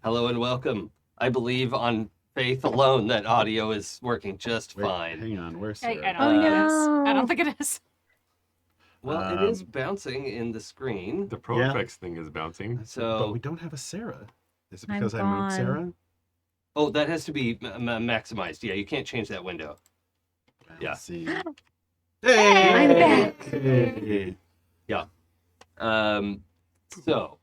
Hello and welcome. I believe on faith alone that audio is working just fine. Hang on, where's I Sarah? don't think it is. I don't think it is. Well, it is bouncing in the screen. The Pro Effects thing is bouncing. But we don't have a Sarah. Is it because I I'm moved Sarah? Oh, that has to be maximized. Yeah, you can't change that window. Yeah. Let's see. Hey, I'm back. Hey. Yeah. So,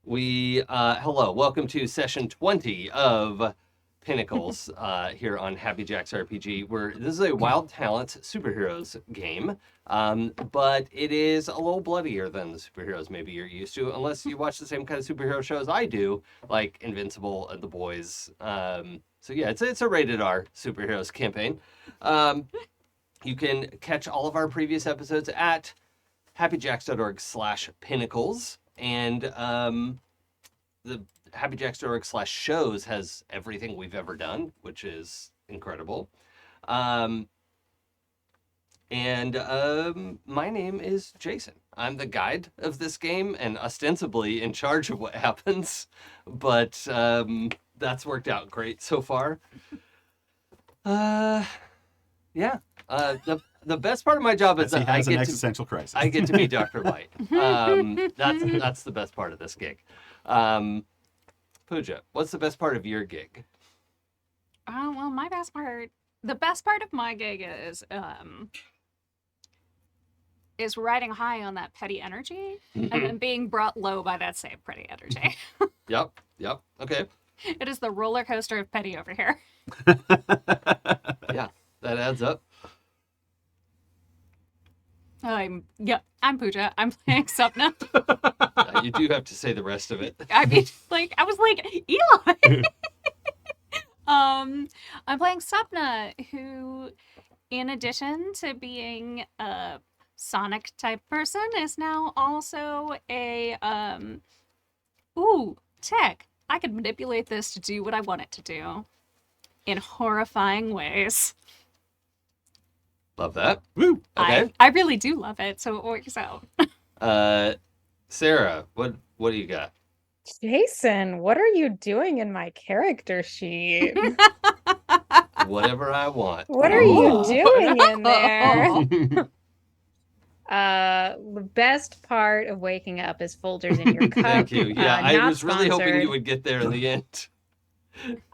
hello, welcome to session 20 of Pinnacles here on happyjacksrpg. This is a Wild Talents superheroes game, but it is a little bloodier than the superheroes maybe you're used to, unless you watch the same kind of superhero shows I do, like Invincible and The Boys. So yeah, it's a rated R superheroes campaign. You can catch all of our previous episodes at happyjacks.org/pinnacles, and the happyjacks.org/shows has everything we've ever done, which is incredible. My name is Jason. I'm the guide of this game and ostensibly in charge of what happens, but that's worked out great so far. Yeah. The best part of my job is that I get existential crisis. I get to be Dr. White. That's the best part of this gig. Pooja, what's the best part of your gig? Well, the best part of my gig is riding high on that petty energy and then being brought low by that same petty energy. Yep. Okay. It is the roller coaster of petty over here. Yeah, that adds up. I'm Pooja. I'm playing Sapna. You do have to say the rest of it. I mean, I was like, Eli. I'm playing Sapna, who, in addition to being a Sonic type person, is now also a tech. I can manipulate this to do what I want it to do in horrifying ways. Love that. Woo! Okay. I really do love it, so it works out. Sarah, what do you got? Jason, what are you doing in my character sheet? Whatever I want. What are you doing in there? The best part of waking up is Folgers in your cup. Thank you. Yeah, I was really hoping sponsored. you would get there in the end.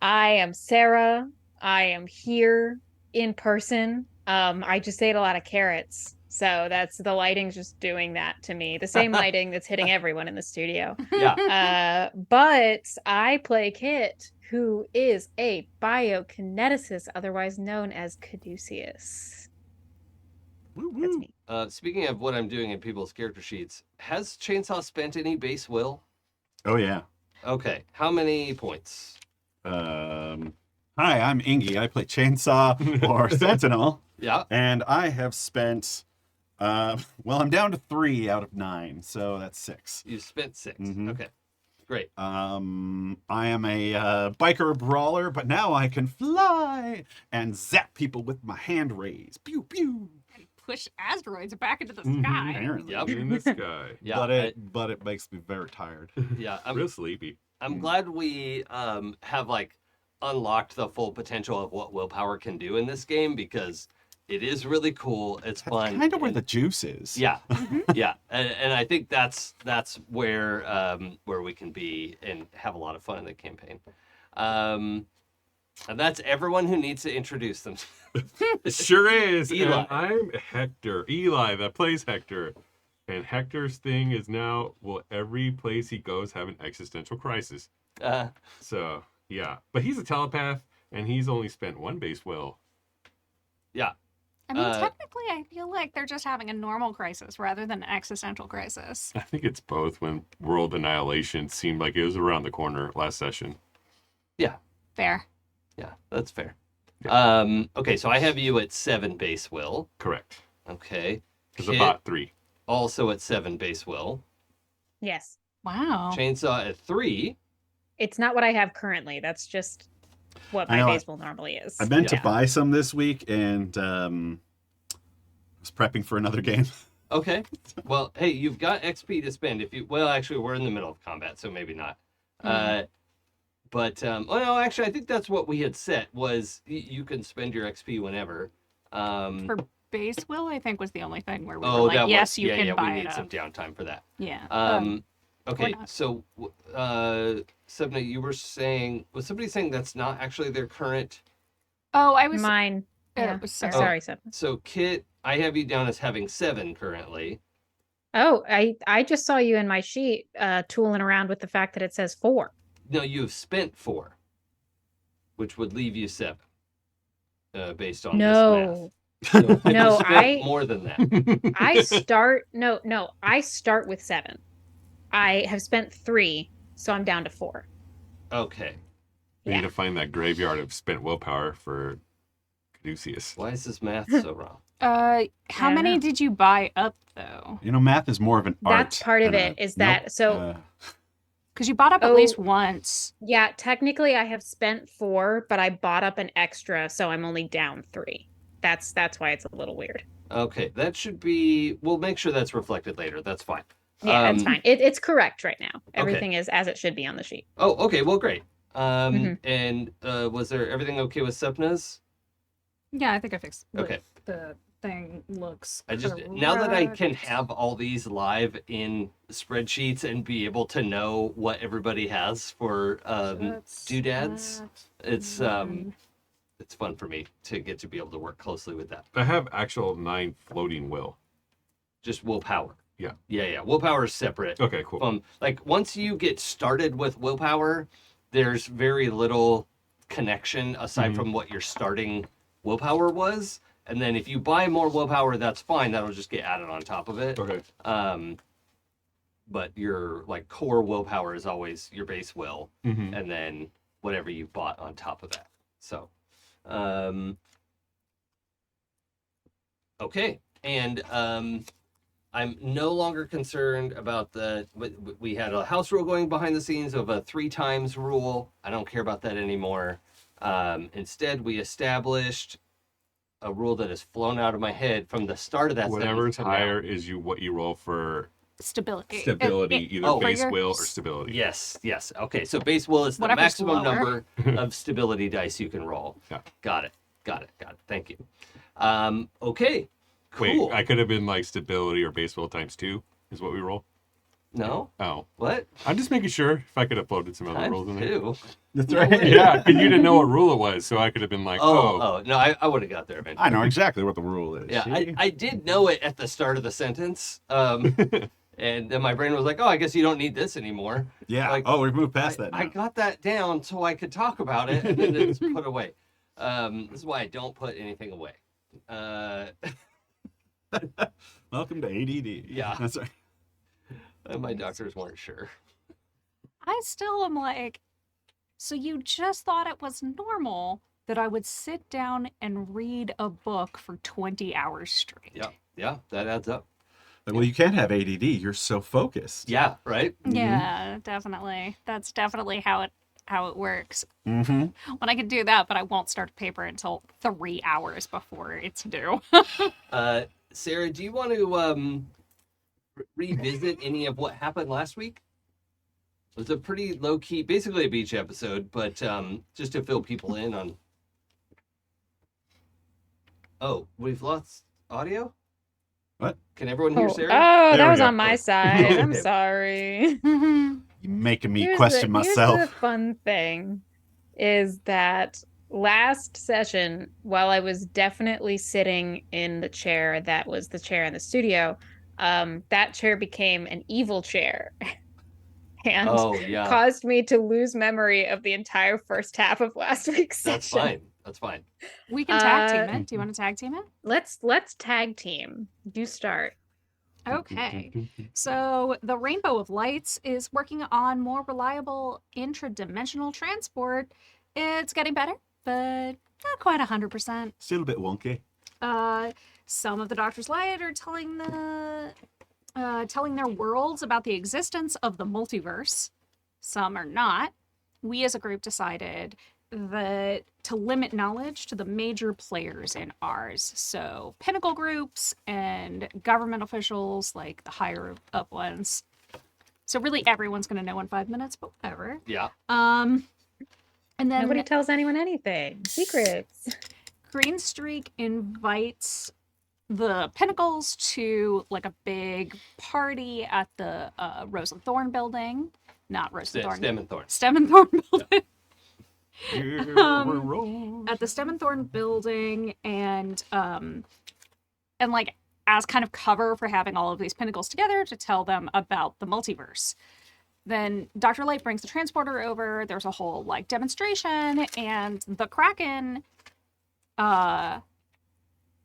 I am Sarah. I am here in person. I just ate a lot of carrots. So that's the lighting's just doing that to me. The same lighting that's hitting everyone in the studio. Yeah. But I play Kit, who is a biokineticist, otherwise known as Caduceus. That's me. Speaking of what I'm doing in people's character sheets, has Chainsaw spent any base will? Oh, yeah. Okay. How many points? Hi, I'm Enge. I play Chainsaw or Sentinel. Yeah. And I have spent, I'm down to 3 out of 9, so that's 6. You spent 6. Mhm. Okay. Great. I am a biker brawler, but now I can fly and zap people with my hand raise. Pew, pew. And push asteroids back into the sky. Apparently. Yep. In the sky. Yeah. But it makes me very tired. Yeah. Real sleepy. I'm glad we have unlocked the full potential of what willpower can do in this game, because it is really cool. It's fun. Kind of where the juice is. Yeah. Yeah. And I think that's where we can be and have a lot of fun in the campaign. And that's everyone who needs to introduce them. It sure is. Eli. And I'm Hector. Eli, that plays Hector. And Hector's thing is now, will every place he goes have an existential crisis? So, yeah. But he's a telepath, and he's only spent 1 base will. Yeah. I mean, technically, I feel like they're just having a normal crisis rather than an existential crisis. I think it's both. When World Annihilation seemed like it was around the corner last session. Yeah. Fair. Yeah, that's fair. Yeah. Okay, so I have you at 7 base will. Correct. Okay. Because Kit about 3. also at 7 base will. Yes. Wow. Chainsaw at 3. It's not what I have currently. That's just what I my know, baseball normally is. I meant to Yeah. buy some this week, and I was prepping for another game. Okay. Well, hey, you've got XP to spend. Actually, we're in the middle of combat, so maybe not. well, actually, I think that's what we had set was you can spend your XP whenever. For base will, I think was the only thing where we Oh, were like, that yes, was, you yeah, can yeah, buy we it need some up. downtime for that. Yeah. Okay, not. so Sapna, you were saying, was somebody saying that's not actually their current? Oh, I was. Mine. Yeah. was I'm Sarah. sorry, Sapna. So Kit, I have you down as having 7 currently. Oh, I just saw you in my sheet tooling around with the fact that it says 4. No, you have spent 4, which would leave you 7, based on this math. No. So you No, spent more than that. I start I start with 7. I have spent 3, so I'm down to 4. Okay. We Yeah. need to find that graveyard of spent willpower for Caduceus. Why is this math so wrong? How don't many know. did you buy up though? You know, math is more of an art. That's part of than it, a- is that- so- Because you bought up at Oh. least once. Yeah, technically I have spent 4, but I bought up an extra, so I'm only down 3. That's why it's a little weird. Okay, that should be. We'll make sure that's reflected later. That's fine. Yeah, that's fine. It's correct right now. Okay. Everything is as it should be on the sheet. Oh, okay. Well, great. Mhm. And was there everything okay with Sapna's? Yeah, I think I fixed. Okay. The thing looks. I just now that I can have all these live in spreadsheets and be able to know what everybody has for doodads, it's fun for me to get to be able to work closely with that. I have actual 9 floating will. Just willpower. Yeah. Yeah. Willpower is separate. Okay, cool. Like once you get started with willpower, there's very little connection aside from what your starting willpower was. And then if you buy more willpower, that's fine. That'll just get added on top of it. Okay. But your like core willpower is always your base will, Mm-hmm. and then whatever you bought on top of that. So, okay, and I'm no longer concerned about we had a house rule going behind the scenes of a 3 times rule. I don't care about that anymore. Instead, we established a rule that has flown out of my head from the start of that. Whatever's sentence to now. higher is what you roll for stability. stability, either oh, base for your- will or stability. Yes. Okay, so base will is the Whatever's maximum lower. number of stability dice you can roll. Yeah. Got it. Thank you. Okay. Cool. Wait, I could have been like stability or base will times 2 is what we roll. No. Oh, What? I'm just making sure if I could have uploaded some other Times rules in there. 2. That's No right. way. Yeah, because you didn't know what rule it was, so I could have been like, Oh, no, I would have got there eventually. I know exactly what the rule is. Yeah, See? I did know it at the start of the sentence. And then my brain was like, oh, I guess you don't need this anymore. Yeah. like, Oh, we've moved past that now. I got that down so I could talk about it, and then it's put away. This is why I don't put anything away. Welcome to ADD. Yeah. That's right. My doctors weren't sure. I still am like, so you just thought it was normal that I would sit down and read a book for 20 hours straight. Yeah, that adds up. Well, you can't have ADD. You're so focused. Yeah, right? Yeah, definitely. That's definitely how it works. Mm-hmm. When I can do that, but I won't start a paper until 3 hours before it's due. Sarah, do you want to revisit any of what happened last week? It was a pretty low-key, basically a beach episode, but just to fill people in on... Oh, we've lost audio? What? Can everyone hear Sarah? Oh, There that we was go. on my side. I'm Okay. sorry. You're making me Here's question the myself. fun thing is that last session, while I was definitely sitting in the chair that was the chair in the studio, that chair became an evil chair and Oh, yeah. caused me to lose memory of the entire first half of last week's That's session. fine. That's fine. We can tag team it. Do you want to tag team it? Let's tag team. You start. Okay. So the Rainbow of Lights is working on more reliable intradimensional transport. It's getting better, but not quite 100%. Still a bit wonky. Some of the Doctor's Light are telling their worlds about the existence of the multiverse. Some are not. We as a group decided that to limit knowledge to the major players in ours. So pinnacle groups and government officials, like the higher up ones. So really everyone's going to know in 5 minutes, but whatever. Yeah. And then Nobody tells anyone anything. Secrets. Green Streak invites the Pinnacles to like a big party at the Rose and Thorn building. Not Rose and Thorn. Stem and Thorn. Stem and Thorn building. Rose. At the Stem and Thorn building, and like as kind of cover for having all of these Pinnacles together to tell them about the multiverse. Then Dr. Light brings the transporter over. There's a whole like demonstration, and the Kraken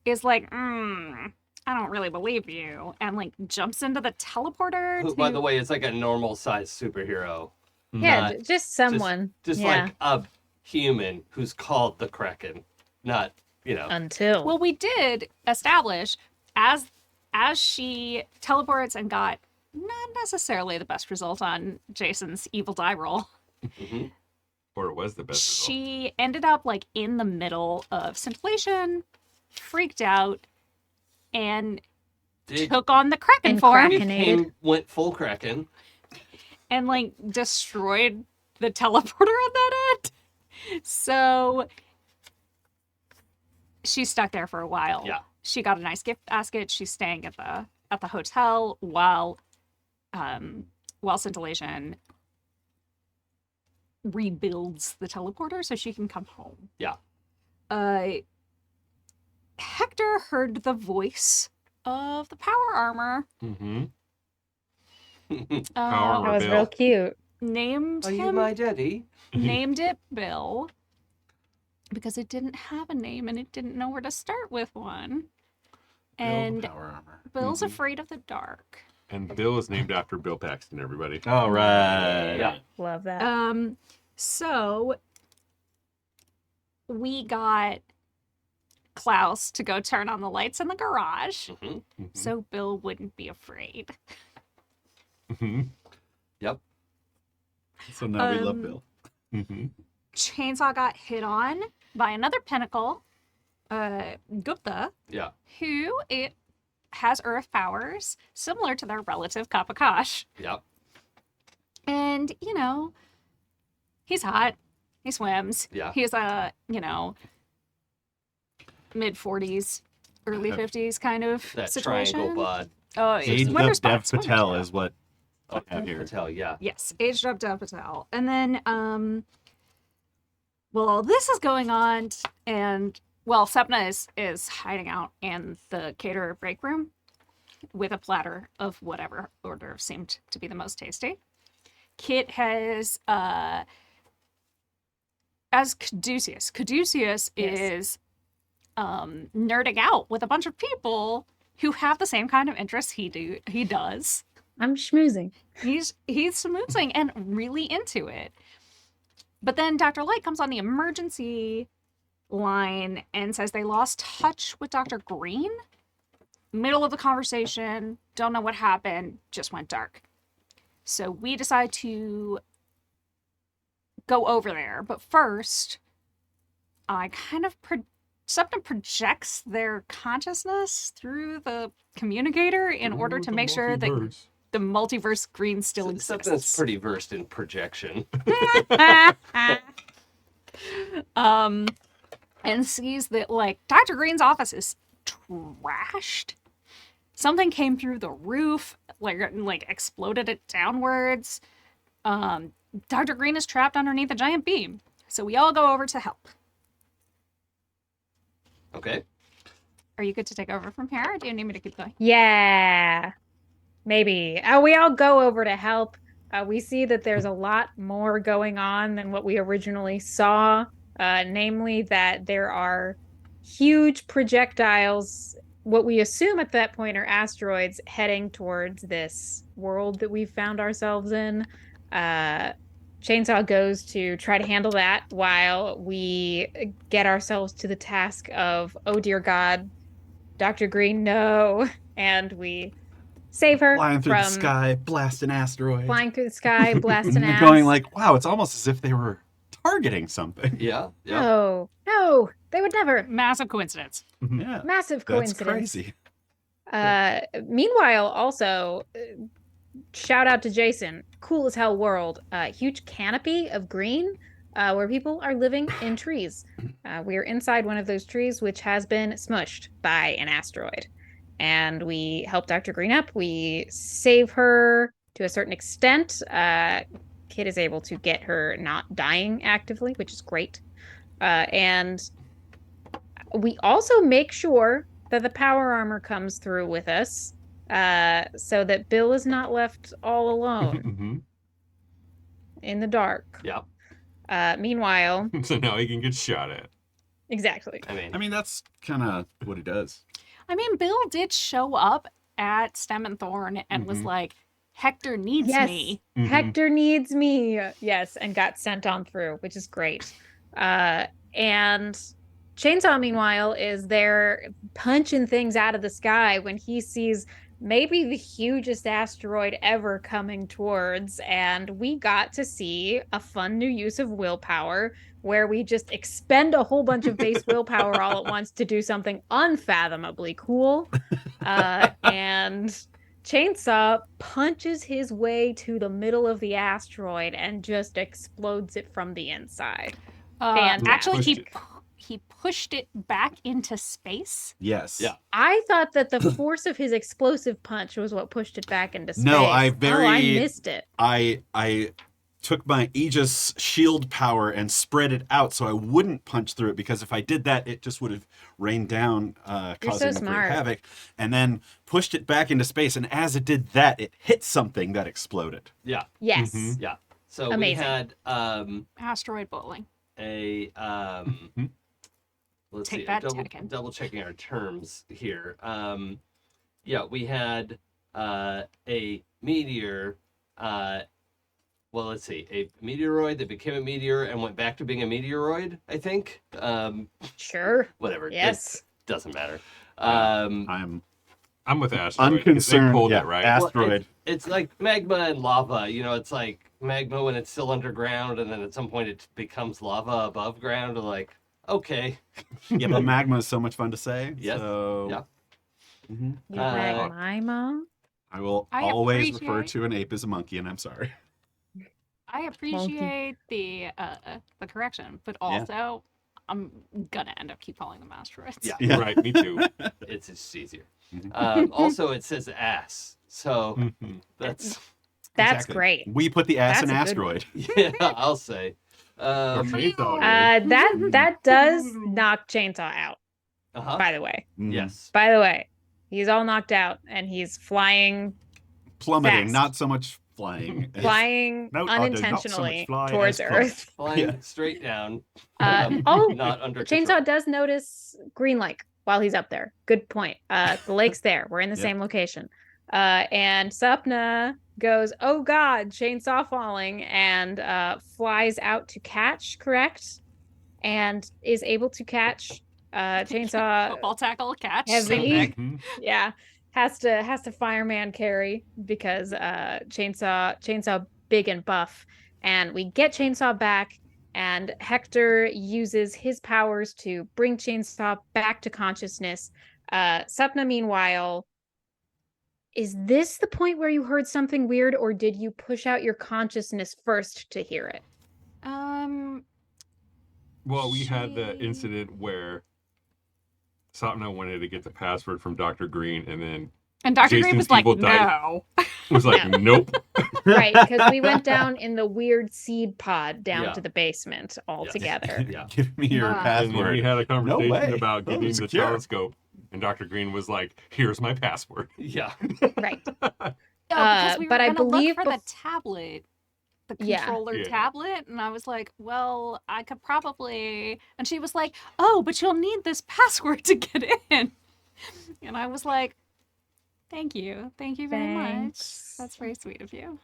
is like, I don't really believe you, and like jumps into the teleporter. Who, by the way, is like a normal sized superhero. Yeah, Not just someone. Just yeah. like a human who's called the Kraken. Not, Until. Well, we did establish as she teleports and got not necessarily the best result on Jason's evil die roll. Mhm. Or it was the best result. She ended up like in the middle of scintillation, freaked out, and took on the Kraken And form Kraken- Went full Kraken. and like destroyed the teleporter on that end. So she's stuck there for a while. Yeah. She got a nice gift basket. She's staying at the hotel while scintillation rebuilds the teleporter so she can come home. Yeah. Hector heard the voice of the power armor. Mm-hmm. That was Bill. real cute. Named Are you him my daddy? named it Bill because it didn't have a name and it didn't know where to start with one. And Power armor. Bill's Mhm. afraid of the dark. And Bill is named after Bill Paxton, everybody. All right. Yeah. Love that. So we got Klaus to go turn on the lights in the garage Mhm. so Bill wouldn't be afraid. Mm-hmm. Yep. So now we love Um, Bill. Mm-hmm. Chainsaw got hit on by another Pinnacle, Gupta, Yeah. who it has earth powers similar to their relative Kapakash. Yep. And, he's hot. He swims. Yeah. He's a, mid-40s, early 50s kind of That situation. triangle bod. Oh, Aged winter up spots, Dev winter Patel spots. is what Oh, I have here. Patel, yeah. Yes, aged up Dev Patel. And then, all this is going on, and, Sapna is hiding out in the caterer break room with a platter of whatever order seemed to be the most tasty. Kit has, as Caduceus. Caduceus is nerding out with a bunch of people who have the same kind of interests he does. I'm schmoozing. He's smoozing and really into it. But then Dr. Light comes on the emergency line and says they lost touch with Dr. Green. Middle of the conversation, don't know what happened, just went dark. So we decide to go over there. But first, I kind of Sapna projects their consciousness through the communicator in order to make sure that the multiverse Green still That's exists. pretty versed in projection. And sees that like Dr. Green's office is trashed. Something came through the roof, like exploded it downwards. Dr. Green is trapped underneath a giant beam. So we all go over to help. Okay. Are you good to take over from here, or do you need me to keep going? Yeah. Maybe. We all go over to help. We see that there's a lot more going on than what we originally saw. Namely, that there are huge projectiles, what we assume at that point are asteroids, heading towards this world that we've found ourselves in. Chainsaw goes to try to handle that while we get ourselves to the task of, oh dear God, Dr. Green, no. And we save her Flying through from the sky, blasting asteroids. flying through the sky, blasting ass. Going like, wow, it's almost as if they were targeting something. Yeah. Yeah. No, they would never. Massive coincidence. Yeah. Massive That's coincidence. crazy. Meanwhile, also, shout out to Jason. Cool as hell world. Huge canopy of green. where people are living in trees. We're inside one of those trees, which has been smushed by an asteroid. And we help Dr. Green up. We save her to a certain extent. Kid is able to get her not dying actively, which is great. And we also make sure that the power armor comes through with us, so that Bill is not left all alone in the dark. Yep. Meanwhile, So now he can get shot at. exactly. I mean, that's kind of what he does. I mean, Bill did show up at Stem and Thorn and was like, Hector needs me. Hector needs me. Yes, and got sent on through, which is great. And Chainsaw, meanwhile, is there punching things out of the sky when he sees maybe the hugest asteroid ever coming towards. And we got to see a fun new use of willpower where we just expend a whole bunch of base willpower all at once to do something unfathomably cool. And Chainsaw punches his way to the middle of the asteroid and just explodes it from the inside. Actually, Pushed he pushed it back into space. Yes. Yeah. I thought that the force of his explosive punch was what pushed it back into space. No, I missed it. I took my Aegis shield power and spread it out so I wouldn't punch through it, because if I did that, it just would have rained down, causing so great smart. havoc, and then pushed it back into space. And as it did that, it hit something that exploded. Yeah. Yes. Yeah. So Amazing. we had Asteroid bowling. a let's Take see, that, Tekken. double checking our terms here. Yeah, we had a meteor. Well, let's see, a meteoroid that became a meteor and went back to being a meteoroid, I think. Sure. Whatever. Yes. It doesn't matter. I'm I'm with Asteroid. 'cause they unconcerned. pulled Yeah, it, right? asteroid. It's like magma and lava. You know, it's like magma when it's still underground, and then at some point it becomes lava above ground. Like, okay. Yeah, but magma is so much fun to say. Yes. So Yeah. Mhm. Magmima. I will I always refer appreciate- to an ape as a monkey, and I'm sorry. I appreciate the correction, but also I'm gonna end up keep calling them asteroids. Yeah. Yeah. Right, me too. It's just easier. Mhm. Also, it says ass. So Mhm. that's, That's Exactly. great. We put the ass That's in a good one. asteroid. yeah, I'll say. That does knock Chainsaw out, Uh-huh. by the way. Mhm. Yes. By the way, he's all knocked out and he's flying Plummeting, Fast. not so much flying. flying No, I did not so much unintentionally fly towards as plummet. Earth. Flying Yeah. straight down. Oh, Not under Chainsaw control. does notice Green Lake while he's up there. Good point. The lake's there. We're in the Yeah. same location. And Sapna goes, "Oh God, Chainsaw falling," and flies out to catch. Correct, and is able to catch Chainsaw. Football tackle, catch. Heavy. sandbag. Mhm. Yeah, has to fireman carry because Chainsaw big and buff, and we get Chainsaw back. And Hector uses his powers to bring Chainsaw back to consciousness. Sapna, meanwhile, is this the point where you heard something weird, or did you push out your consciousness first to hear it? Well, we had the She- incident where Sapna wanted to get the password from Dr. Green, and then And Dr. Green Jason's was like, people died. no. was like, Yeah. nope. Right, because we went down in the weird seed pod down Yeah. to the basement all together. Yeah. Give me your Ah. And then we password. had a conversation way. about Oh, getting the secure. telescope, and Dr. Green was like, here's my password. Yeah. Right. No, because we were but I gonna believe look for the bef- tablet, the Yeah. controller Yeah. tablet, and I was like, well, I could probably. And she was like, oh, but you'll need this password to get in. And I was like, thank you very much. Thanks. That's very sweet of you.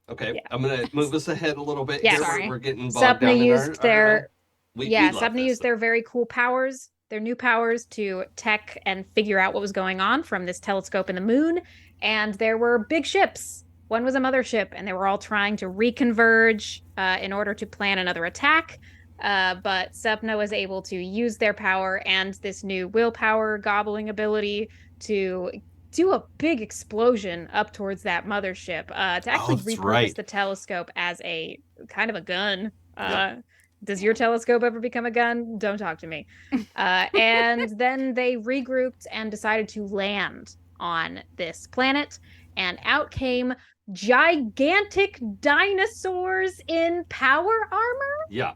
Okay. Yeah. I'm gonna move us ahead a little bit. Yeah. Here. Sorry. We're getting bogged down Sapna in used their we yeah, love Sapna this. used their very cool powers, their new powers to tech and figure out what was going on from this telescope in the moon. And there were big ships. One was a mothership, and they were all trying to reconverge in order to plan another attack. But Sapna was able to use their power and this new willpower gobbling ability to do a big explosion up towards that mothership to actually that's repurpose right. the telescope as a kind of a gun. Yeah. Does your telescope ever become a gun? Don't talk to me. And then they regrouped and decided to land on this planet. And out came gigantic dinosaurs in power armor. Yeah.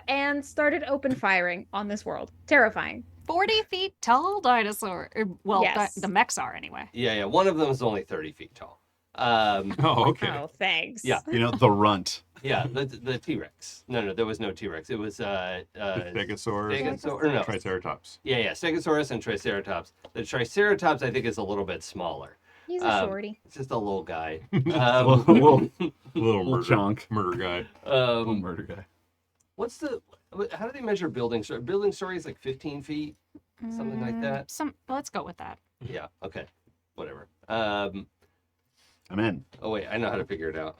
And started open firing on this world. Terrifying. 40 feet tall dinosaur. Well, Yes. the mechs are anyway. Yeah. One of them is only 30 feet tall. Oh, okay. Oh, thanks. Yeah. You know, the runt. Yeah, the T-Rex. No, there was no T-Rex. It was The Stegosaurus, Stegosaurus, or no. Triceratops. Yeah, Stegosaurus and Triceratops. The Triceratops, I think, is a little bit smaller. He's a shorty. It's just a little guy. Little Little chunk. murder guy. Little murder guy. How do they measure building story? Building story is like 15 feet, something like that. Let's go with that. Yeah. Okay. Whatever. I'm in. Oh wait, I know how to figure it out.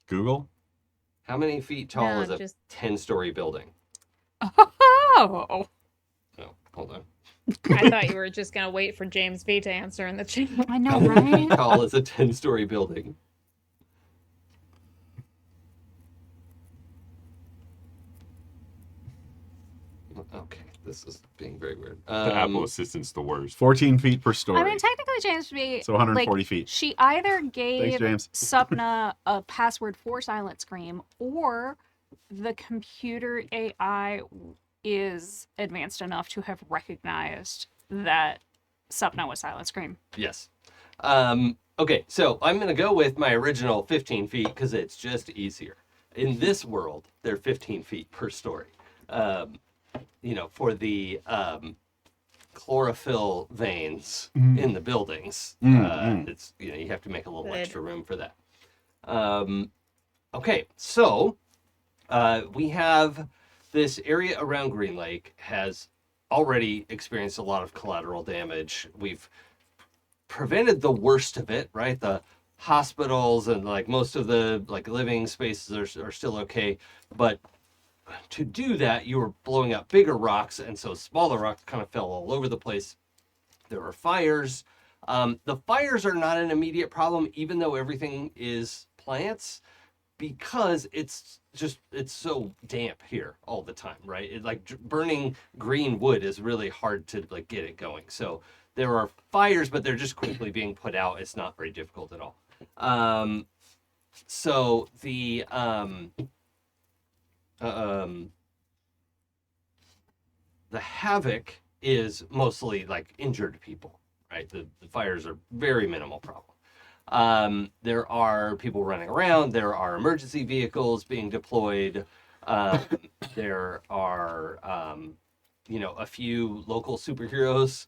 Google. How many feet tall No, is a just- 10-story building? Oh, No, hold on. I thought you were just gonna wait for James V to answer in the chat. I know, How many feet right? tall is a 10-story building? Okay, this is being very weird. The Apple Assistant's the worst. 14 feet per story. I mean, technically, James B. So 140 like, feet. She either gave James. Sapna a password for Silent Scream, or the computer AI is advanced enough to have recognized that Sapna was Silent Scream. Yes. Okay, so I'm going to go with my original 15 feet because it's just easier. In this world, they're 15 feet per story. For the chlorophyll veins in the buildings, it's you have to make a little Good. extra room for that. Okay, so we have this area around Green Lake has already experienced a lot of collateral damage. We've prevented the worst of it, right? The hospitals and like most of the like living spaces are still okay, but to do that, you were blowing up bigger rocks, and so smaller rocks kind of fell all over the place. There were fires. The fires are not an immediate problem, even though everything is plants, because it's so damp here all the time, right? Burning green wood is really hard to like get it going. So there are fires, but they're just quickly being put out. It's not very difficult at all. So the havoc is mostly like injured people, right? The fires are very minimal problem. There are people running around. There are emergency vehicles being deployed. There are, a few local superheroes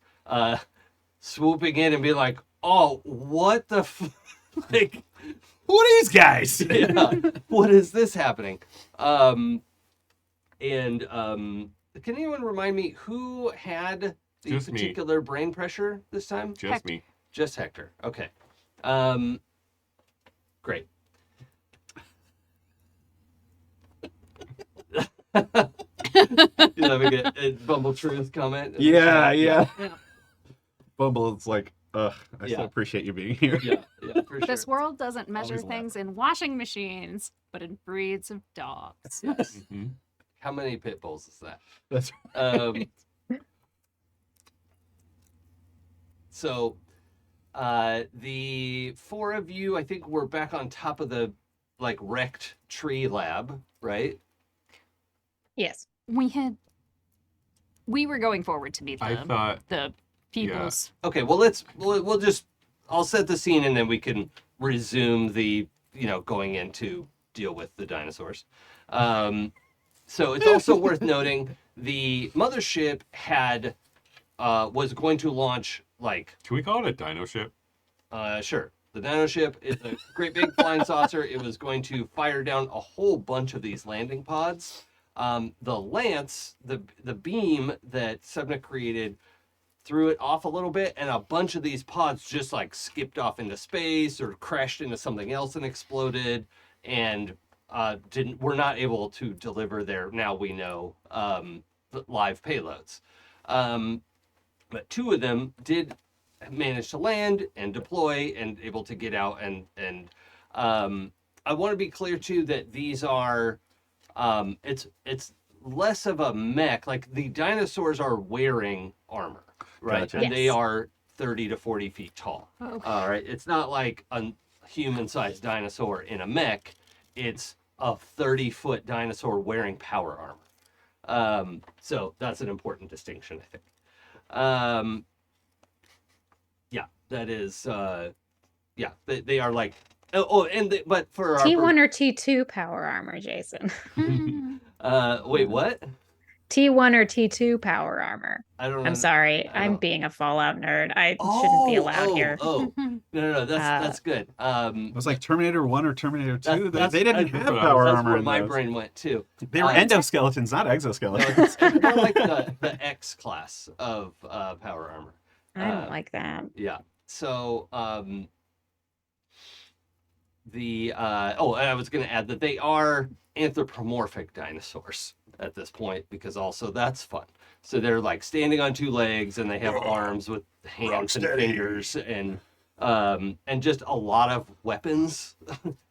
swooping in and being like, "Oh, what the like? Who are these guys? Yeah, what is this happening?" Can anyone remind me who had the Just me. particular brain pressure this time? Just me. Just Hector. Okay. Great. You having a Bumble Truth comment? Yeah. Bumble, it's like, I Yeah. still appreciate you being here. Yeah, for sure. This world doesn't measure Always laugh. things in washing machines, but in breeds of dogs. Yes. Mhm. How many pit bulls is that? That's So, the four of you, I think, were back on top of the like wrecked tree lab, right? Yes. We were going forward to meet I them. thought The people's. Okay. Well, we'll just I'll set the scene and then we can resume the going in to deal with the dinosaurs. So it's also worth noting the mothership was going to launch like. Can we call it a dino ship? Sure. The Dino ship is a great big flying saucer. It was going to fire down a whole bunch of these landing pods. The lance, the beam that Sapna created, threw it off a little bit, and a bunch of these pods just like skipped off into space or crashed into something else and exploded, and were not able to deliver their, now we know, live payloads. But two of them did manage to land and deploy and able to get out, and I want to be clear too that these are It's less of a mech. Like the dinosaurs are wearing armor, right? Gotcha. And they Yes. are 30 to 40 feet tall. Oh. All right. It's not like a human-sized dinosaur in a mech. It's a 30-foot dinosaur wearing power armor. So that's an important distinction, I think. Yeah, that is. Yeah, they are like. But for our T1 or T2 power armor, Jason? wait, what? T1 or T2 power armor? I don't know. I'm sorry. I I'm don't- being a Fallout nerd. I shouldn't be allowed here. Oh, no, that's good. It was like Terminator 1 or Terminator 2. That's- They didn't that's- have power that's armor where in my those. brain went too. They were Uh, endoskeletons, not No, exoskeletons. it's more like the X class of power armor. I don't like that. Yeah. So I was going to add that they are anthropomorphic dinosaurs at this point, because also that's fun. So they're like standing on two legs and they have arms with hands and Rocksteady. fingers and just a lot of weapons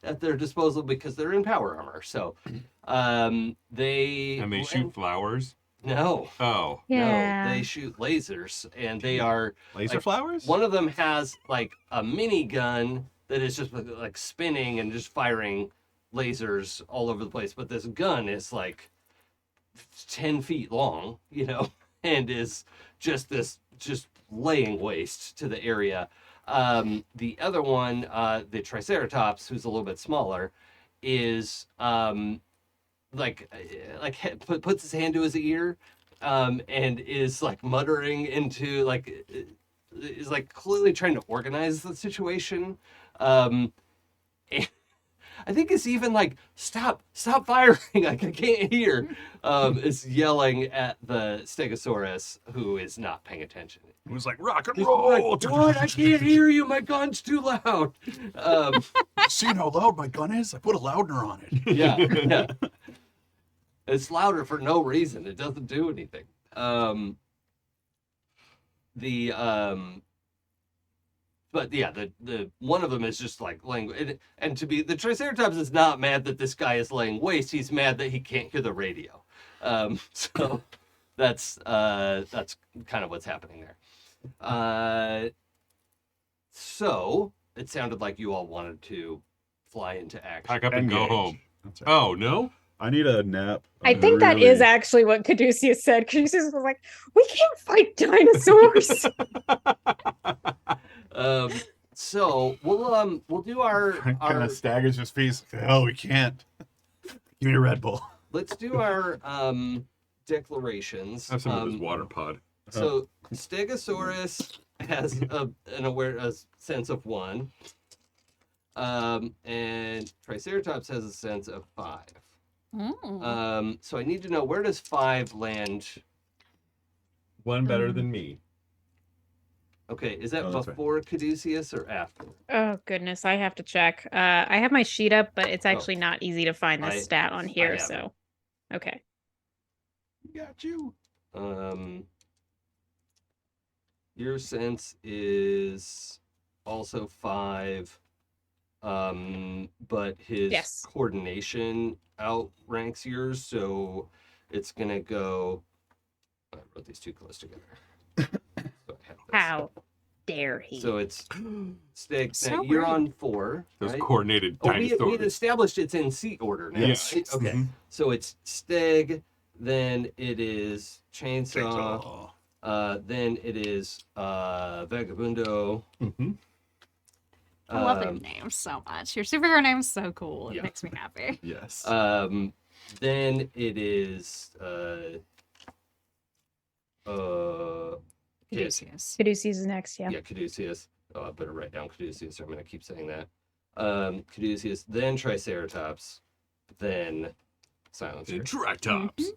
at their disposal because they're in power armor. So they And they shoot flowers. no. Oh. Yeah. No, they shoot lasers, and they are Laser like, flowers? one of them has like a mini gun that is just like spinning and just firing lasers all over the place. But this gun is like 10 feet long, and is just laying waste to the area. The other one, the Triceratops, who's a little bit smaller, is puts his hand to his ear, and is like muttering into is like clearly trying to organize the situation. And I think it's even like stop firing, like I can't hear. Is yelling at the Stegosaurus, who is not paying attention. It was like rock and He's roll. like, what? I can't hear you. My gun's too loud. See how loud my gun is? I put a loudener on it. Yeah. It's louder for no reason. It doesn't do anything. But yeah, the one of them is just like laying, and to be the Triceratops is not mad that this guy is laying waste. He's mad that he can't hear the radio. So that's kind of what's happening there. So it sounded like you all wanted to fly into action. Pack up and go Engage. home. That's right. Oh, no? I need a nap. I think that is Really. actually what Caduceus said. Caduceus was like, we can't fight dinosaurs. So we'll do our Kind of staggers his face. Hell, we can't. Give me a Red Bull. let's do our declarations. Have some of this water pod. So Stegosaurus has a sense of 1, and Triceratops has a sense of 5. So I need to know, where does 5 land? One better than me. Okay, is that Oh, that's right. before Caduceus or after? Oh goodness, I have to check. I have my sheet up, but it's actually not easy to find this I- stat on I here. have So, okay. Got you. Your sense is also 5, but his Yes. coordination outranks yours, so it's gonna go. I wrote these too close together. So I have this. How dare he? So it's Stig. So Now you're rude. on 4. Those right? coordinated Oh, we had dinosaurs. established it's in seat order now. Yes. Right? Okay. Mhm. So it's Stig, then it is Chainsaw, then it is Vagabundo. Mhm. I love their um, names so much. Your superhero name is so cool. It Yeah. makes me happy. Yes. Then it is Caduceus. Caduceus is next. Yeah. Caduceus. Oh, I better write down Caduceus, or I'm gonna keep saying that. Caduceus, then Triceratops, then Silencer. The Triceratops.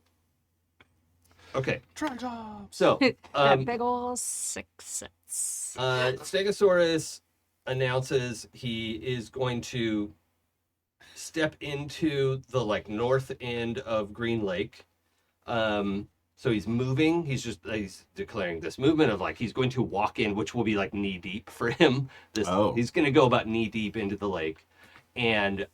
Okay, Triceratops. so That big ol' 6'6". Stegosaurus announces he is going to step into the north end of Green Lake. So he's moving. He's declaring this movement of he's going to walk in, which will be knee deep for him. Oh. He's going to go about knee deep into the lake, and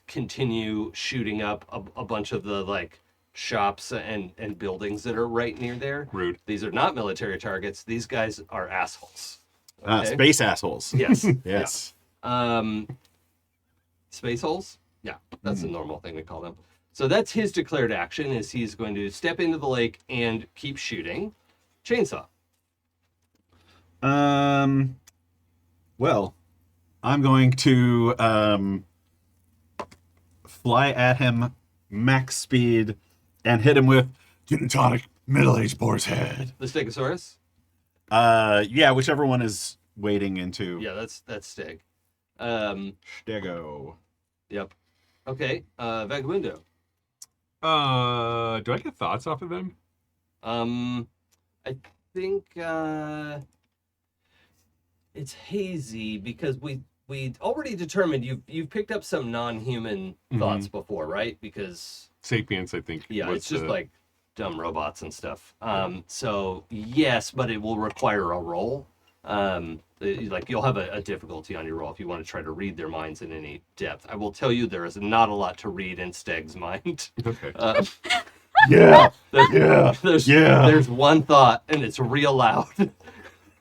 continue shooting up a bunch of the like shops and buildings that are right near there. Rude. These are not military targets. These guys are assholes. Space assholes. Yes. Yes. Space holes? Yeah, that's the normal thing we call them. So that's his declared action, is he's going to step into the lake and keep shooting. Chainsaw. Well, I'm going to fly at him max speed and hit him with Tonic Middle-Aged Boar's Head. The Stegosaurus? Yeah, whichever one is wading into. Yeah, that's Steg. Stego. Yep. Okay, Vagabundo. Do I get thoughts off of them? I think it's hazy because we already determined you've picked up some non-human thoughts before, right? Because Sapiens, I think. yeah, was it's just the- like dumb robots and stuff. So yes, but it will require a roll. Like you'll have a difficulty on your roll if you want to try to read their minds in any depth. I will tell you there is not a lot to read in Steg's mind. Okay. Yeah. There's one thought and it's real loud.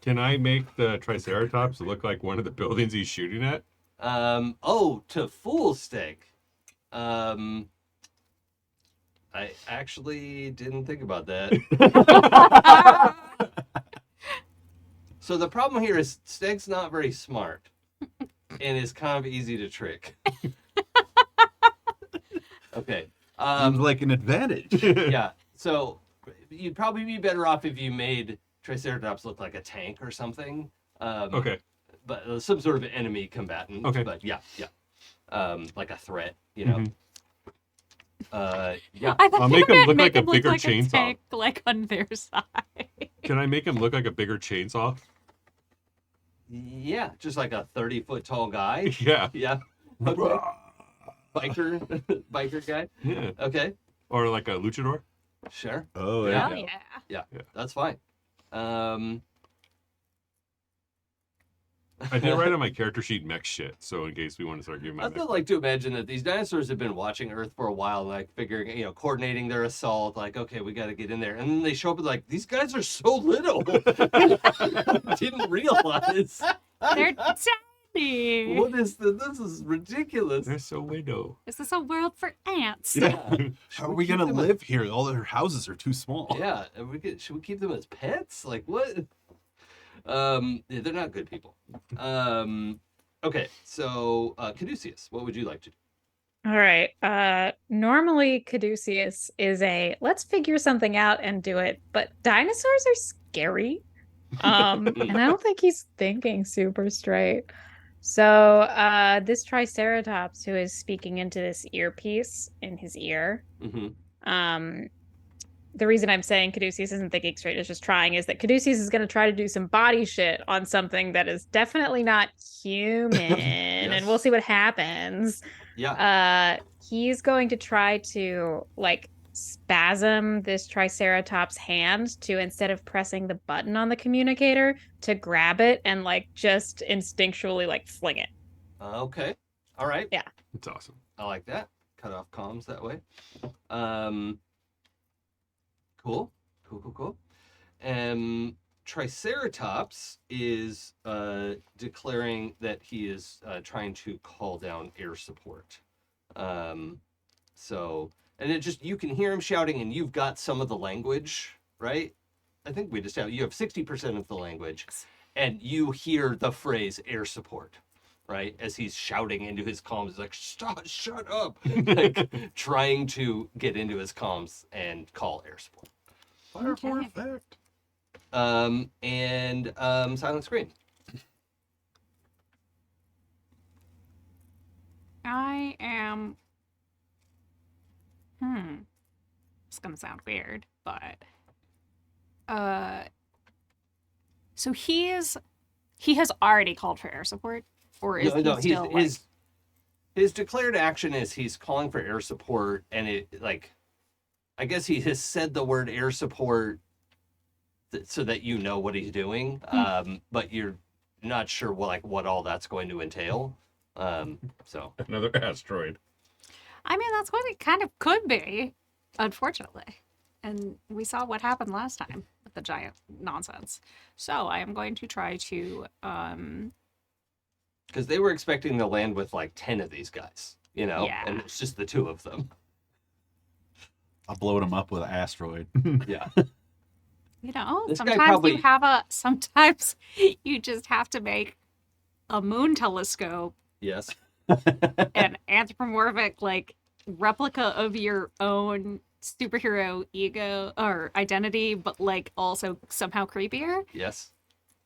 Can I make the Triceratops look like one of the buildings he's shooting at? To fool Steg. I actually didn't think about that. So the problem here is Steg's not very smart and is kind of easy to trick. Okay. Seems like an advantage. Yeah. So you'd probably be better off if you made Triceratops look like a tank or something. Okay. But some sort of enemy combatant. Okay. But yeah. Like a threat, you know. Yeah. I thought I'll you make him meant look make like a him look bigger like chainsaw. A tank, like on their side. Can I make him look like a bigger chainsaw? Yeah, just like a 30-foot tall guy. Yeah. Yeah. Okay. Biker guy. Yeah. Okay. Or like a luchador? Sure. Oh, Yeah. Oh yeah. That's fine. I did write on my character sheet mech shit, so in case we want to start giving my I mech. still like to imagine that these dinosaurs have been watching Earth for a while, like figuring, coordinating their assault, like, okay, we got to get in there. And then they show up and like, these guys are so little. Didn't realize. They're tiny. What is this is ridiculous. They're so widow. Is this a world for ants? Yeah. How are we gonna live here? All their houses are too small. Yeah, and should we keep them as pets? Like what? Yeah, they're not good people. Okay, so Caduceus, what would you like to do? All right. Normally Caduceus is a let's figure something out and do it, but dinosaurs are scary. And I don't think he's thinking super straight. So this Triceratops who is speaking into this earpiece in his ear. Mm-hmm. The reason I'm saying Caduceus isn't thinking straight, is just trying, is that Caduceus is going to try to do some body shit on something that is definitely not human, and we'll see what happens. Yeah. He's going to try to like spasm this Triceratops hand to, instead of pressing the button on the communicator, to grab it and like just instinctually like fling it. Okay. All right. Yeah. It's awesome. I like that. Cut off comms that way. Cool. Triceratops is declaring that he is trying to call down air support. And it just, you can hear him shouting, and you've got some of the language, right? I think we just have, you have 60% of the language, and you hear the phrase air support, right? As he's shouting into his comms, he's like, shut up, like trying to get into his comms and call air support. Fire for effect. And silent screen. I am. It's gonna sound weird, but so he has already called for air support, or is he still like... his declared action is he's calling for air support, and it like, I guess he has said the word air support so that you know what he's doing, but you're not sure what all that's going to entail. So Another asteroid. I mean, that's what it kind of could be, unfortunately. And we saw what happened last time with the giant nonsense. So I am going to try to because they were expecting to land with like 10 of these guys, you know, Yeah. and it's just the 2 of them. I'll blow them up with an asteroid. Yeah. You know, This guy sometimes probably- sometimes you just have to make a moon telescope, Yes. an anthropomorphic like replica of your own superhero ego or identity, but like also somehow creepier, Yes.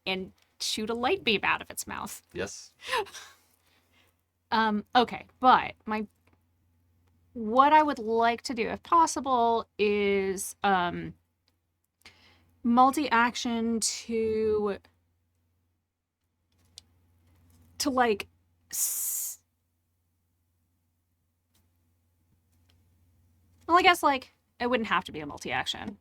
and shoot a light beam out of its mouth. Yes. Okay, but what I would like to do, if possible, is multi-action to like well, I guess like it wouldn't have to be a multi-action.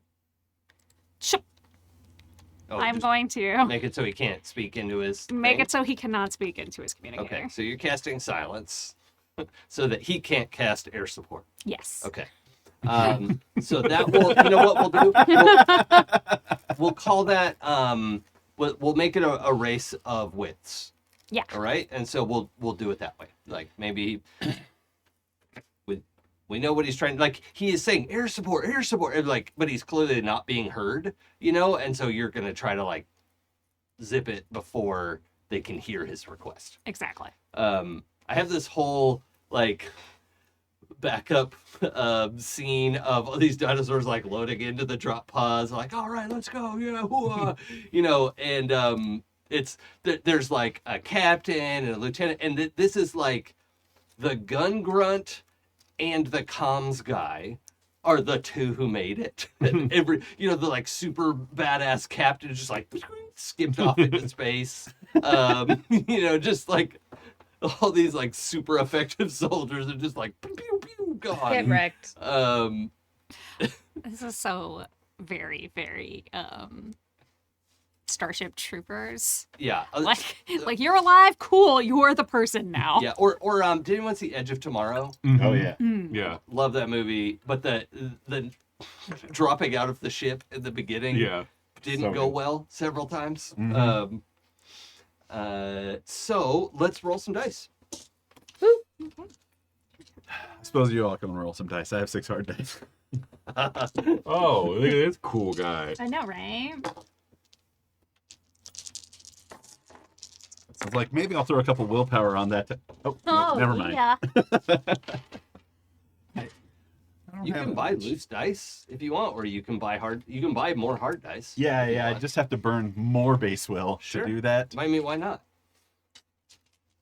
Oh, I'm just going to make it so he can't speak into his make thing? it so he cannot speak into his communicator. Okay, so you're casting silence so that he can't cast air support. Yes. Okay. So that will, you know what we'll do? We'll call that, we'll make it a race of wits. Yeah. All right? And so we'll do it that way. Like maybe we know what he's trying, like he is saying air support, and like, but he's clearly not being heard, you know? And so you're going to try to like zip it before they can hear his request. Exactly. I have this whole like backup scene of all these dinosaurs like loading into the drop pods, like, all right, let's go, yeah, hoo-ah, you know, and it's there's like a captain and a lieutenant, and this is like the gun grunt and the comms guy are the 2 who made it. And every, you know, the like super badass captain just like skipped off into space. You know, just like all these like super effective soldiers are just like pew pew pew gone. Get wrecked. This is so very, very Starship Troopers. Yeah. Like you're alive, cool, you're the person now. Yeah. Or did anyone see Edge of Tomorrow? Oh yeah. Yeah. Love that movie, but the dropping out of the ship in the beginning Yeah. didn't So go good. well several times. Mhm. So let's roll some dice. I suppose you all can roll some dice. I have 6 hard dice. Oh, look at this cool guy. I know, right? So it's like maybe I'll throw a couple willpower on that. Oh, no, never mind. Yeah. I don't You have can that buy much. loose dice if you want, or you can buy more hard dice. Yeah, if you yeah. I want. just have to burn more base will Sure. to do that I mean, why not?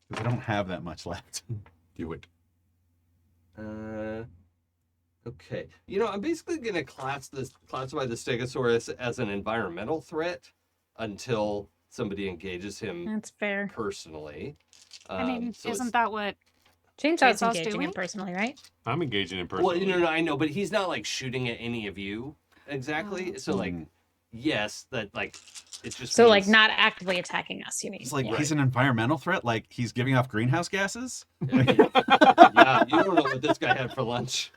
because I don't have that much left. Do it. Okay. You know, I'm basically going to classify the Stegosaurus as an environmental threat until somebody engages him That's fair. personally. I mean, So isn't it's- that what Chainsaw's Chainsaw's engaging doing? him personally, right? I'm engaging in person. Well, no, I know, but he's not like shooting at any of you exactly. Oh. So, like, Mm. yes, that like it just So like means- not actively attacking us, you mean? It's like Yeah. he's an environmental threat. Like he's giving off greenhouse gases. Yeah, you don't know what this guy had for lunch.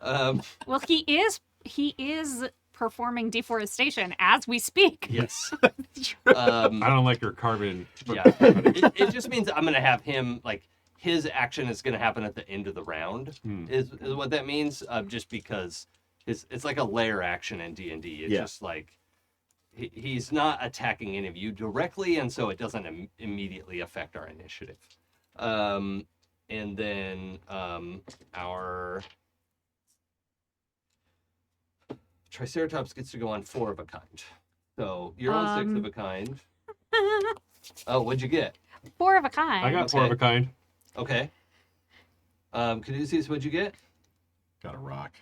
Well, he is performing deforestation as we speak. Yes. I don't like your carbon. Yeah. It just means I'm gonna have him like his action is gonna happen at the end of the round. Hmm. Is what that means. Just because it's like a layer action in D&D. It's Yeah. just like he's not attacking any of you directly, and so it doesn't immediately affect our initiative. And then our Triceratops gets to go on 4 of a kind. So you're on 6 of a kind. Oh, what'd you get? 4 of a kind. I got 4 of a kind. Okay. Caduceus, what'd you get? Got a rock.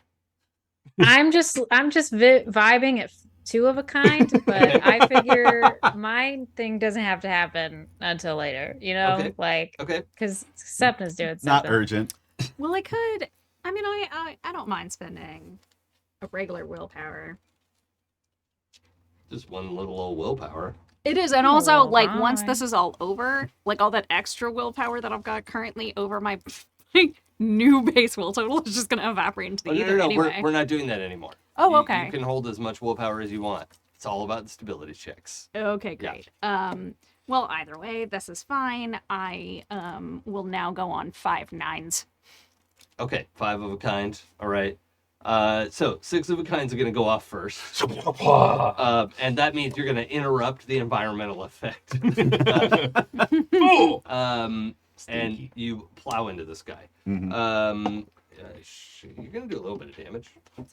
I'm just vibing at 2 of a kind, but I figure my thing doesn't have to happen until later, you know? Okay. Like, Okay. because Sapna's doing something. Not urgent. Well, I could. I mean, I don't mind spending a regular willpower. Just one little old willpower. It is, and Oh, also, like, once fine. this is all over, like, all that extra willpower that I've got currently over my new base will total is just gonna evaporate into the ether no, anyway. we're not doing that anymore. Oh, You okay. can hold as much willpower as you want. It's all about the stability checks. Okay, Yeah. great. Well, either way, this is fine. I will now go on 5 9s. Okay, 5 of a kind. All right. So 6 of a kinds are going to go off first. And that means you're going to interrupt the environmental effect. Oh! And Stinky. you plow into this guy. Mhm. You're going to do a little bit of damage. I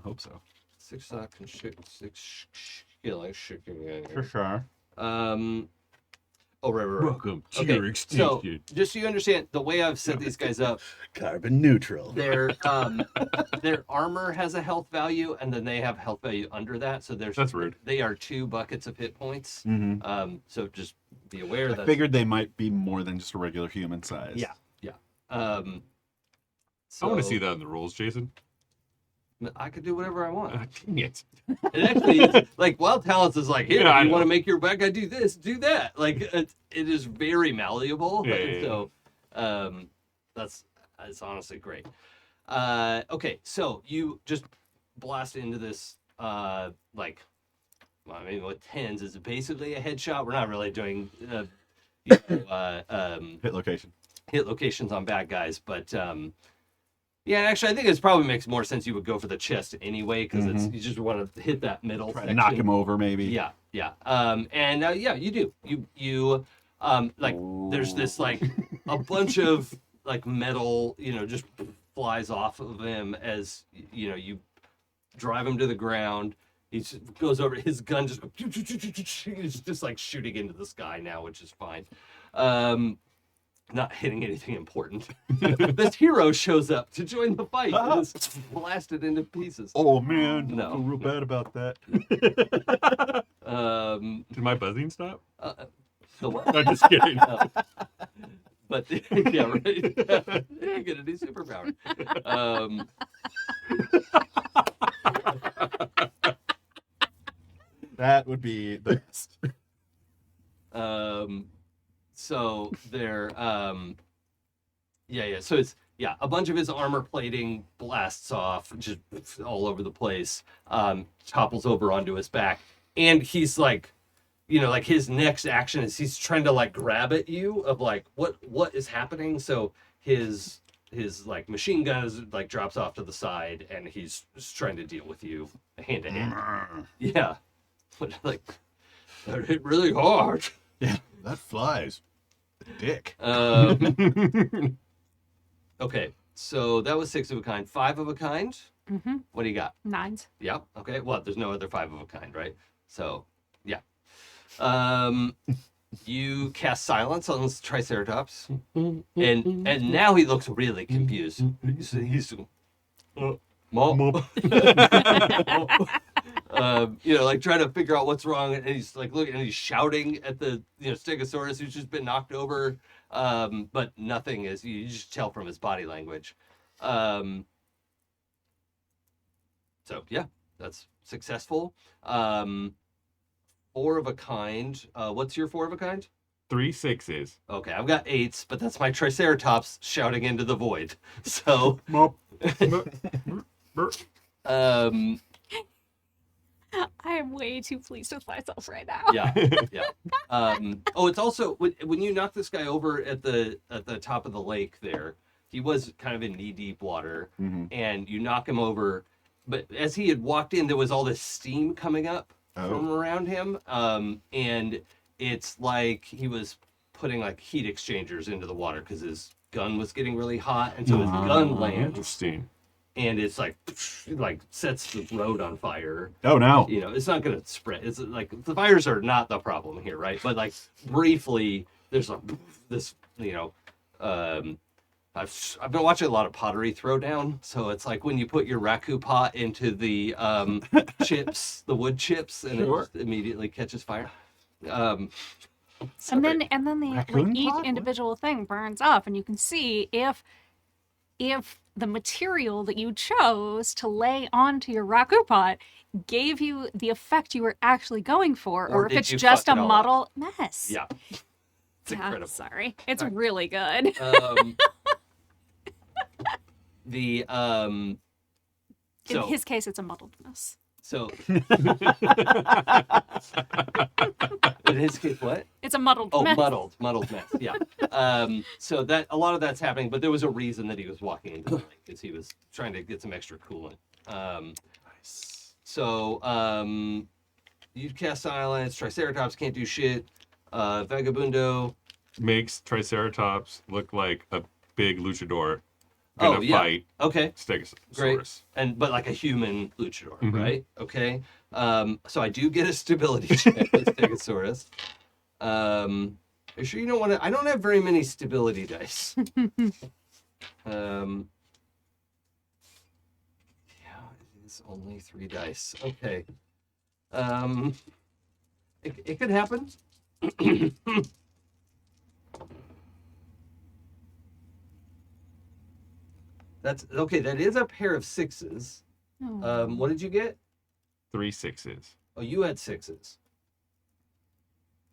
hope so. 6 can shoot. 6 skilling. For sure. Oh, right. Welcome to Okay, your extinction. so just so you understand, the way I've set these guys up, Carbon neutral. their armor has a health value, and then they have health value under that. So That's rude. They are 2 buckets of hit points. Mm-hmm. So just be aware I that. figured they might be more than just a regular human size. Yeah. I want to see that in the rules, Jason. I could do whatever I want. Dang it. It actually is, like, Wild Talents is like, here, Yeah, I you want know. to make your bad guy do this, do that. Like, it is very malleable. Yeah. So, that's honestly great. Okay, so you just blast into this, with 10s is basically a headshot. We're not really doing, Hit location. hit locations on bad guys, but, yeah, actually, I think it probably makes more sense you would go for the chest anyway, because you just want to hit that middle Try to section. knock him over, maybe. Yeah. You do. You there's this, like, a bunch of, like, metal, just flies off of him as, you drive him to the ground. He just goes over, his gun just, he's just, like, shooting into the sky now, which is fine. Not hitting anything important. This hero shows up to join the fight and is blasted into pieces. Oh man, No. I feel real bad about that. Did my buzzing stop? The what? I'm just kidding. But yeah, right. You get a new superpower. That would be the best. So they're so it's a bunch of his armor plating blasts off just all over the place, topples over onto his back, and he's like, like his next action is he's trying to like grab at you of like what is happening. So his like machine gun is like drops off to the side, and he's just trying to deal with you hand to hand. Yeah, but like that hit really hard. Yeah, that flies. Dick. Okay, so that was 6 of a kind. 5 of a kind? Mm-hmm. What do you got? 9s. Yeah, okay. Well, there's no other 5 of a kind, right? So, yeah. You cast silence on this Triceratops, and now he looks really confused. He's Mom. Like trying to figure out what's wrong, and he's like looking, and he's shouting at the Stegosaurus who's just been knocked over, but nothing is. You just tell from his body language. So yeah, that's successful. 4 of a kind. What's your 4 of a kind? 3 6s. Okay, I've got 8s, but that's my Triceratops shouting into the void. So, I am way too pleased with myself right now. yeah. It's also when you knock this guy over at the top of the lake there, he was kind of in knee-deep water, and you knock him over, but as he had walked in, there was all this steam coming up from around him, and it's like he was putting like heat exchangers into the water because his gun was getting really hot, and so his gun lands, Interesting. and it's like sets the road on fire. Oh no. It's not gonna spread. It's like the fires are not the problem here, right? But like briefly, there's like this. I've been watching a lot of pottery throwdown, so it's like when you put your raku pot into the chips, the wood chips, and it just immediately catches fire. And then the Raccoon like each pot? individual thing burns up, and you can see if the material that you chose to lay onto your raku pot gave you the effect you were actually going for, or if did it's you just fuck a it all muddle mess. Yeah. It's incredible. Sorry. It's Alright. really good. In So his case, it's a muddled mess. So in his case, what? It's a muddled mess. Muddled mess. Yeah. So that a lot of that's happening, but there was a reason that he was walking into the lake because he was trying to get some extra coolant. Nice. So you cast silence. Triceratops can't do shit. Vagabundo. Makes Triceratops look like a big luchador gonna fight Okay. Stegosaurus. Great. But like a human luchador, Mhm. right? Okay. So I do get a stability check with Stegosaurus. Are you sure you don't want to? I don't have very many stability dice. Yeah, it is only 3 dice. Okay. It could happen. That's okay. That is a pair of 6s. What did you get? 3 6s. Oh, you had 6s.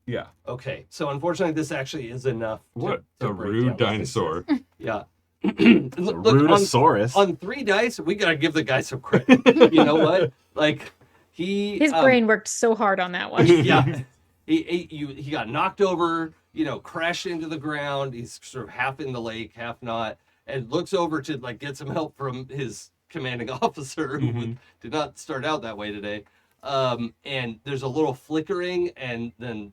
Yeah. Okay, so unfortunately, this actually is enough. What to a break rude down the dinosaur. 6s. Yeah. The Look, Rudosaurus. on 3 dice, we gotta give the guy some credit. You know what? Like His brain worked so hard on that one. Yeah, he got knocked over. Crashed into the ground. He's sort of half in the lake, half not, and looks over to like get some help from his commanding officer, who did not start out that way today. And there's a little flickering, and then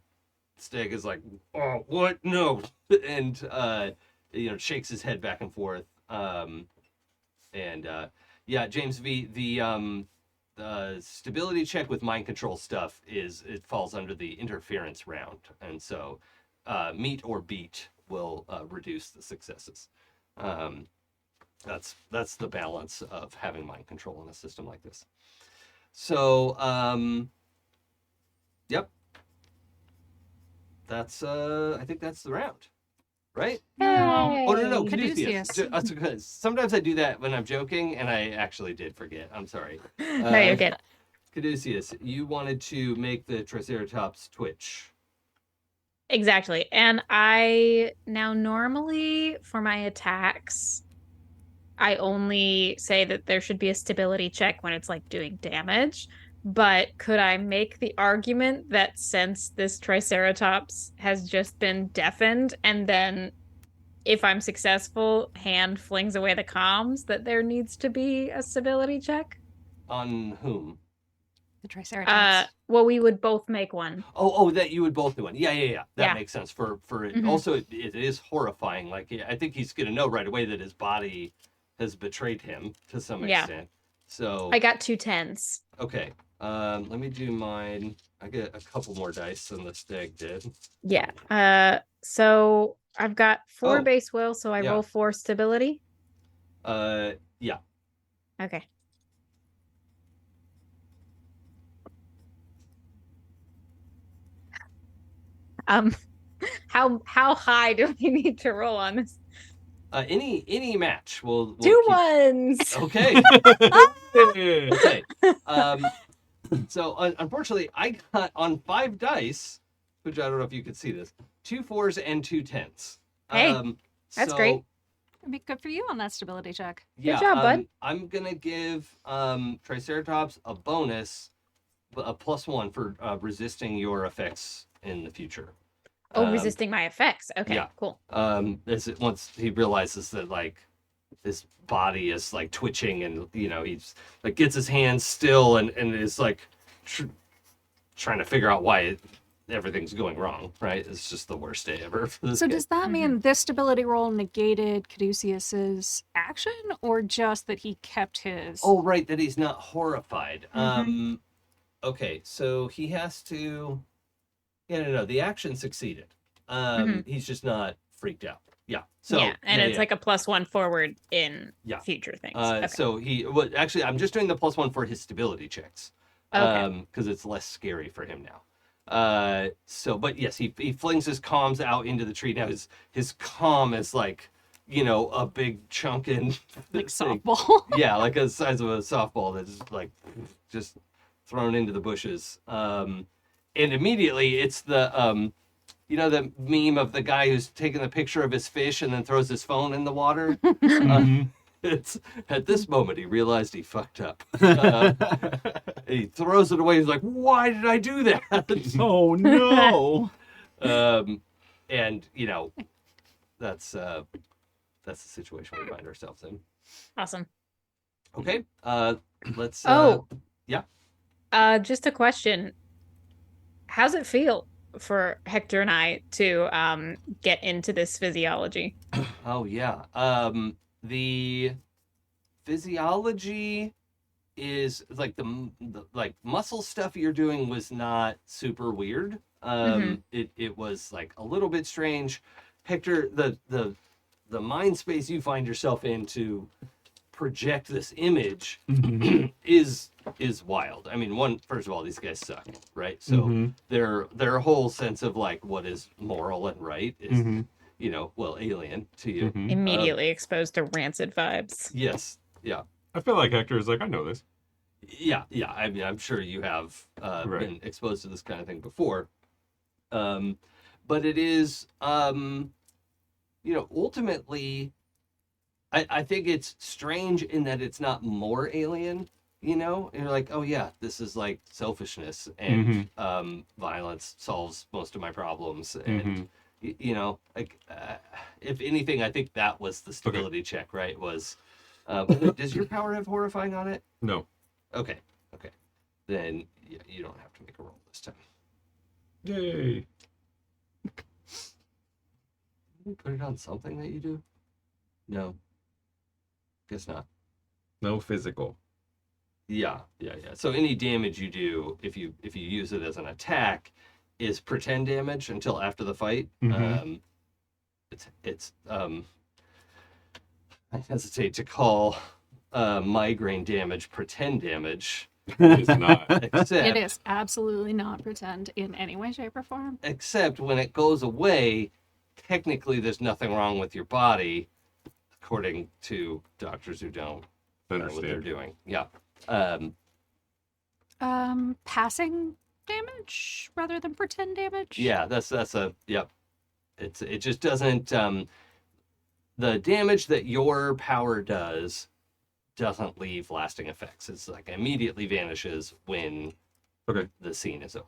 Steg is like, "Oh, what? No!" and shakes his head back and forth. Yeah, James V. The stability check with mind control stuff it falls under the interference round, and so meet or beat will reduce the successes. That's the balance of having mind control in a system like this. So, yep. That's I think that's the round, right? Hey. Oh no, Caduceus. Caduceus. Sometimes I do that when I'm joking, and I actually did forget. I'm sorry. No, you're good. Caduceus, you wanted to make the Triceratops twitch. Exactly. And I now normally for my attacks, I only say that there should be a stability check when it's like doing damage. But could I make the argument that since this Triceratops has just been deafened, and then if I'm successful, hand flings away the comms, that there needs to be a stability check? On whom? The Triceratops. Well, we would both make one. Oh, that you would both do one. Yeah. That Yeah. makes sense. For it. Mhm. Also, it is horrifying. Like, I think he's gonna know right away that his body has betrayed him to some Yeah. extent. So I got 2 10s. okay. Let me do mine. I get a couple more dice than the Stag did. Yeah. So I've got 4 Oh. base will, so I Yeah. roll 4 stability. Yeah. Okay. How high do we need to roll on this? Any match will 2 keep... 1s. Okay. Yeah. Okay. So unfortunately, I got on 5 dice, which I don't know if you could see this, 2 4s and 2 10s. Hey, that's great. It'd be good for you on that stability check. Yeah, job, bud. I'm gonna give Triceratops a bonus, a +1 for resisting your effects in the future. Resisting my effects. Okay, yeah. cool. Once he realizes that like his body is like twitching, and he's like gets his hands still and is like trying to figure out why everything's going wrong. Right? It's just the worst day ever for this So guy. does that mean this stability roll negated Caduceus's action, or just that he kept his? Oh, right, that he's not horrified. Okay, so he has to. Yeah, no, the action succeeded. He's just not freaked out. Yeah. So yeah, and it's like a +1 forward in future things. Okay. So actually, I'm just doing the +1 for his stability checks. Okay. Because it's less scary for him now. But yes, he flings his comms out into the tree. Now his comm is like a big chunking Like thing. softball. Yeah, like the size of a softball that's just thrown into the bushes. And immediately it's the the meme of the guy who's taking the picture of his fish and then throws his phone in the water. It's at this moment he realized he fucked up. He throws it away. He's like, "Why did I do that?" Oh no! And that's the situation we find ourselves in. Awesome. Okay, let's. Just a question. How's it feel for Hector and I to get into this physiology? Oh yeah. The physiology is like the like muscle stuff you're doing was not super weird. It was like a little bit strange. Hector, the mind space you find yourself in to project this image is wild. I mean, first of all, these guys suck, right? So their whole sense of like what is moral and right is alien to you. Immediately exposed to rancid vibes. Yes. Yeah. I feel like Hector is like, I know this. Yeah. I mean, I'm sure you have been exposed to this kind of thing before. But it is, ultimately, I think it's strange in that it's not more alien, and you're like, oh yeah, this is like selfishness and violence solves most of my problems. And, if anything, I think that was the stability check, right? Was, does your power have horrifying on it? No. Okay. Then you don't have to make a roll this time. Yay. Can we put it on something that you do? No. Guess not. No physical. Yeah. So any damage you do, if you use it as an attack, is pretend damage until after the fight. It's I hesitate to call migraine damage pretend damage. It's not. Except It is absolutely not pretend in any way, shape, or form. Except when it goes away, technically there's nothing wrong with your body, according to doctors who don't know what they're doing. Yeah. Passing damage rather than pretend damage. Yeah, that's a yep. It just doesn't the damage that your power doesn't leave lasting effects. It's like immediately vanishes when the scene is over.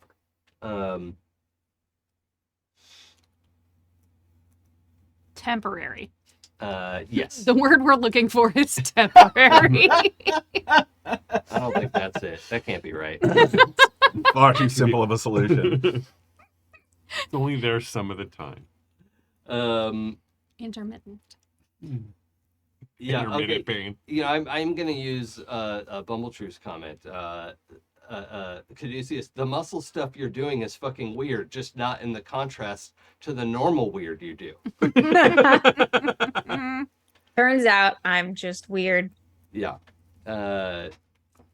Temporary. Yes. The word we're looking for is temporary. I don't think that's it. That can't be right. Far too simple of a solution. It's only there some of the time. Intermittent. Yeah. Intermittent Okay. pain. I'm gonna use a Bumbletrue's comment. Caduceus, the muscle stuff you're doing is fucking weird, just not in the contrast to the normal weird you do. Turns out I'm just weird. Yeah.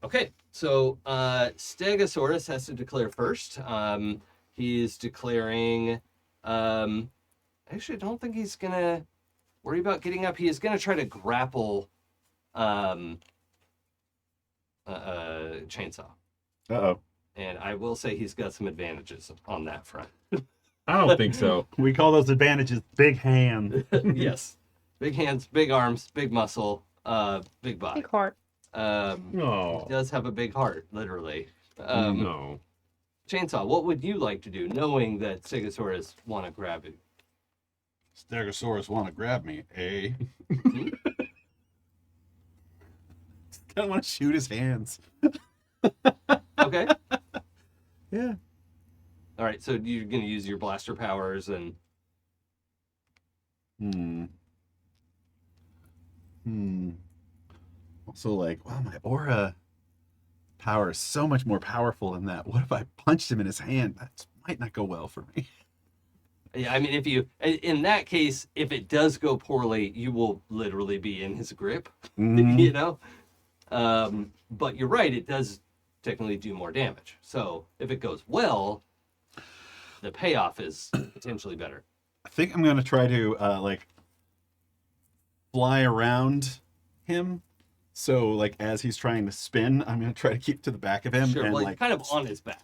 Okay. So Stegosaurus has to declare first. He's declaring. Actually, I don't think he's gonna worry about getting up. He is gonna try to grapple. Chainsaw. Uh-oh. And I will say he's got some advantages on that front. I don't think so. We call those advantages big hand. Yes. Big hands, big arms, big muscle, big body. Big heart. No. He does have a big heart, literally. No. Chainsaw, what would you like to do, knowing that Stegosaurus want to grab you? Stegosaurus want to grab me, eh? I want to shoot his hands. Okay. Yeah. All right, so you're going to use your blaster powers and... Also, like, wow, my aura power is so much more powerful than that. What if I punched him in his hand? That might not go well for me. Yeah, I mean, in that case, if it does go poorly, you will literally be in his grip, you know? But you're right, it does technically do more damage. So if it goes well, the payoff is potentially better. I think I'm going to try to, fly around him. So, like, as he's trying to spin, I'm going to try to keep to the back of him. Sure, and well, like, kind of on his back.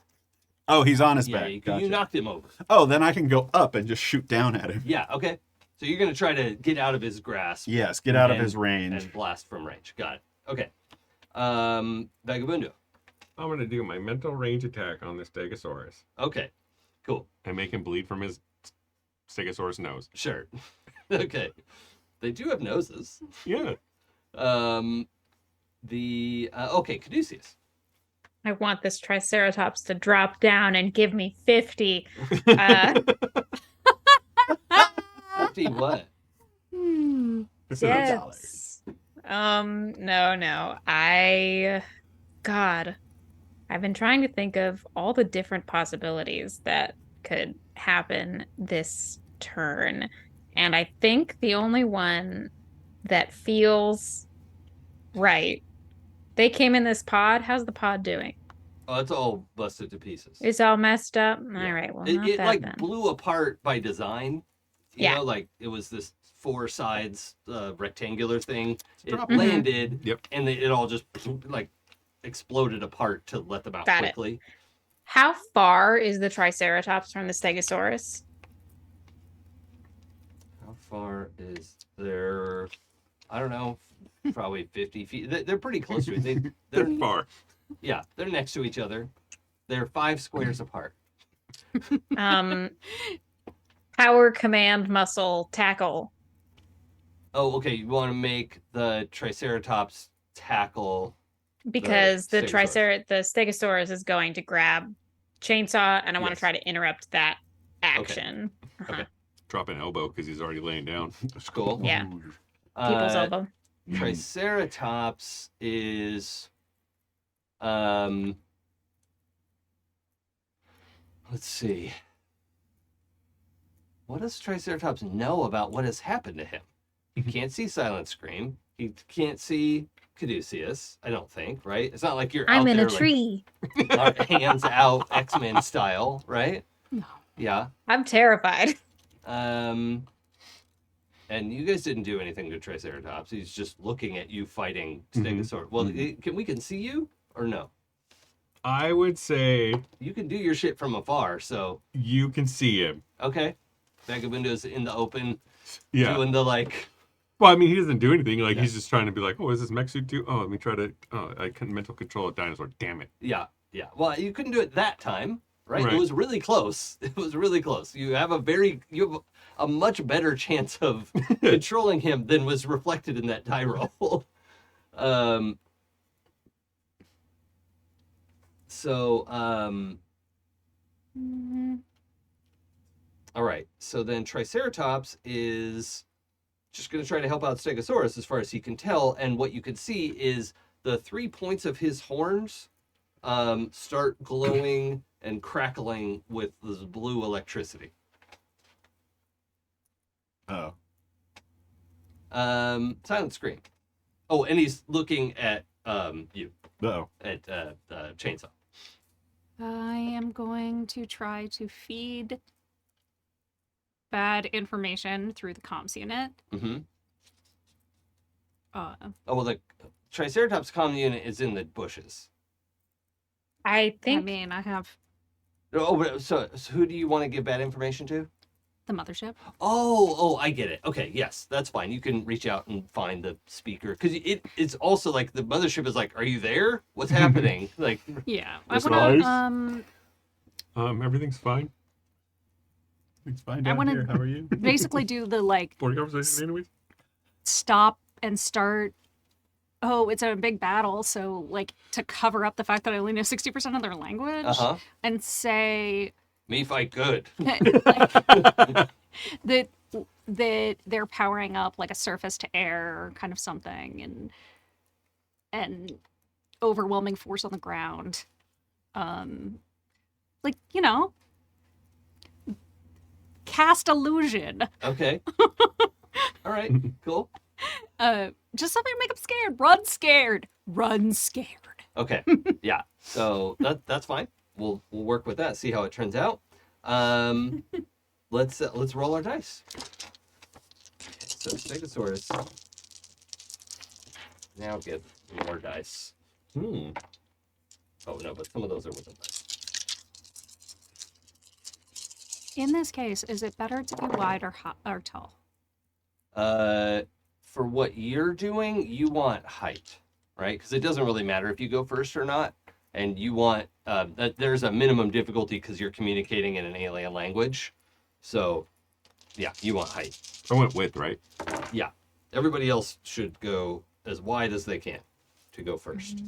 oh, he's on his Yeah, back. you Gotcha. knocked him over. Oh, then I can go up and just shoot down at him. Yeah, okay. So you're going to try to get out of his grasp. Yes, get out of and- his range. And blast from range. Got it. Okay. Vagabundo. I'm gonna do my mental range attack on this Stegosaurus Okay. Cool. and make him bleed from his Stegosaurus nose. Sure. Okay. They do have noses. Yeah. Okay, Caduceus. I want this Triceratops to drop down and give me 50. 50 what? It's Yes. No. I've been trying to think of all the different possibilities that could happen this turn. And I think the only one that feels right. They came in this pod. How's the pod doing? Oh, it's all busted to pieces. It's all messed up. Yeah. All right. Well, It, not it that like then. blew apart by design. You Yeah. know, like it was this 4 sides rectangular thing. It Drop. landed. Yep. And it all just like exploded apart to let them out Got it. quickly. How far is the Triceratops from the Stegosaurus? How far is there? I don't know. Probably 50 feet. They're pretty close to it. They're far. Yeah, they're next to each other. They're 5 squares apart. Power, command, muscle, tackle. Oh, okay. You want to make the Triceratops tackle. Because the Stegosaurus. the Stegosaurus is going to grab chainsaw, and I want to Yes. try to interrupt that action. Uh-huh. Okay. Drop an elbow because he's already laying down. Cool. Yeah. People's elbow. Triceratops is let's see. What does Triceratops know about what has happened to him? He can't see Silent Scream. He can't see Caduceus, I don't think, right? It's not like you're I'm out in there a tree. like hands out X-Men style, right? No. Yeah. I'm terrified. And you guys didn't do anything to Triceratops. He's just looking at you fighting Stegosaurus. Well, we can see you or no? I would say You can do your shit from afar. So you can see him. okay, Vagabundo's in the open, Yeah. doing the like. Well, I mean, he doesn't do anything. Like, Yeah. he's just trying to be like, oh, is this mech suit do? Oh, let me try to. Oh, I can mental control a dinosaur. Damn it. Yeah. Well, you couldn't do it that time, right? Right. It was really close. It was really close. You have a much better chance of controlling him than was reflected in that die roll. All right. So then Triceratops is just going to try to help out Stegosaurus as far as he can tell. And what you can see is the 3 points of his horns start glowing and crackling with this blue electricity. Oh. Silent Scream. Oh, and he's looking at you, Oh. at Chainsaw. I am going to try to feed bad information through the comms unit. Mm-hmm. Uh, Oh, well, the Triceratops comm unit is in the bushes. I I think mean, I have Oh, but so who do you want to give bad information to? the mothership. Oh, I get it. Okay, yes, that's fine. You can reach out and find the speaker because it's also like the mothership is like, "Are you there? What's happening?" Like, Yeah, I That's want nice. to Everything's fine. It's fine I down wanna- here. How are you? basically do the like For the conversation, anyways. stop and start. Oh, it's a big battle, so like to cover up the fact that I only know 60% of their language and say me fight good. that they're powering up like a surface to air kind of something and overwhelming force on the ground. Like, you know, cast illusion. Okay. All right. Cool. Just something to make them scared. Run scared. Run scared. Okay. Yeah. So that's fine. We'll work with that. See how it turns out. Let's roll our dice. So Stegosaurus now get more dice. Hmm. Oh no, but some of those are with the dice. In this case, is it better to be wide or tall? For what you're doing, you want height, right? Because it doesn't really matter if you go first or not. And you want, there's a minimum difficulty because you're communicating in an alien language. So, yeah, you want height. I went width, right? Yeah. Everybody else should go as wide as they can to go first.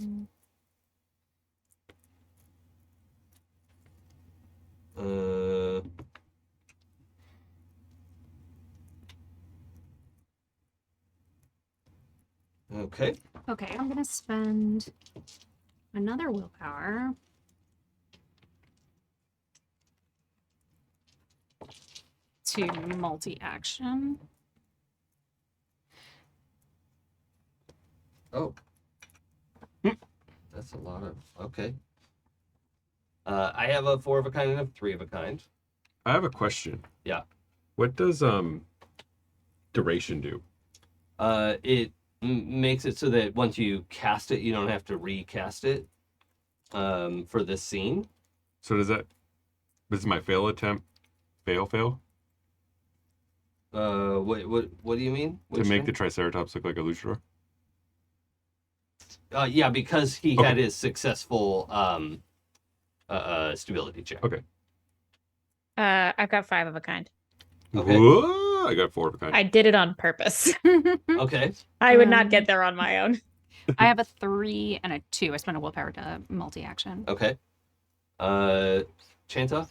Okay. Okay, I'm gonna spend another willpower. To multi-action. Oh. That's a lot of, okay. I have a 4 of a kind and a 3 of a kind. I have a question. Yeah. What does duration do? It makes it so that once you cast it, you don't have to recast it for this scene. So this is my fail attempt? Fail? What do you mean? To make the Triceratops look like a luchador? Yeah, because he Okay. had his successful stability check. Okay. I've got 5 of a kind. Okay. Whoa, I got 4 of a kind. I did it on purpose. Okay. I would not get there on my own. I have a 3 and a 2. I spent a willpower to multi-action. Okay. Chanta?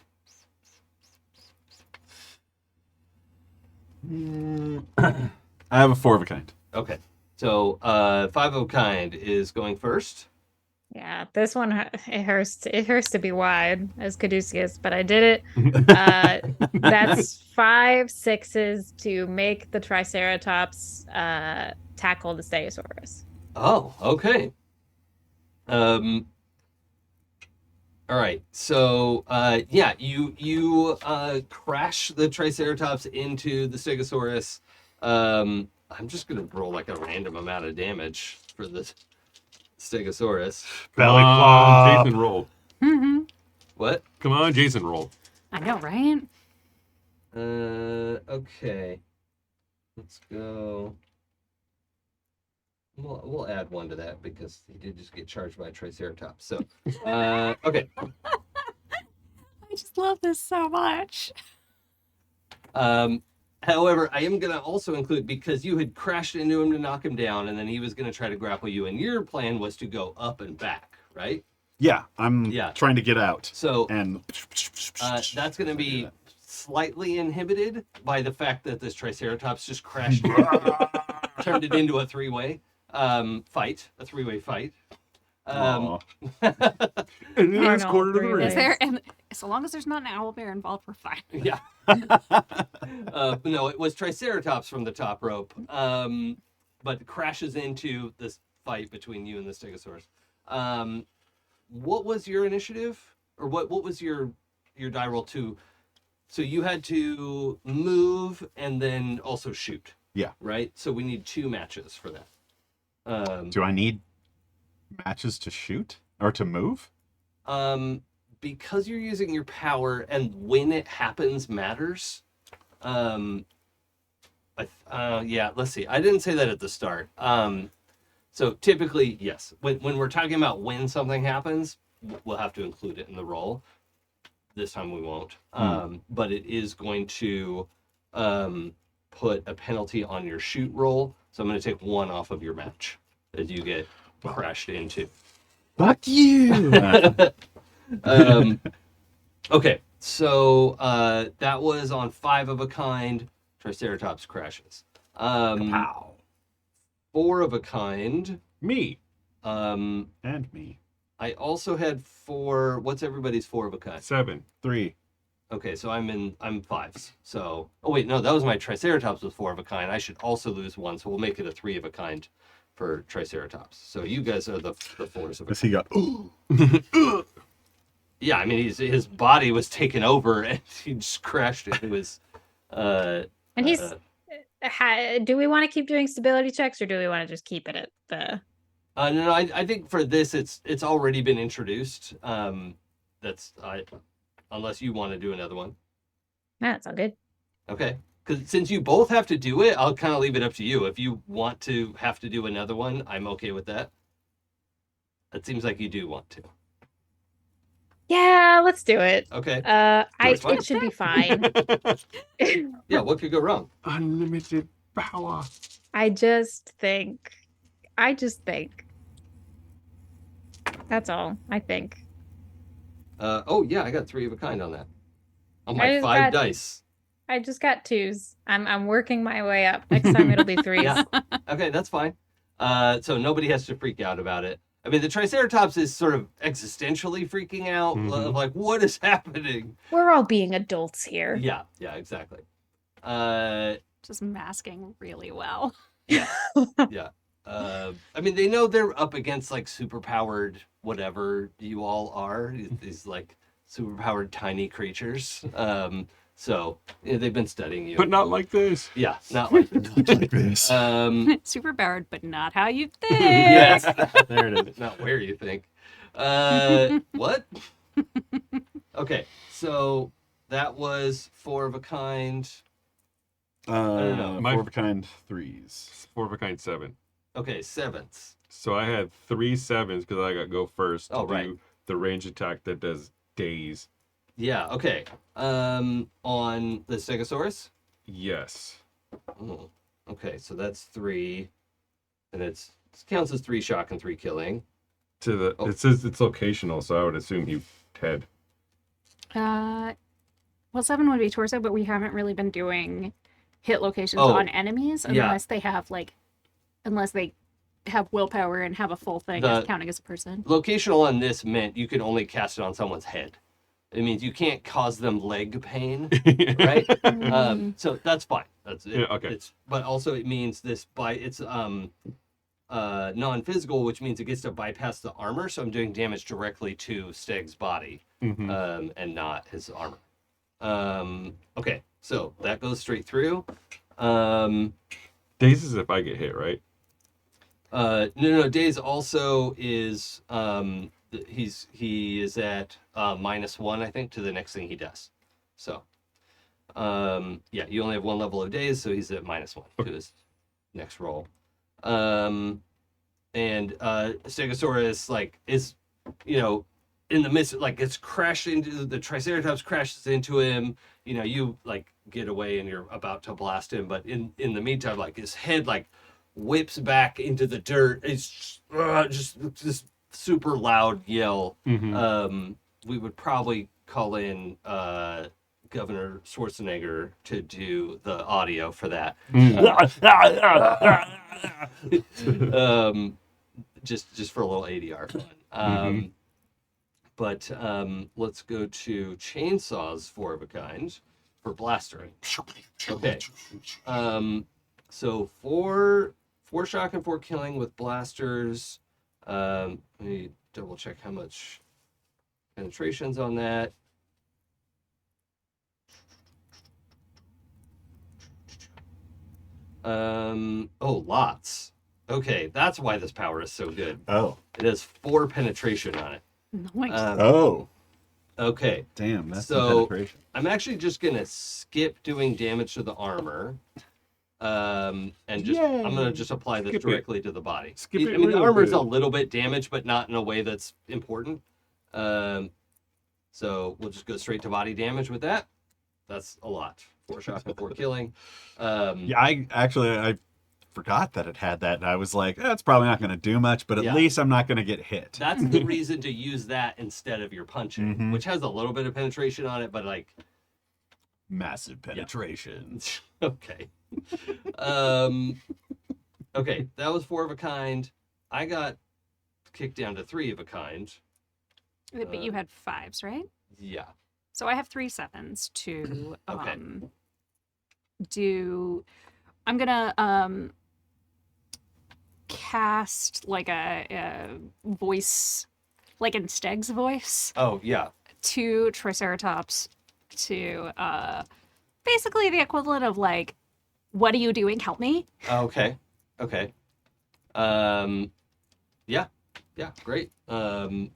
I have a 4 of a kind. Okay. So 5 of a kind is going first. Yeah, this one it hurts to be wide as Caduceus, but I did it. That's 5 6s to make the Triceratops tackle the Stegosaurus. Oh, okay. All right. So, yeah, you crash the Triceratops into the Stegosaurus. I'm just gonna roll like a random amount of damage for the Stegosaurus. Belly Come on, flop. Jason, roll. What? Come on, Jason, roll. I know, right? Okay. Let's go. We'll add 1 to that because he did just get charged by a Triceratops. So, okay. I just love this so much. However, I am going to also include, because you had crashed into him to knock him down, and then he was going to try to grapple you, and your plan was to go up and back, right? Yeah, I'm Yeah. trying to get out. So And that's going to be slightly inhibited by the fact that this Triceratops just crashed, turned it into a three-way fight, a three-way fight. Aw. And in Or this no, corner of the three ring. Is there? And so long as there's not an owlbear involved, we're fine. Yeah. No, it was Triceratops from the top rope, but crashes into this fight between you and the Stegosaurus. What was your initiative, or what was your die roll to? So you had to move and then also shoot. Yeah. Right. So we need 2 matches for that. Do I need matches to shoot or to move? Because you're using your power and when it happens matters. Yeah, let's see. I didn't say that at the start. So typically, yes, when we're talking about when something happens, we'll have to include it in the roll. This time we won't. But it is going to put a penalty on your shoot roll. So I'm going to take 1 off of your match as you get crashed into. Fuck you! Okay, so that was on 5 of a kind. Triceratops crashes. Pow. 4 of a kind. Me. Um, And me. I also had 4. What's everybody's 4 of a kind? 7. 3. Okay, so I'm 5s. So, oh wait, no, that was my Triceratops with 4 of a kind. I should also lose 1, so we'll make it a 3 of a kind for Triceratops. So you guys are the 4s of a As he got, Yeah, I mean, his body was taken over and he just crashed into his. And he's Do we want to keep doing stability checks, or do we want to just keep it at the? No, I think for this, it's already been introduced. Unless you want to do another one. No, it's all good. Okay. Because since you both have to do it, I'll kind of leave it up to you. If you want to have to do another one, I'm okay with that. It seems like you do want to. Yeah, let's do it. Okay. It should be fine. Yeah, what could go wrong? Unlimited power. I just think. That's all. I think. Oh yeah, I got 3 of a kind on that. On I my just 5 got- dice. I just got 2s. I'm working my way up. Next time it'll be 3s. Yeah. Okay, that's fine. So nobody has to freak out about it. I mean, the Triceratops is sort of existentially freaking out, of like, what is happening? We're all being adults here. Yeah, exactly. Just masking really well. Yeah. I mean, they know they're up against like superpowered whatever you all are. These like superpowered tiny creatures. So they've been studying you. But not like this. Yeah, not like this. Not like this. Super powered, but not how you think. Yes, there it is. Not where you think. What? Okay, so that was 4 of a kind. I don't know. 4 of a kind 3s. 4 of a kind 7. Okay, 7s. So I had 3 7s because I got to go first. Oh, to right. do the range attack that does daze. Yeah. Okay. On the Stegosaurus. Yes. Oh, okay, so that's 3, and it counts as 3 shock and 3 killing. It says it's locational, so I would assume he head. Well, 7 would be torso, but we haven't really been doing hit locations Oh, on enemies yeah. unless they have willpower and have a full thing as counting as a person. Locational on this meant you could only cast it on someone's head. It means you can't cause them leg pain, right? So that's fine. That's it. Yeah, okay. But also it means it's non-physical, which means it gets to bypass the armor. So I'm doing damage directly to Steg's body, and not his armor. Okay, so that goes straight through. Daze is if I get hit, right? No. Daze also is he is at -1, I think, to the next thing he does. So, yeah, you only have 1 level of daze, so he's at -1 to his next roll. And Stegosaurus is in the midst, it's crashed into the Triceratops, crashes into him. You get away and you're about to blast him, but in the meantime, his head whips back into the dirt. It's just super loud yell. We would probably call in Governor Schwarzenegger to do the audio for that. Just for a little ADR fun. But let's go to chainsaws 4 of a kind for blastering. Okay. So 4 shock and 4 killing with blasters. Let me double check how much penetration's on that. Lots. Okay, that's why this power is so good. Oh. It has 4 penetration on it. Nice. Okay. Damn, that's So, the penetration. I'm actually just gonna skip doing damage to the armor. And I'm gonna just apply this Skip directly to the body. Skip it I mean, the real armor's good. a little bit damaged, but not in a way that's important. So we'll just go straight to body damage with that. That's a lot. 4 shots before killing. Yeah, I forgot that it had that, and I was like, that's probably not going to do much, but at Yeah. least I'm not going to get hit. That's the reason to use that instead of your punching, Mhm. which has a little bit of penetration on it, but Massive penetration. okay. Okay, that was 4 of a kind. I got kicked down to 3 of a kind. But you had 5s, right? Yeah. So I have 3 7s to Okay. do. I'm gonna cast a voice, like in Steg's voice, Oh, yeah. to Triceratops to basically the equivalent of what are you doing? Help me. Okay. Yeah, great. So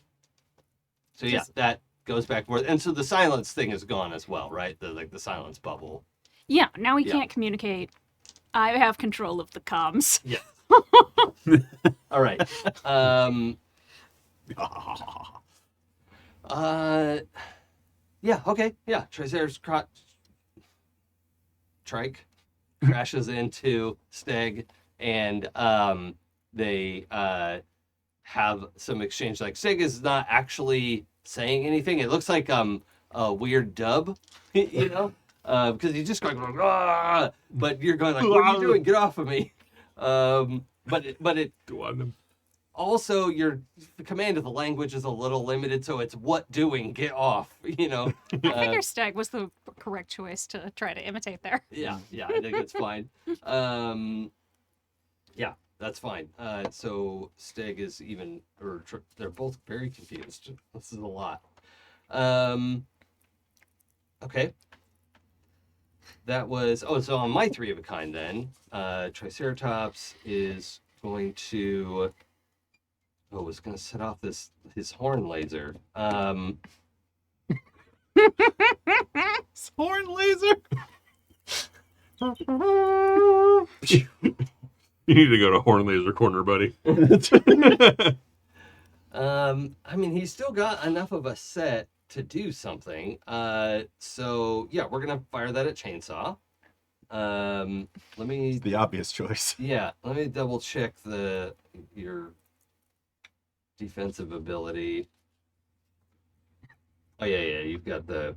yeah, that goes back and forth, and so the silence thing is gone as well, right? The silence bubble. Yeah, now we can't communicate. I have control of the comms. Yeah. All right. Yeah. Okay. Yeah. Trike crashes into Steg, and they have some exchange. Like Steg is not actually saying anything. It looks like a weird dub, you know, because he's just going, "Rah!" But you're going like, "What are you doing? Get off of me!" But it Go on them. also your command of the language is a little limited, so it's what doing, get off, you know. I figure Stag was the correct choice to try to imitate there. Yeah, I think it's fine. Yeah, that's fine. So Steg is even, they're both very confused. This is a lot. Okay. That was, so on my 3 of a kind then, Triceratops is going to, was going to set off his horn laser. His horn laser. You need to go to Horn Laser Corner, buddy. I mean, he's still got enough of a set to do something. So yeah, we're gonna fire that at Chainsaw. Let me. It's the obvious choice. Yeah, let me double check your defensive ability. Oh yeah, you've got the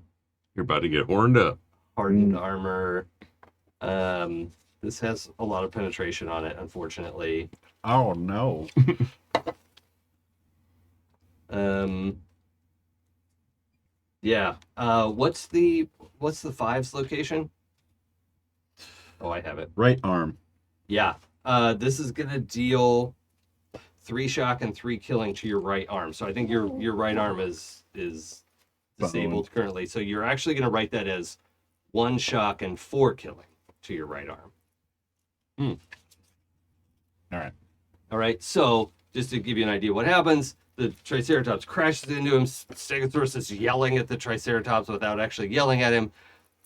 You're about to get horned up. hardened armor. This has a lot of penetration on it, unfortunately. Oh no. Yeah. What's the 5's location? Oh, I have it. Right arm. Yeah. This is gonna deal 3 shock and 3 killing to your right arm. So I think your right arm is disabled currently. So you're actually gonna write that as 1 shock and 4 killing to your right arm. All right. So just to give you an idea what happens, the Triceratops crashes into him. Stegosaurus is yelling at the Triceratops without actually yelling at him.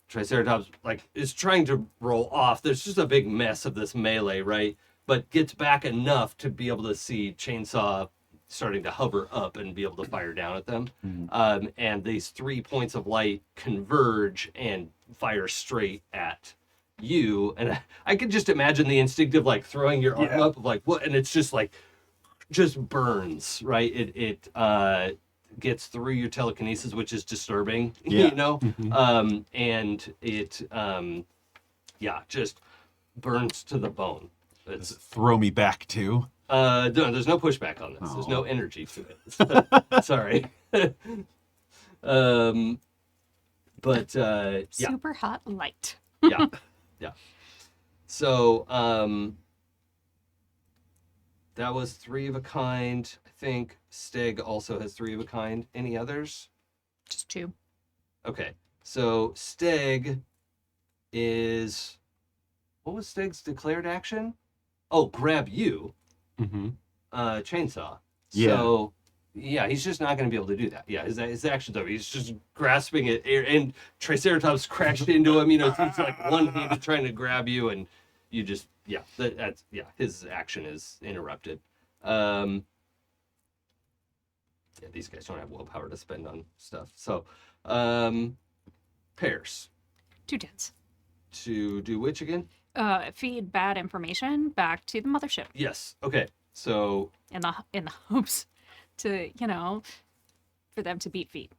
Triceratops is trying to roll off. There's just a big mess of this melee, right? But gets back enough to be able to see Chainsaw starting to hover up and be able to fire down at them. And these 3 points of light converge and fire straight at you. And I could just imagine the instinctive throwing your arm up of what, and it's just burns, right? It gets through your telekinesis, which is disturbing, you know? And it just burns to the bone. Does it throw me back too? No, there's no pushback on this. There's no energy to it. Sorry. But yeah. Super hot light. Yeah. So that was 3 of a kind. I think Steg also has 3 of a kind. Any others? Just 2. Okay. So Steg is, what was Steg's declared action? Oh, grab you. Chainsaw. Yeah. So yeah, he's just not going to be able to do that. Yeah, his action's over. He's just grasping it, and Triceratops crashed into him. You know, he's one-handed trying to grab you, and you just that's his action is interrupted. These guys don't have willpower to spend on stuff. So pairs 2 10s. to do which again? Feed bad information back to the mothership Yes. Okay. So in the hopes to for them to beat feet.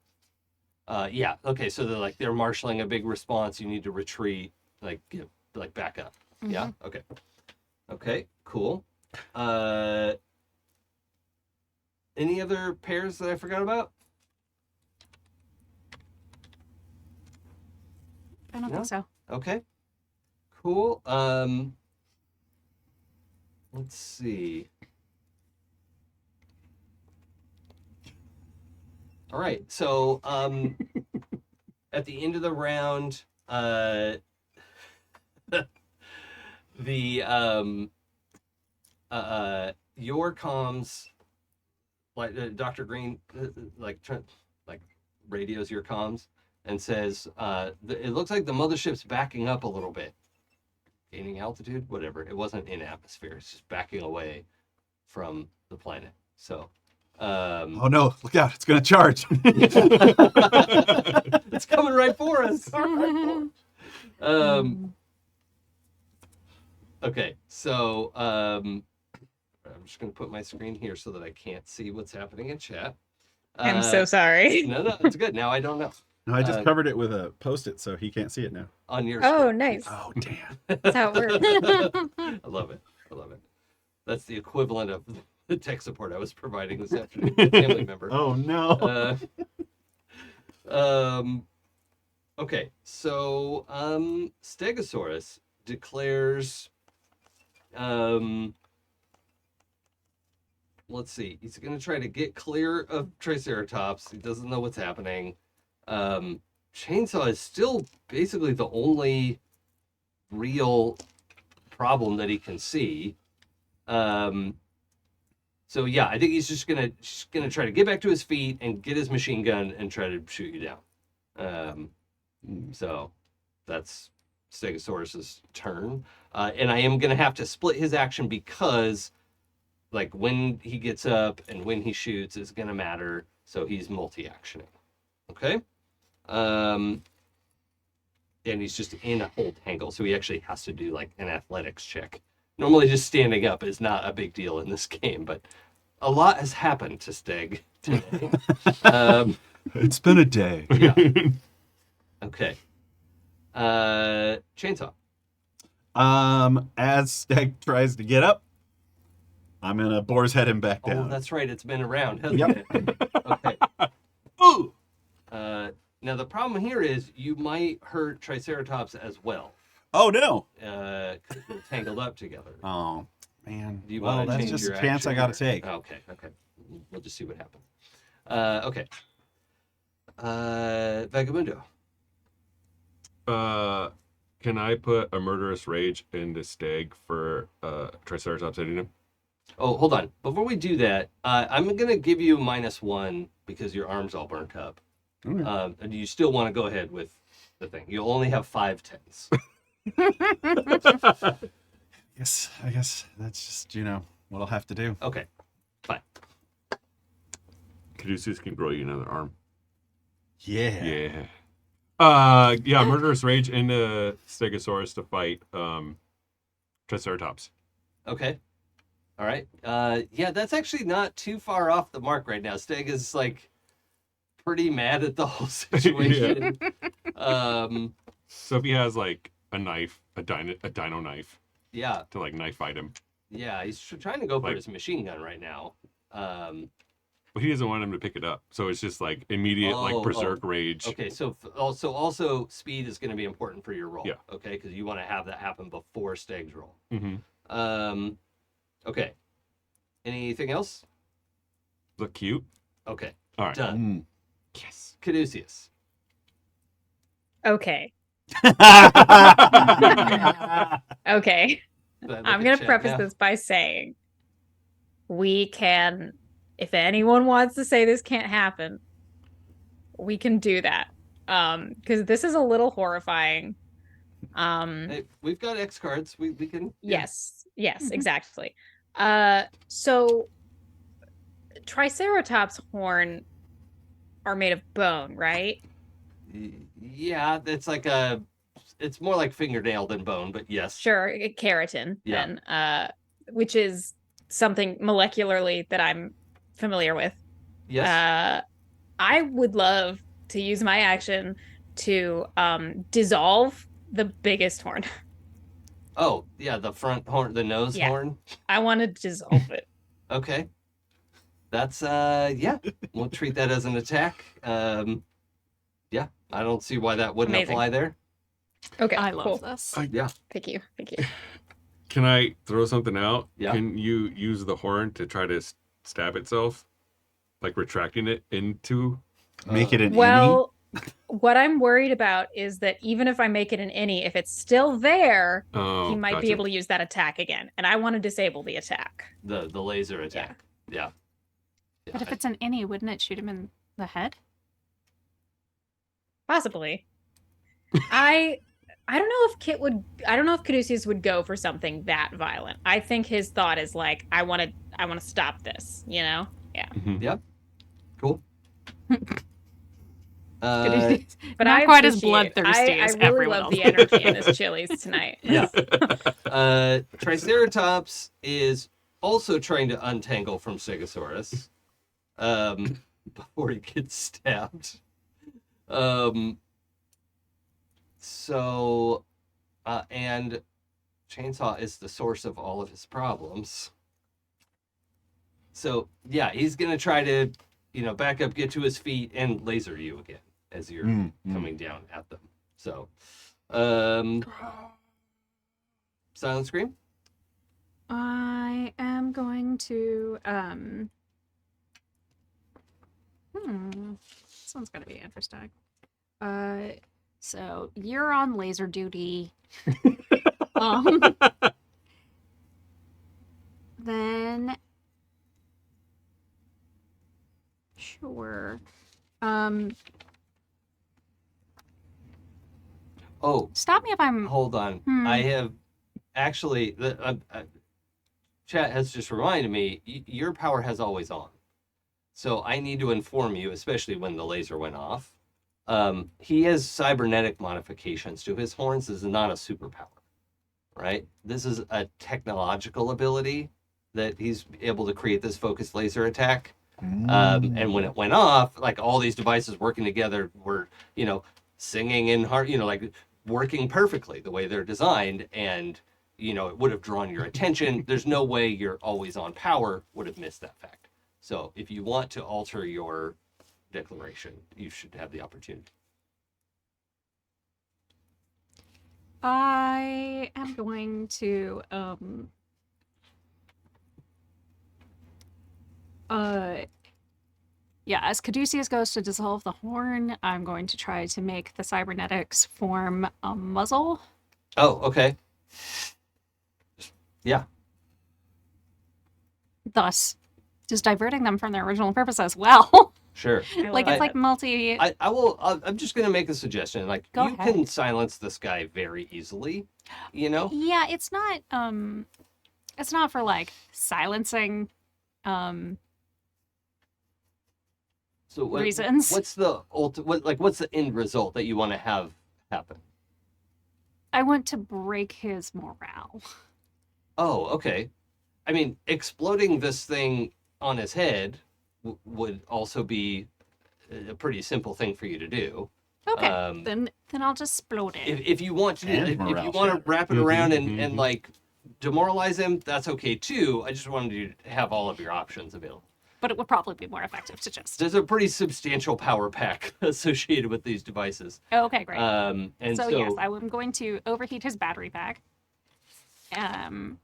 yeah. Okay. So they're marshaling a big response. You need to retreat, back up. Yeah. Okay. Okay. Cool. Any other pairs that I forgot about? I don't think so. Okay. Cool. Let's see. All right. So, at the end of the round, The your comms, like Dr. Green, like radios your comms and says, it looks like the mothership's backing up a little bit, gaining altitude, whatever. It wasn't in atmosphere; it's just backing away from the planet. So. Oh no! Look out! It's gonna charge. It's coming right for us. Okay, so I'm just gonna put my screen here so that I can't see what's happening in chat. I'm so sorry. No, it's good. Now I don't know. No, I just covered it with a Post-it so he can't see it now. On your Oh, screen. nice. Oh damn! That's how it works. I love it. That's the equivalent of the tech support I was providing this afternoon to a family member. Oh no! Okay, so Stegosaurus declares, let's see, he's going to try to get clear of Triceratops. He doesn't know what's happening. Chainsaw is still basically the only real problem that he can see. So yeah, I think he's just gonna try to get back to his feet and get his machine gun and try to shoot you down. So that's Stegosaurus's turn, and I am gonna have to split his action because, like, when he gets up and when he shoots is gonna matter. So he's multi-actioning. Okay. And he's just in a hold tangle, so he actually has to do like an athletics check. Normally, just standing up is not a big deal in this game, but a lot has happened to Steg today. It's been a day. Yeah. Okay. Chainsaw. As Steg tries to get up, I'm gonna Boar's head him back down. Oh, that's right. It's been around, hasn't Yep. it? Okay. Ooh. Now the problem here is you might hurt Triceratops as well. Oh no. 'Cause they're tangled up together. Oh man. Do you Well, want to that's change just your a chance action I gotta or- take. Okay. We'll just see what happens. Okay. Vagabundo. Can I put a murderous rage into Steg for Triceratops hitting him? Oh, hold on. Before we do that, I'm going to give you -1 because your arm's all burnt up. Okay. And you still want to go ahead with the thing. You'll only have 5 10s. Yes, I guess that's just, what I'll have to do. Okay, fine. Caduceus can grow you another arm. Yeah. Yeah, murderous rage into Stegosaurus to fight Triceratops. Okay. All right. Yeah, that's actually not too far off the mark right now. Steg is like pretty mad at the whole situation. So if he has like a knife, a dino knife, Yeah. to like knife fight him, Yeah, he's trying to go for Like- his machine gun right now. but he doesn't want him to pick it up. So it's just like immediate like berserk rage. Okay, so also speed is going to be important for your roll. Yeah. Okay, because you want to have that happen before Steg's roll. Mm-hmm. Okay. Anything else? Look cute. Okay. All right. Done. Yes. Caduceus. Okay. Okay. I'm going to preface this by saying we can, if anyone wants to say this can't happen, we can do that. Because this is a little horrifying. Hey, we've got X cards. We can. Yes, Mhm. exactly. So Triceratops horn are made of bone, right? Yeah, it's more like fingernail than bone, but yes. Sure, keratin Yeah. then, which is something molecularly that I'm familiar with. Yes. I would love to use my action to dissolve the biggest horn. Oh, yeah, the front horn, the nose Yeah. horn. I want to dissolve it. Okay. That's yeah. We'll treat that as an attack. Yeah, I don't see why that wouldn't Amazing. apply there. Okay, I love cool. this. Yeah. Thank you. Can I throw something out? Yeah. Can you use the horn to try to stab itself? Like retracting it into... Make it an Well, What I'm worried about is that even if I make it an any, if it's still there, Oh, he might be gotcha. able to use that attack again. And I want to disable the attack. The laser attack. Yeah. But if it's an innie, wouldn't it shoot him in the head? Possibly. I don't know if Kit would. I don't know if Caduceus would go for something that violent. I think his thought is like, I want to stop this. You know? Yeah. Yep. Cool. But Not I quite as appreciate- bloodthirsty I as really everyone love else. the energy in this Chili's tonight. Yeah. Triceratops is also trying to untangle from Stegosaurus before he gets stabbed. And Chainsaw is the source of all of his problems. So, yeah, he's going to try to, back up, get to his feet, and laser you again as you're coming down at them. So, Silent Scream? I am going to this one's gonna be interesting. So you're on laser duty. Then sure. Oh, Stop me if I'm hold on. I have actually, chat has just reminded me, your power has always on. So I need to inform you, especially when the laser went off. He has cybernetic modifications to his horns. This is not a superpower, right? This is a technological ability that he's able to create this focused laser attack. And when it went off, like all these devices working together were, singing in heart, like working perfectly the way they're designed. And, it would have drawn your attention. There's no way your always on power would have missed that fact. So if you want to alter your declaration, you should have the opportunity. I am going to as Caduceus goes to dissolve the horn, I'm going to try to make the cybernetics form a muzzle. Oh, okay. Yeah. Thus just diverting them from their original purpose as well. Sure. Like it's like multi I'm just going to make a suggestion. Like Go you ahead. can silence this guy very easily, Yeah, it's not for like silencing So reasons. What's the what's the end result that you want to have happen? I want to break his morale. Oh, okay. I mean, exploding this thing on his head would also be a pretty simple thing for you to do. Okay, then I'll just explode it. If you want to, And if you morale want to shatter. wrap it around and like demoralize him, that's okay too. I just wanted you to have all of your options available. But it would probably be more effective to just. There's a pretty substantial power pack associated with these devices. Oh, okay, great. And so yes, I'm going to overheat his battery pack. And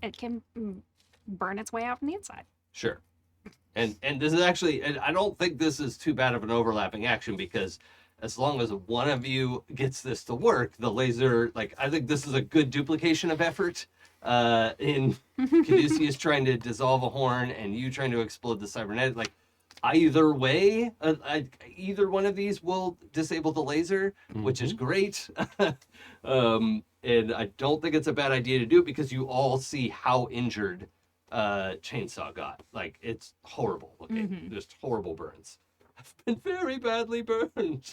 it can burn its way out from the inside. Sure. And this is actually, and I don't think this is too bad of an overlapping action because as long as one of you gets this to work, the laser, I think this is a good duplication of effort in Caduceus trying to dissolve a horn and you trying to explode the cybernetic. Either way, either one of these will disable the laser, which is great. And I don't think it's a bad idea to do it because you all see how injured Chainsaw got. It's horrible looking, just horrible burns. I've been very badly burned.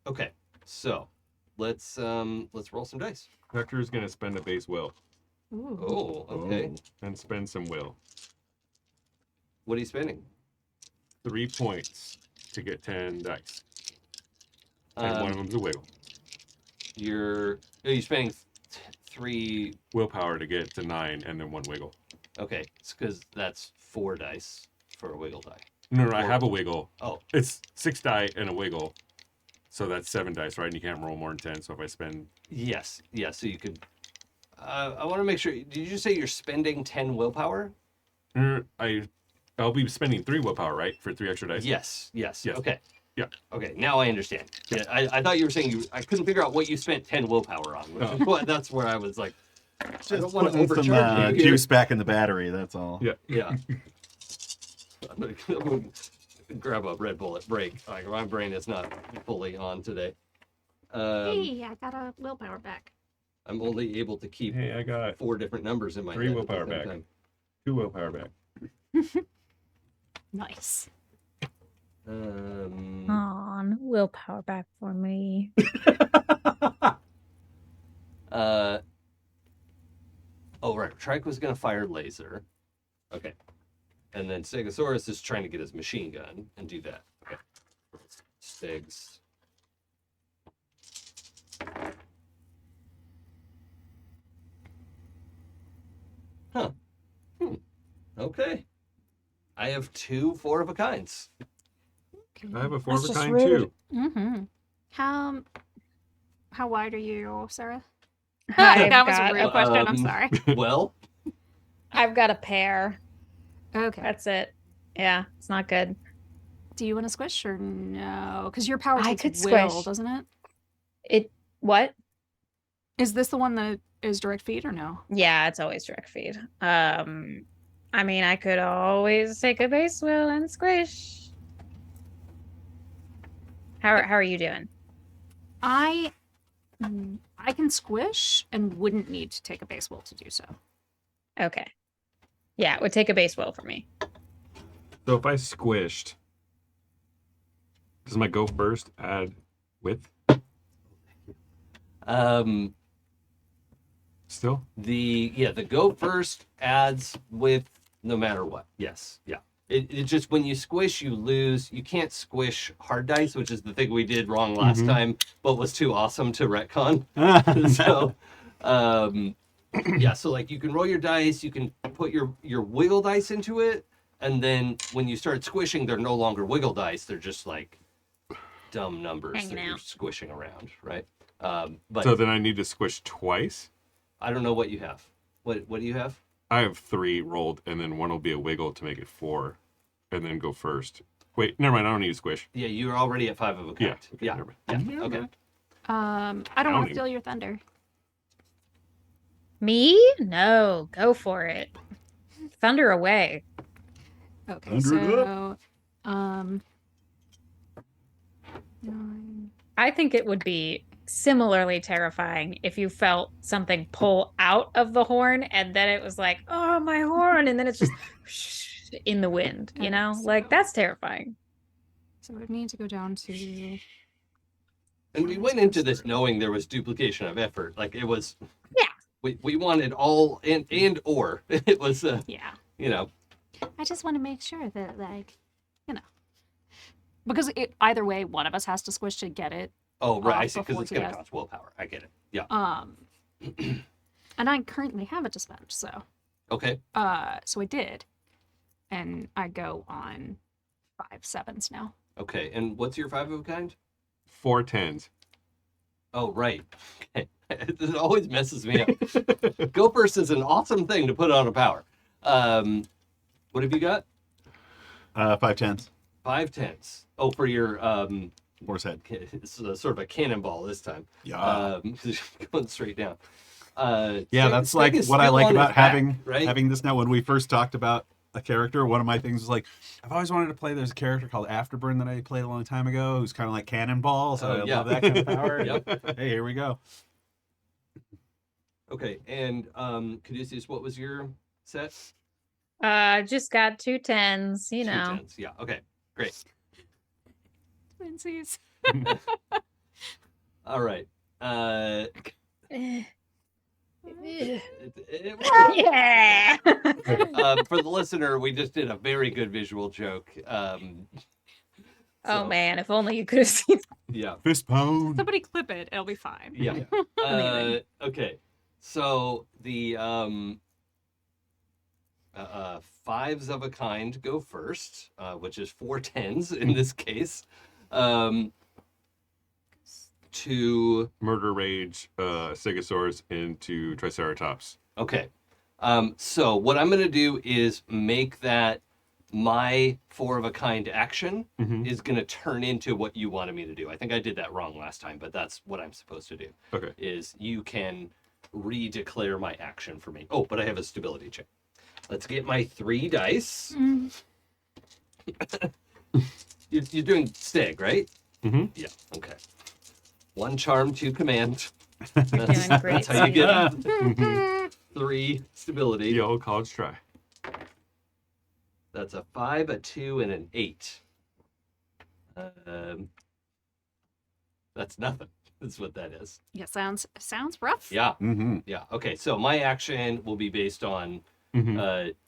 Okay, so let's roll some dice. Hector is going to spend a base will. Ooh. Oh, okay. And spend some will. What are you spending? 3 points to get 10 dice. And one of them's a wiggle. You're spending 3. Willpower to get to 9 and then 1 wiggle. Okay, it's because that's 4 dice for a wiggle die. No, I have a wiggle. Oh, It's 6 die and a wiggle. So that's 7 dice, right? And you can't roll more than 10. So if I spend. yes. So you could. I want to make sure. Did you say you're spending 10 willpower? I'll be spending 3 willpower, right, for 3 extra dice. Yes. Yes. Okay. Yeah. Okay. Now I understand. Yeah. I thought you were saying I couldn't figure out what you spent 10 willpower on. Which is what, that's where I was like, I don't Just want to putting some overcharge you here. juice back in the battery. That's all. Yeah. Yeah. I'm gonna grab a Red Bullet break. Like my brain is not fully on today. Hey, I got a willpower back. I'm only able to keep Hey, I got 4 different numbers in my 3 head at the willpower same back. time. 2 willpower back. Nice. On willpower back for me. Oh right, Trike was gonna fire laser. Okay. And then Stegosaurus is trying to get his machine gun and do that. Okay. Stegs. Huh. Okay. I have 2 4-of-a-kinds. I have a That's 4 of a just kind rude. too. Mm-hmm. How wide are you, Sarah? I've That was a got rude question. I'm sorry. Well, I've got a pair. Okay. That's it. Yeah, it's not good. Do you want to squish or no? Because your power I takes could will, squish. doesn't it? What? Is this the one that is direct feed or no? Yeah, it's always direct feed. I mean, I could always take a base will and squish. How are you doing? I can squish and wouldn't need to take a base will to do so. Okay. Yeah, it would take a base will for me. So if I squished, does my go first add width still? the go first adds with no matter what. Yes. Yeah. It just when you squish, you lose. You can't squish hard dice, which is the thing we did wrong last time, but was too awesome to retcon. So, yeah. So like you can roll your dice, you can put your wiggle dice into it, and then when you start squishing, they're no longer wiggle dice. They're just like dumb numbers Hanging that you're out. squishing around, right? But So then I need to squish twice? I don't know what you have. What do you have? I have 3 rolled, and then 1 will be a wiggle to make it 4, and then go first. Wait, never mind. I don't need to squish. Yeah, you're already at 5 of a kind. Yeah. Okay, Yeah. never Yeah. mind. Okay. I don't want Downing. to steal your thunder. Me? No, go for it. Thunder away. Okay, Thunder it so nine. I think it would be similarly terrifying if you felt something pull out of the horn and then it was like, oh, my horn, and then it's just in the wind, you know? Okay, Like, so- that's terrifying. So it would need to go down to And we went into this knowing there was duplication of effort. Like it was. Yeah. We wanted all and or it was yeah. you know. I just want to make sure that because either way, one of us has to squish to get it. Oh right, I Off see. Because before it's he gonna has- cost willpower. I get it. Yeah. And I currently have it to spend, so Okay. so I did, and I go on 5 7s now. Okay. And what's your 5 of a kind? 4 10s. Oh right. Okay. It always messes me up. Go first is an awesome thing to put on a power. What have you got? 5 10s. 5 10s. Oh, for your Horse head. it's sort of a cannonball this time. Yeah. Going straight down. Yeah, Stig- that's Stig like is what I still like on his about back, having right? having this now. When we first talked about a character, one of my things was like, I've always wanted to play. There's a character called Afterburn that I played a long time ago, who's kind of like Cannonball. So Oh, I yeah. love that kind of power. Yep. Hey, here we go. Okay, and Caduceus, what was your set? Just got 2 10s, you Two know. 10s. Yeah. Okay. Great. Twinsies. All right. Eh. It Yeah. for the listener, we just did a very good visual joke. Oh so, man, if only you could have seen. Yeah. Fist pound. Somebody clip it; it'll be fine. Yeah. Amazing. Okay. So the 5s of a kind go first, which is 4 10s in this case. to Murder Rage, Stegosaurus into Triceratops. Okay. So what I'm going to do is make that my 4 of a kind action is going to turn into what you wanted me to do. I think I did that wrong last time, but that's what I'm supposed to do. Okay. Is you can redeclare my action for me. Oh, but I have a stability check. Let's get my 3 dice. You're doing stag, right? Mm-hmm. Yeah. Okay. 1 charm, 2 command. Doing great, That's how you get Steve. 3 stability. The old college try. That's a 5, a 2, and an 8. That's nothing. That's what that is. Yeah, sounds rough. Yeah. Mm-hmm. Yeah. Okay. So my action will be based on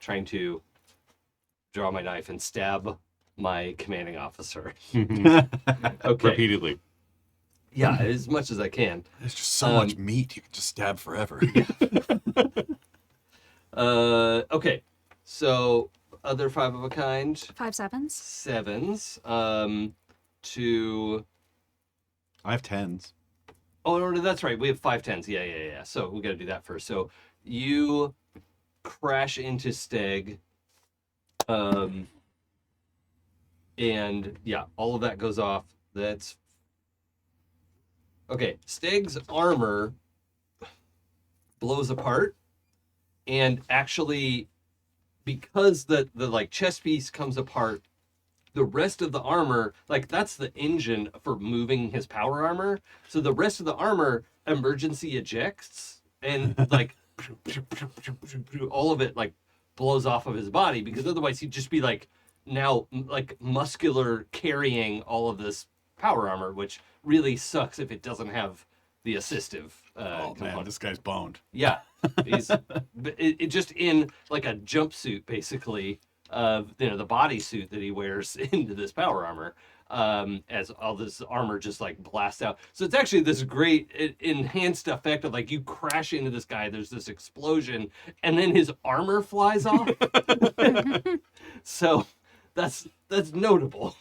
trying to draw my knife and stab my commanding officer. Okay. Repeatedly. Yeah, as much as I can. There's just so much meat you could just stab forever. Okay. So other 5 of a kind. 5 sevens. 7s. To. I have 10s. Oh, no, that's right. We have 5 10s. Yeah. So we got to do that first. So you crash into Steg. And yeah, all of that goes off. That's okay. Steg's armor blows apart, and actually, because the like chest piece comes apart, the rest of the armor, like that's the engine for moving his power armor. So the rest of the armor emergency ejects, and like all of it like blows off of his body, because otherwise he'd just be like now like muscular carrying all of this power armor, which really sucks if it doesn't have the assistive Oh man, component. this guy's boned. Yeah, he's it just in like a jumpsuit basically of the bodysuit that he wears into this power armor, as all this armor just like blasts out. So it's actually this great enhanced effect of like you crash into this guy, there's this explosion, and then his armor flies off. So that's notable.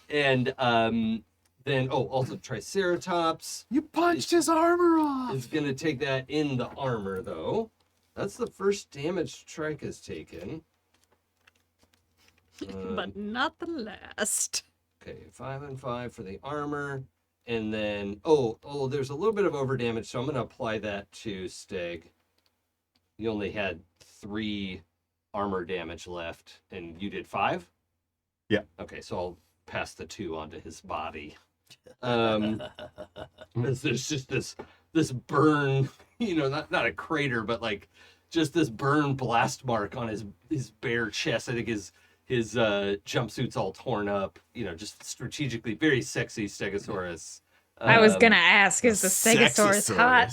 Then also Triceratops You punched his armor off. is gonna take that in the armor though. That's the first damage Trike has taken. But not the last. Okay, 5 and 5 for the armor. And then there's a little bit of over damage, so I'm gonna apply that to Steg. You only had 3 armor damage left, and you did 5? Yeah. Okay, so I'll pass the 2 onto his body. There's just this burn, not a crater, but like just this burn blast mark on his bare chest. I think his jumpsuit's all torn up, just strategically very sexy Stegosaurus. I was gonna ask, is the Stegosaurus hot?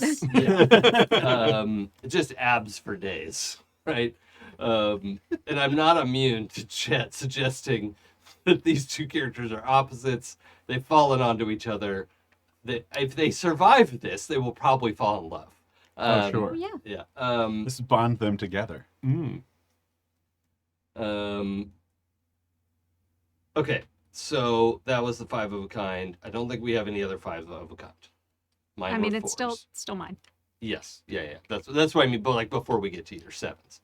Just abs for days, right? And I'm not immune to chat suggesting that these 2 characters are opposites. They've fallen onto each other. That if they survive this, they will probably fall in love. Sure. Yeah. Yeah. This bond them together. Okay. So that was the 5 of a kind. I don't think we have any other 5 of a kind. Mine I mean, were it's 4s. still mine. Yes. Yeah. That's what I mean. But like before we get to your 7s.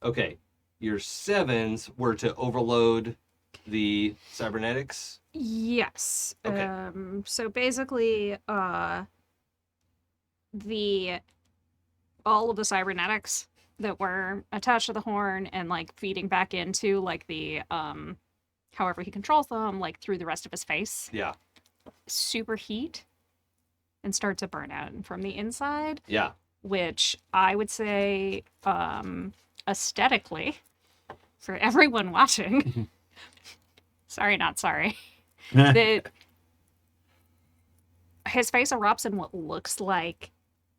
Okay. Your 7s were to overload the cybernetics. Yes. Okay. So basically, all of the cybernetics that were attached to the horn and like feeding back into like the however he controls them, like through the rest of his face, Yeah. superheat and start to burn out from the inside, Yeah. which I would say aesthetically for everyone watching. Sorry, not sorry. That his face erupts in what looks like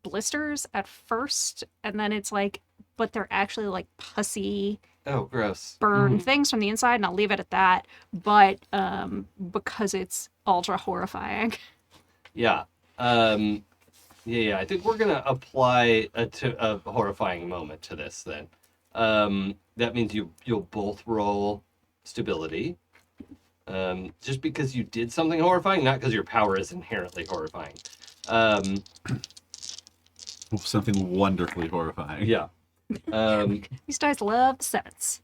blisters at first, and then it's like, but they're actually like pussy Oh, gross. burn things from the inside, and I'll leave it at that. But because it's ultra horrifying. Yeah. Yeah. I think we're gonna apply a horrifying moment to this then. That means you'll both roll stability. Just because you did something horrifying, not because your power is inherently horrifying. Something wonderfully horrifying. Yeah. These dice love the sevens.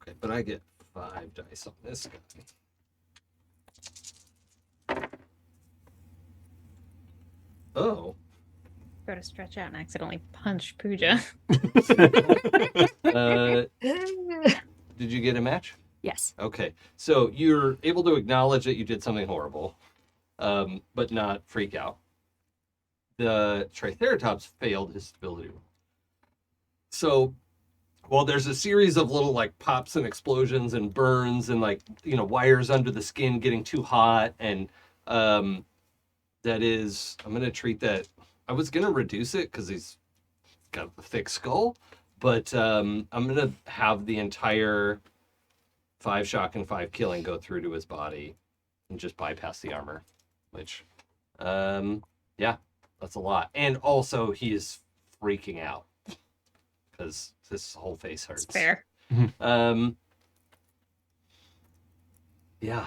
Okay, but I get 5 dice on this guy. Oh. Go to stretch out and accidentally punch Pooja. Did you get a match? Yes. Okay, so you're able to acknowledge that you did something horrible, but not freak out. The Triceratops failed his stability roll. So, while there's a series of little like pops and explosions and burns and like wires under the skin getting too hot, and I'm gonna treat that. I was gonna reduce it because he's got a thick skull, but I'm gonna have the entire 5 shock and 5 killing go through to his body and just bypass the armor, which, yeah, that's a lot. And also, he is freaking out because his whole face hurts. It's fair. Yeah.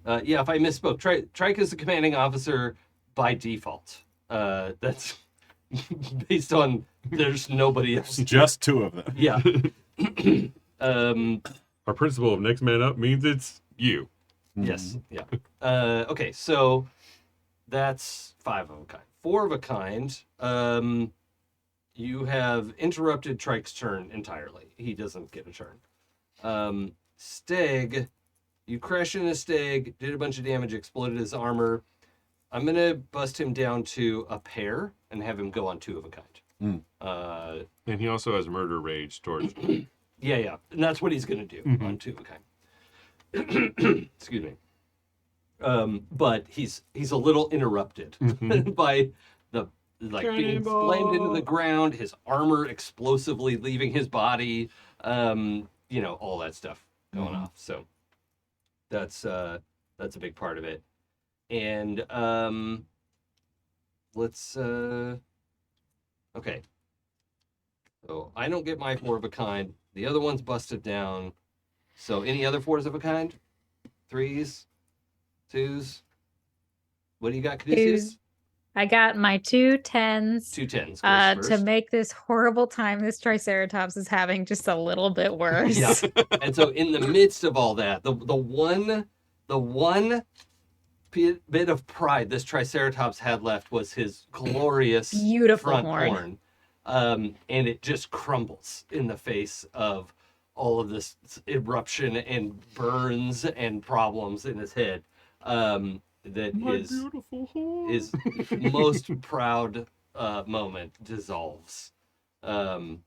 If I misspoke, Trike is the commanding officer by default. That's based on there's nobody else. Just 2 of them. Yeah. Our principle of next man up means it's you. Yes. Yeah. Okay, so that's 5 of a kind. 4 of a kind. You have interrupted Trike's turn entirely. He doesn't get a turn. Steg, you crash into Steg, did a bunch of damage, exploded his armor. I'm gonna bust him down to a pair and have him go on 2 of a kind. And he also has murder rage towards Yeah, and that's what he's gonna do on 2 of a kind. Excuse me. But he's a little interrupted by the being slammed into the ground, his armor explosively leaving his body, all that stuff going off. So that's a big part of it. And let's okay. So I don't get my 4 of a kind. The other one's busted down. So any other 4s of a kind? 3s? 2s? What do you got, Caduceus? I got my 2 10s. 2 10s. To make this horrible time this Triceratops is having just a little bit worse. Yeah. And so in the midst of all that, the one bit of pride this Triceratops had left was his glorious beautiful front horn. horn. And it just crumbles in the face of all of this eruption and burns and problems in his head. That his most proud moment dissolves. And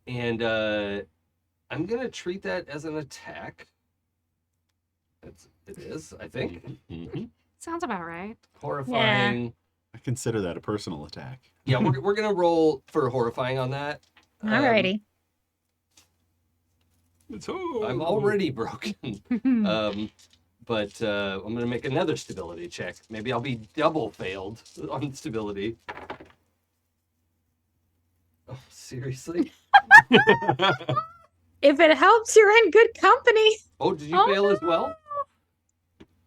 I'm going to treat that as an attack. It is, I think. Sounds about right. Horrifying. I consider that a personal attack. Yeah, we're going to roll for horrifying on that. Alrighty. I'm already broken. But I'm going to make another stability check. Maybe I'll be double failed on stability. Oh, seriously? If it helps, you're in good company. Oh, did you fail as well?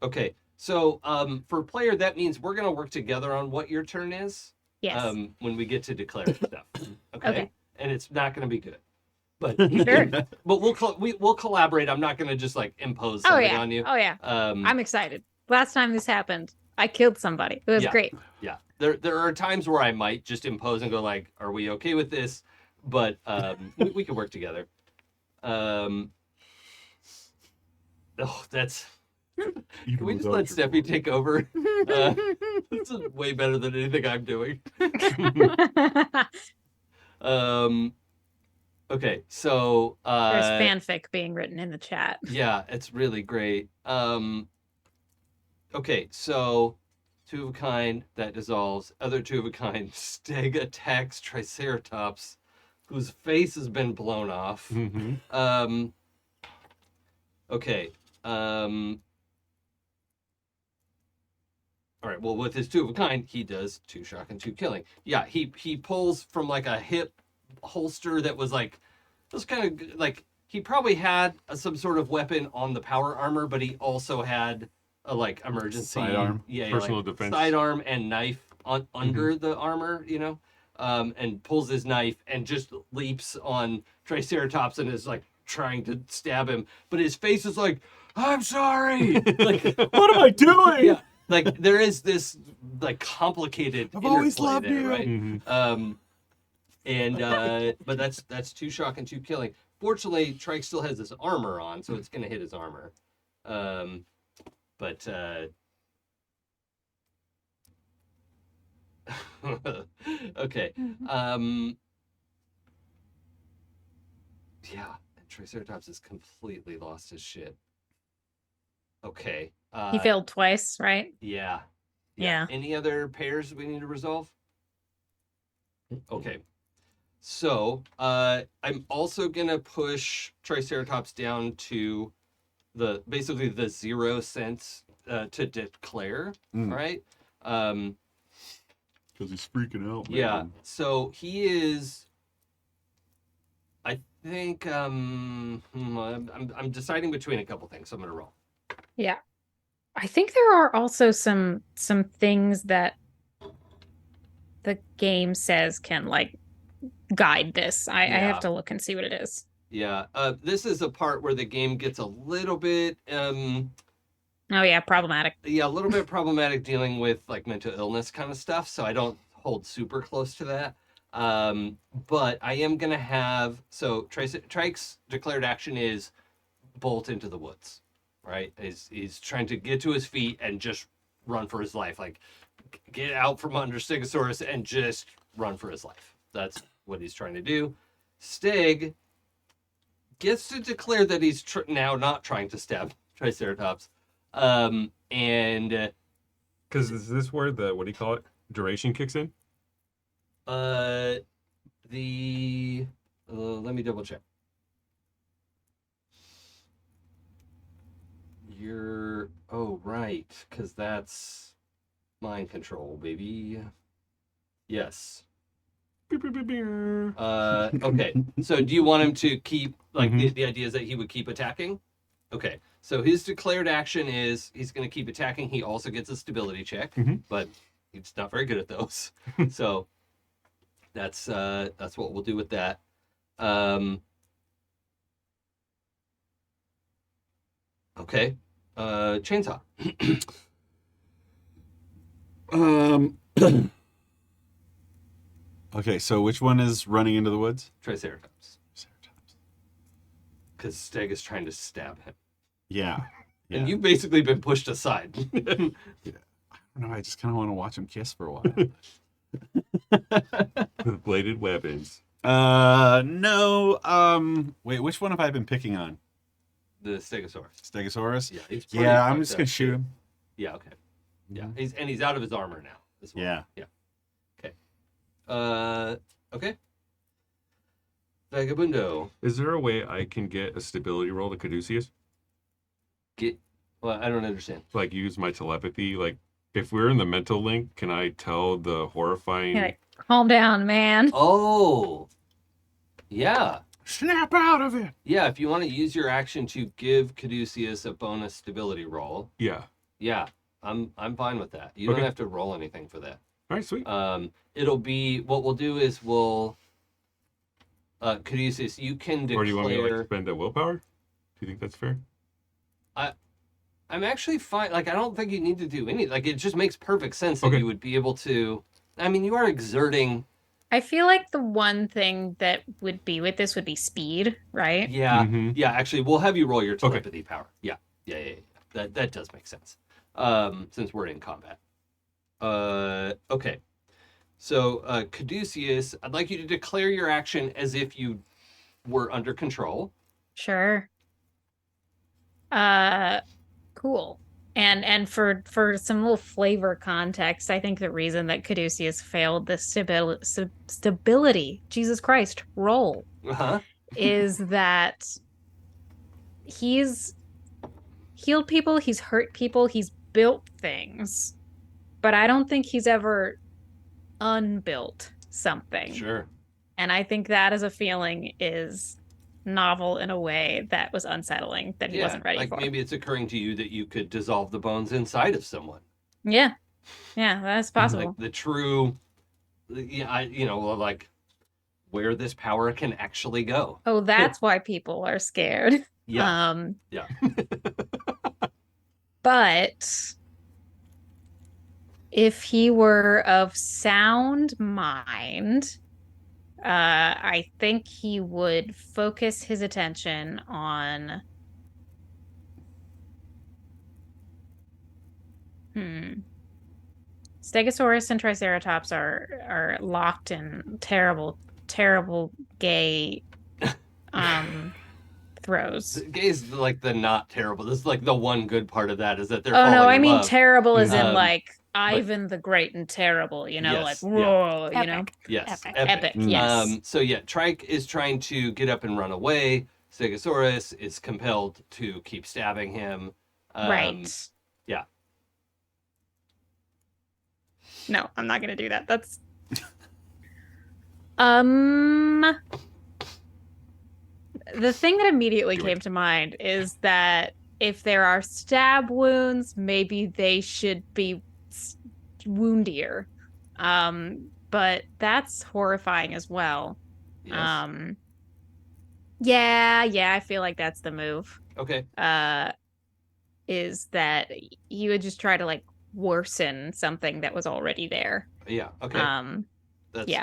Okay, so for player, that means we're going to work together on what your turn is. Yes. When we get to declare stuff. Okay. And it's not going to be good. But Sure. but we'll collaborate. I'm not going to just like impose something on you. Oh yeah. Um, I'm excited. Last time this happened, I killed somebody. It was great. Yeah. There are times where I might just impose and go like, "Are we okay with this?" But we can work together. That's. Can we just let Steffi take over? This is way better than anything I'm doing. Okay, so There's fanfic being written in the chat. yeah, it's really great. Okay, so 2 of a kind that dissolves. Other 2 of a kind, Steg attacks Triceratops, whose face has been blown off. Okay. All right. Well, with his 2 of a kind, he does 2 shock and 2 killing. Yeah, he pulls from like a hip holster that was like was kind of like he probably had some sort of weapon on the power armor, but he also had a like emergency Sidearm. Personal like, defense. sidearm and knife under the armor, and pulls his knife and just leaps on Triceratops and is like trying to stab him, but his face is like, I'm sorry. Like, What am I doing? yeah, like there is this like complicated. I've always interplay loved there, you. right? Mm-hmm. But that's 2 shock and 2 killing. Fortunately, Trike still has his armor on, so it's gonna hit his armor. But okay. Yeah, and Triceratops has completely lost his shit. Okay. He failed twice, right? Yeah. Yeah. Any other pairs we need to resolve? Okay. So, I'm also gonna push Triceratops down to basically the 0 cents to declare, right? Because he's freaking out. Man. Yeah. So he is. I think I'm deciding between a couple things. So I'm gonna roll. Yeah. I think there are also some things that the game says can like guide this. I have to look and see what it is. Yeah. This is a part where the game gets a little bit Oh yeah, problematic. Yeah, a little bit problematic dealing with like mental illness kind of stuff. So I don't hold super close to that. But I am gonna have Trike's declared action is bolt into the woods, right? He's trying to get to his feet and just run for his life, like get out from under Stegosaurus and just run for his life. That's what he's trying to do. Stig gets to declare that he's now not trying to stab Triceratops, and because is this where the what do you call it? Duration kicks in. let me double check. Right, because that's mind control, baby. Yes. Okay. So do you want him to keep like the idea is that he would keep attacking? Okay. So his declared action is he's going to keep attacking. He also gets a stability check, but he's not very good at those. So that's what we'll do with that. Okay. Chainsaw. Okay, so which one is running into the woods? Triceratops. Because Steg is trying to stab him. Yeah. And you've basically been pushed aside. I don't know. I just kind of want to watch them kiss for a while. With bladed weapons. No. Wait, which one have I been picking on? The Stegosaurus. Stegosaurus? Yeah, he's I'm just gonna shoot him. Yeah, okay. Yeah, he's out of his armor now as well. Yeah. Okay. Okay. Vagabundo. Is there a way I can get a stability roll to Caduceus? Well, I don't understand. Like use my telepathy. Like if we're in the mental link, can I tell the horrifying? You're like, calm down, man. Oh. Yeah. Snap out of it. Yeah, if you want to use your action to give Caduceus a bonus stability roll. Yeah. Yeah, I'm fine with that. You don't have to roll anything for that. All right, sweet. It'll be what we'll do is Caduceus, you can declare. Or do you want me to like spend a willpower? Do you think that's fair? I'm actually fine. Like I don't think you need to do any. Like it just makes perfect sense that you would be able to. I mean, you are exerting. I feel like the one thing that would be with this would be speed, right? Yeah, yeah. Actually, we'll have you roll your telepathy power. Yeah. That does make sense. Since we're in combat. Okay. So, Caduceus, I'd like you to declare your action as if you were under control. Sure. Cool. And for some little flavor context, I think the reason that Caduceus failed the stability, Jesus Christ, roll is that he's healed people, he's hurt people, he's built things, but I don't think he's ever unbuilt something. Sure. And I think that as a feeling is novel in a way that was unsettling that he wasn't ready like for. maybe it's occurring to you that you could dissolve the bones inside of someone. Yeah, that's possible. Like the true, like where this power can actually go. Oh, that's why people are scared. Yeah. Yeah. But if he were of sound mind, I think he would focus his attention on Stegosaurus and Triceratops are locked in terrible gay throws. Gay is like the not terrible. This is like the one good part of that is that they're Oh no, falling I in mean love. terrible as in like Ivan the Great and terrible, Yes, like whoa, Epic. you know. Yes, Epic, yes. So yeah, Trike is trying to get up and run away. Stegosaurus is compelled to keep stabbing him. Right. Yeah. No, I'm not gonna do that. That's the thing that immediately came to mind is that if there are stab wounds, maybe they should be woundier. But that's horrifying as well. Yes. Yeah, I feel like that's the move. Okay. Is that you would just try to like worsen something that was already there. Yeah. Okay.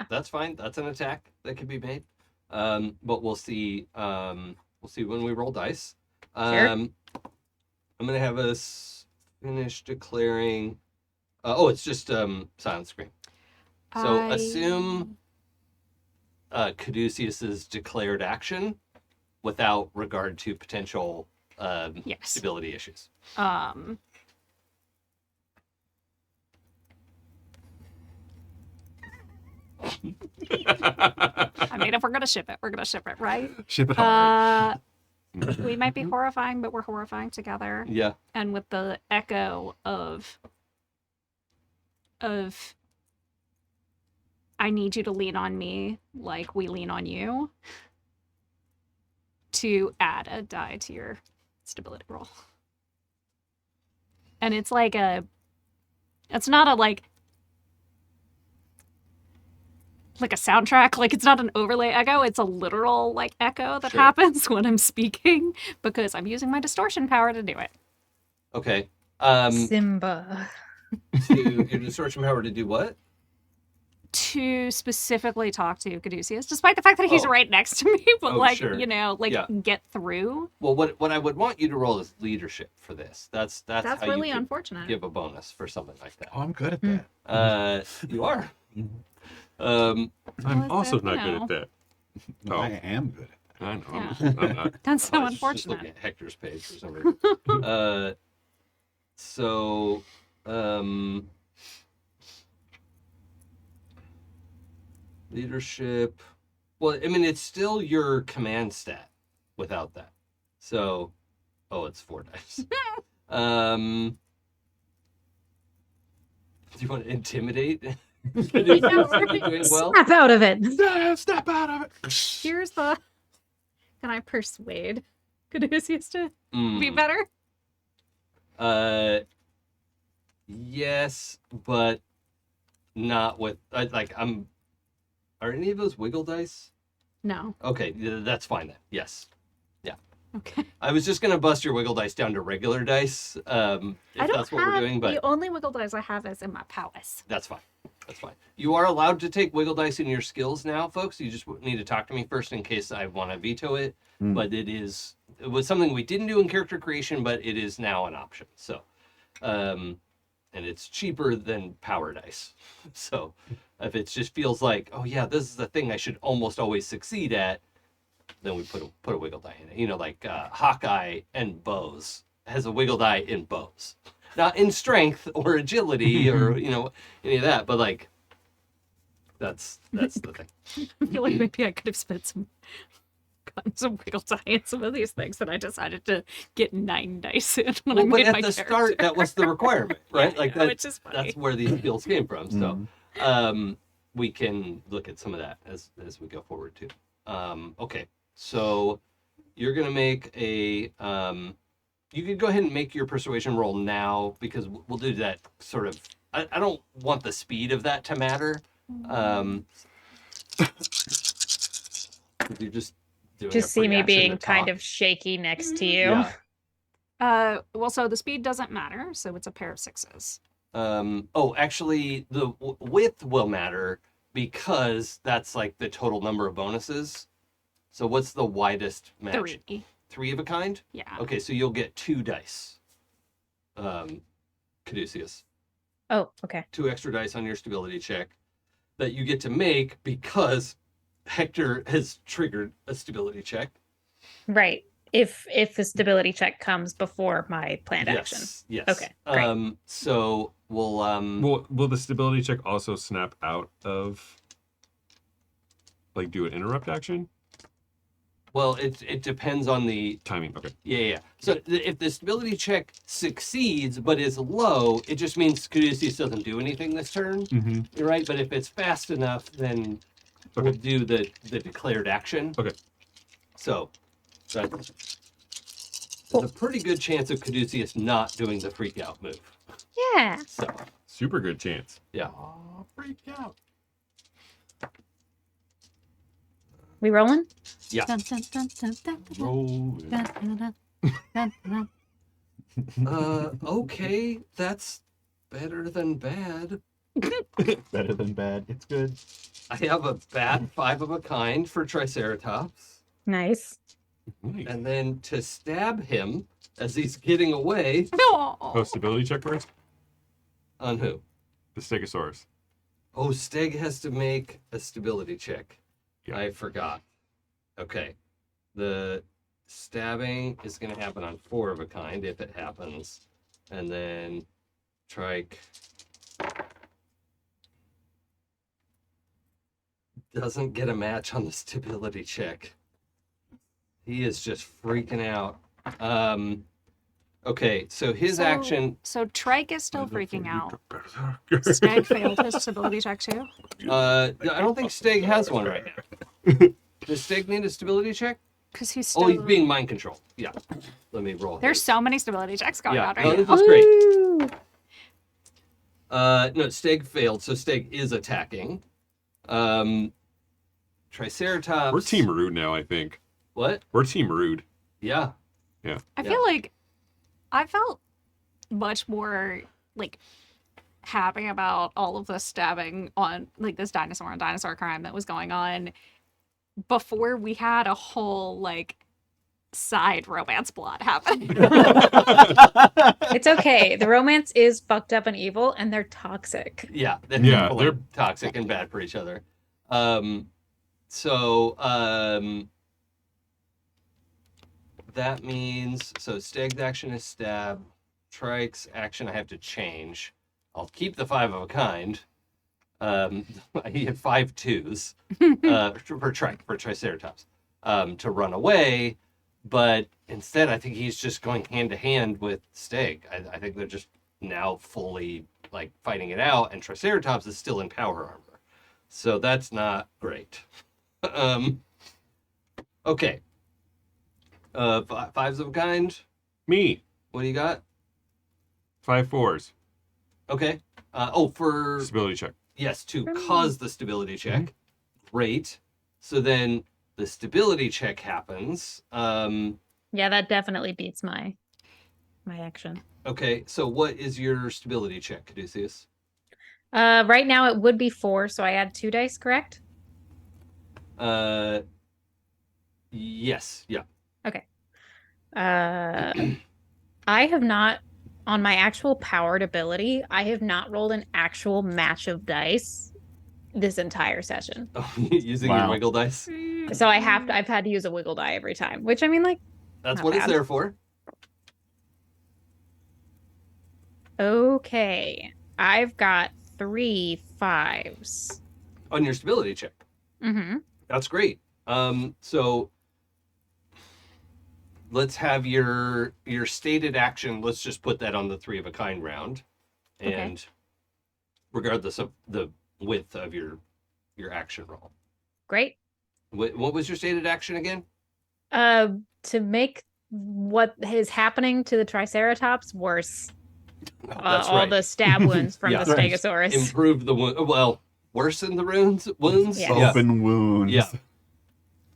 That's fine. That's an attack that can be made. But we'll see. We'll see when we roll dice. Sure. I'm gonna have us finish declaring. It's just silent screen. So assume Caduceus's declared action without regard to potential stability issues. I mean, if we're gonna ship it, we're gonna ship it, right? Ship it hard. We might be horrifying, but we're horrifying together. Yeah. And with the echo of I need you to lean on me like we lean on you to add a die to your stability roll. And it's like it's not a like a soundtrack, like it's not an overlay echo, it's a literal like echo that happens when I'm speaking because I'm using my distortion power to do it. Okay. Simba. Your distortion power to do what? To specifically talk to Caduceus, despite the fact that he's right next to me, but get through. Well, what I would want you to roll is leadership for this. That's how really you unfortunate. Give a bonus for something like that. Oh, I'm good at that. You are. I'm also not good at that. Oh, I am good at that. I know. Yeah. I'm not. That's so I was just unfortunate. looking at Hector's page for some reason. Leadership. Well, I mean, it's still your command stat without that. So, it's 4 dice. Do you want to intimidate? Doing well? Snap out of it. Snap out of it. Here's the. Can I persuade Caduceus to be better? Yes, but not with I'm. Are any of those wiggle dice? No. Okay, that's fine then. Yes. Yeah. Okay. I was just gonna bust your wiggle dice down to regular dice. If that's what we're doing, but the only wiggle dice I have is in my prowess. that's fine. That's fine. You are allowed to take wiggle dice in your skills now, folks. You just need to talk to me first in case I want to veto it. But it was something we didn't do in character creation, but it is now an option. So, and it's cheaper than power dice. So, if it just feels like, oh yeah, this is the thing I should almost always succeed at, then we put a wiggle die in it. You know, like Hawkeye and bows has a wiggle die in bows. Not in strength or agility or, any of that, but like, that's the thing. I feel like maybe I could have gotten some wiggle die in some of these things, and I decided to get 9 dice in when I made but my at the character. start, that was the requirement, right? Which is funny. That's where these skills came from. So, we can look at some of that as we go forward too. Okay, so you're gonna make a. You could go ahead and make your persuasion roll now because we'll do that sort of. I don't want the speed of that to matter. You're just doing Just a see free me action being to kind talk. of shaky next to you. Yeah. Well, so the speed doesn't matter, so it's a pair of 6s. Actually, the width will matter because that's like the total number of bonuses. So what's the widest match? 3. 3 of a kind? Yeah. Okay, so you'll get 2 dice. Caduceus. Oh, okay. 2 extra dice on your stability check that you get to make because Hector has triggered a stability check. Right. If the stability check comes before my planned action. Yes. Okay, great. So we'll Will the stability check also snap out of, like, do an interrupt action? well, it depends on the Timing. Okay. yeah. So if the stability check succeeds but is low, it just means Caduceus doesn't do anything this turn. Mm-hmm. You're right, but if it's fast enough, then we'll do the declared action. Okay. So there's a pretty good chance of Caduceus not doing the freak out move. Yeah. So Super good chance. yeah. Oh, freak out. We rolling? Yeah. Dun, dun, dun, dun, dun, dun, Roll dun, it. dun, dun, dun, dun, dun. Okay, that's better than bad. Better than bad. It's good. I have a bad 5 of a kind for Triceratops. Nice. Nice. And then to stab him as he's getting away. No. Oh, stability check first? On who? The Stegosaurus. Oh, Steg has to make a stability check. Yeah. I forgot. Okay. The stabbing is going to happen on 4 of a kind if it happens. And then Trike doesn't get a match on the stability check. He is just freaking out. Okay, so his action. So Trike is still freaking out. Stag failed his stability check too. I don't think Steg has one right now. Does Steg need a stability check? Because he's still. Oh, he's being mind controlled. Yeah. Let me roll. There's his. so many stability checks going Yeah, on no, right this now. is great. Woo! No, Steg failed, so Steg is attacking. Triceratops. We're Team Rude now, I think. What? We're Team Rude. Yeah. I feel like I felt much more like happy about all of the stabbing on like this dinosaur and dinosaur crime that was going on before we had a whole like side romance plot happen. It's okay. The romance is fucked up and evil, and they're toxic. Yeah. Yeah, They're they're- toxic and bad for each other. That means Steg's action is stab. Trike's action I have to change. I'll keep the 5 of a kind. He had 5 2s for Triceratops to run away, but instead I think he's just going hand to hand with Steg. I think they're just now fully like fighting it out, and Triceratops is still in power armor, so that's not great. Okay. 5s of a kind. Me. What do you got? 5 4s. Okay. For Stability check. yes, to cause the stability check. Great. So then the stability check happens. Yeah, that definitely beats my action. Okay. So what is your stability check, Caduceus? Right now it would be 4, so I add 2 dice, correct? Yes. Yeah. Okay. I have not, on my actual powered ability, I have not rolled an actual match of dice this entire session. Using your Wow. wiggle dice. So I've had to use a wiggle die every time, which I mean, like, That's Not what it's bad. there for. okay, I've got 3 5s. On your stability check. Mm-hmm. That's great. So let's have your stated action. Let's just put that on the 3 of a kind round, Okay. and regardless of the width of your action roll. Great. What was your stated action again? to make what is happening to the Triceratops worse. That's all right. the stab wounds from Yeah. the Right. Stegosaurus. Improve the wound. Well, worsen the wounds. Yes. Yeah. Open wounds. Yeah.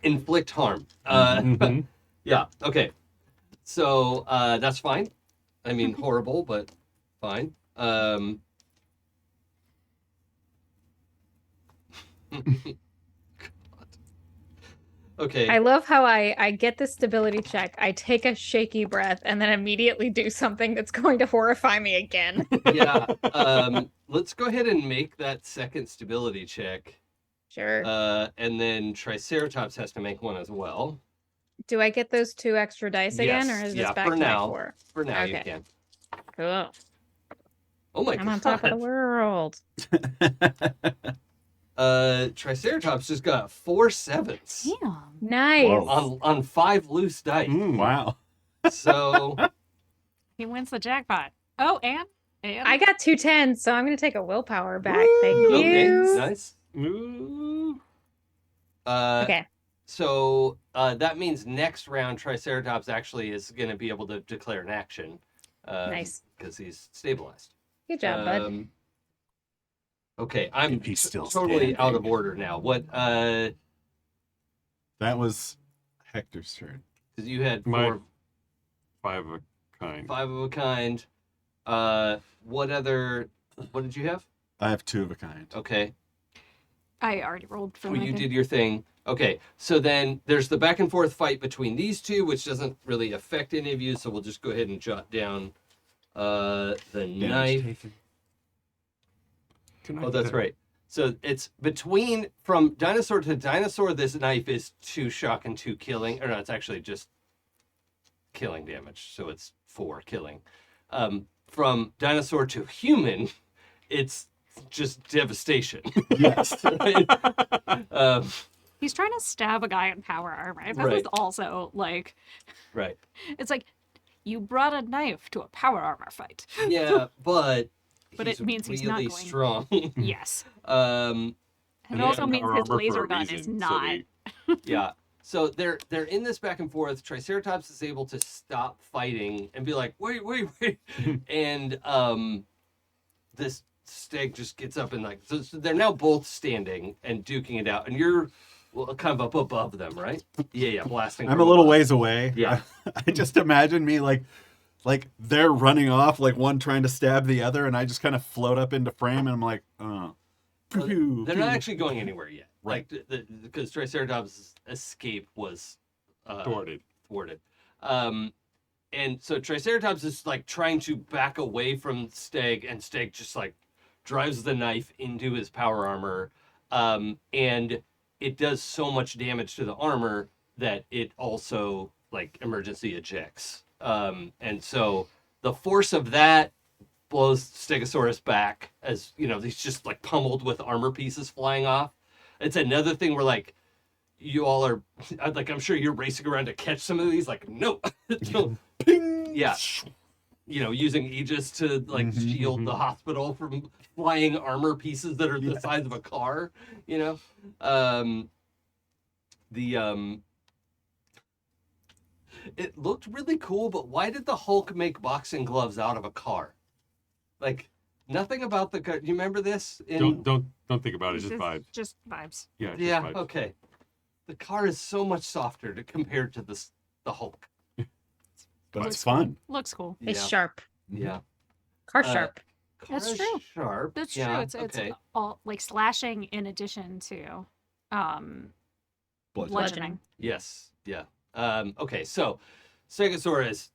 Inflict harm. Mhm. Yeah. Okay. So that's fine. I mean, horrible, but fine. Okay. I love how I get the stability check, I take a shaky breath, and then immediately do something that's going to horrify me again. Yeah. Let's go ahead and make that second stability check. Sure. And then Triceratops has to make one as well. Do I get those 2 extra dice again, or is this back for to now. my 4? For now, you Okay. can. Cool. Oh my I'm god. on top of the world. Triceratops just got 4 sevens Damn. Nice. Whoa. on 5 loose dice. Wow. So He wins the jackpot. Oh, and I got 2 10s, so I'm going to take a willpower back. Thank okay, you. nice. Ooh. Okay. So that means next round Triceratops actually is going to be able to declare an action. Nice. Because he's stabilized. Good job, bud. Okay, I'm If he's still totally out of standing. order now. What? That was Hector's turn. Because you had My- 4, 5 of a kind. 5 of a kind. What other? What did you have? I have 2 of a kind. Okay. I already rolled for Oh, my you thing. did your thing. Okay, so then there's the back and forth fight between these two, which doesn't really affect any of you. So we'll just go ahead and jot down the Damage knife. taken. Oh, that's right. So it's from dinosaur to dinosaur. This knife is 2 shock and 2 killing. Or no, it's actually just killing damage. So it's 4 killing. From dinosaur to human, it's just devastation. Yes. Right? He's trying to stab a guy in power armor. That Right. was also like, Right. it's like you brought a knife to a power armor fight. Yeah, but But it means he's not really going- strong. Yes. um, And it Yeah, also means power his armor for laser a gun is reason, so not. they- yeah. So they're in this back and forth. Triceratops is able to stop fighting and be like, wait, and this stag just gets up and like, so they're now both standing and duking it out, and you're kind of up above them, right? Yeah, blasting. I'm from a little above. ways away. Yeah. I just imagine me like they're running off, like one trying to stab the other, and I just kind of float up into frame, and I'm like, Well, pew, they're pew. not actually going anywhere yet, Right. Like because Triceratops' escape was Thwarted. And so Triceratops is like trying to back away from Steg, and Steg just like drives the knife into his power armor, and it does so much damage to the armor that it also like emergency ejects. And so the force of that blows Stegosaurus back, as you know, he's just like pummeled with armor pieces flying off. It's another thing where like you all are like, I'm sure you're racing around to catch some of these, like, no. Ping! Yeah. You know, using Aegis to like Mhm, shield the hospital from flying armor pieces that are the size of a car, you know? It looked really cool, but why did the Hulk make boxing gloves out of a car? Like, nothing about the car. Do you remember this? Don't think about it. Just vibes. Just vibes. Yeah. Just Yeah, vibes. okay. The car is so much softer compared to the Hulk. But Looks it's fun. Looks cool. It's Yeah. sharp. Yeah. Car Uh, sharp. That's Car is true. Sharp. That's yeah, true. It's okay. all like slashing in addition to bludgeoning. Yes. Yeah. Okay. So, Stegosaurus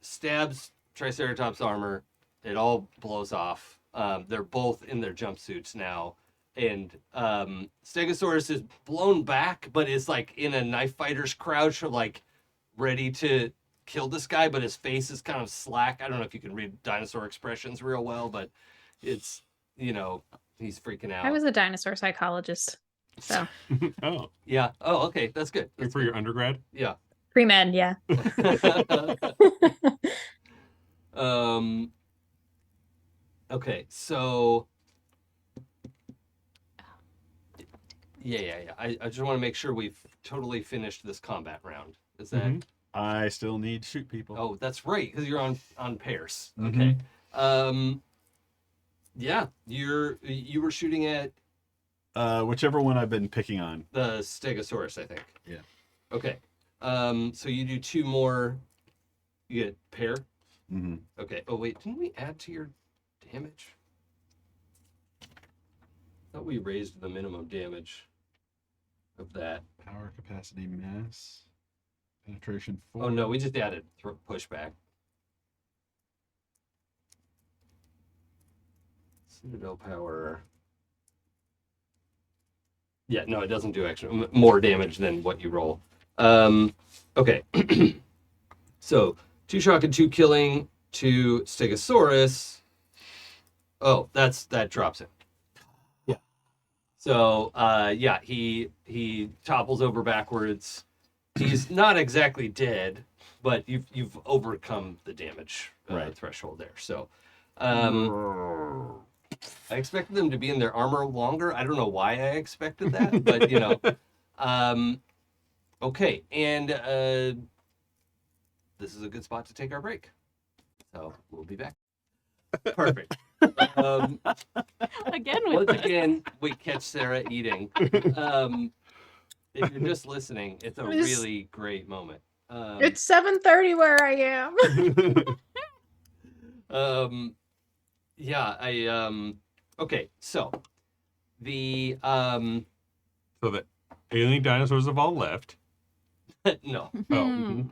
stabs Triceratops' armor. It all blows off. They're both in their jumpsuits now, and Stegosaurus is blown back, but is like in a knife fighter's crouch, like ready to kill this guy. But his face is kind of slack. I don't know if you can read dinosaur expressions real well, but it's, you know, he's freaking out. I was a dinosaur psychologist. So Oh, Yeah. Oh, okay. That's good. good for your undergrad. Yeah. pre-med, yeah. Okay, so yeah. I just want to make sure we've totally finished this combat round. Is that Mhm. I still need shoot people. Oh, that's right, because you're on pairs. Mhm. Okay. Yeah, you were shooting at Whichever one I've been picking on. the Stegosaurus, I think. Yeah. Okay. So you do 2 more. You get pair. Mm-hmm. Okay. Oh wait, didn't we add to your damage? I thought we raised the minimum damage of that. Power, capacity, mass, penetration 4. Oh no, we just added pushback. Citadel power. Yeah, no, it doesn't do extra more damage than what you roll. Okay. So 2 shock and 2 killing to Stegosaurus. Oh, that drops it. Yeah. So yeah, he topples over backwards. He's not exactly dead, but you've overcome the damage threshold there. So I expected them to be in their armor longer. I don't know why I expected that, but you know. Okay, and this is a good spot to take our break. So we'll be back. Perfect. Again with Once this. again, we catch Sarah eating. If you're just listening, it's a really great moment. It's 7:30 where I am. Yeah, okay, so the So the alien dinosaurs have all left. no. Oh.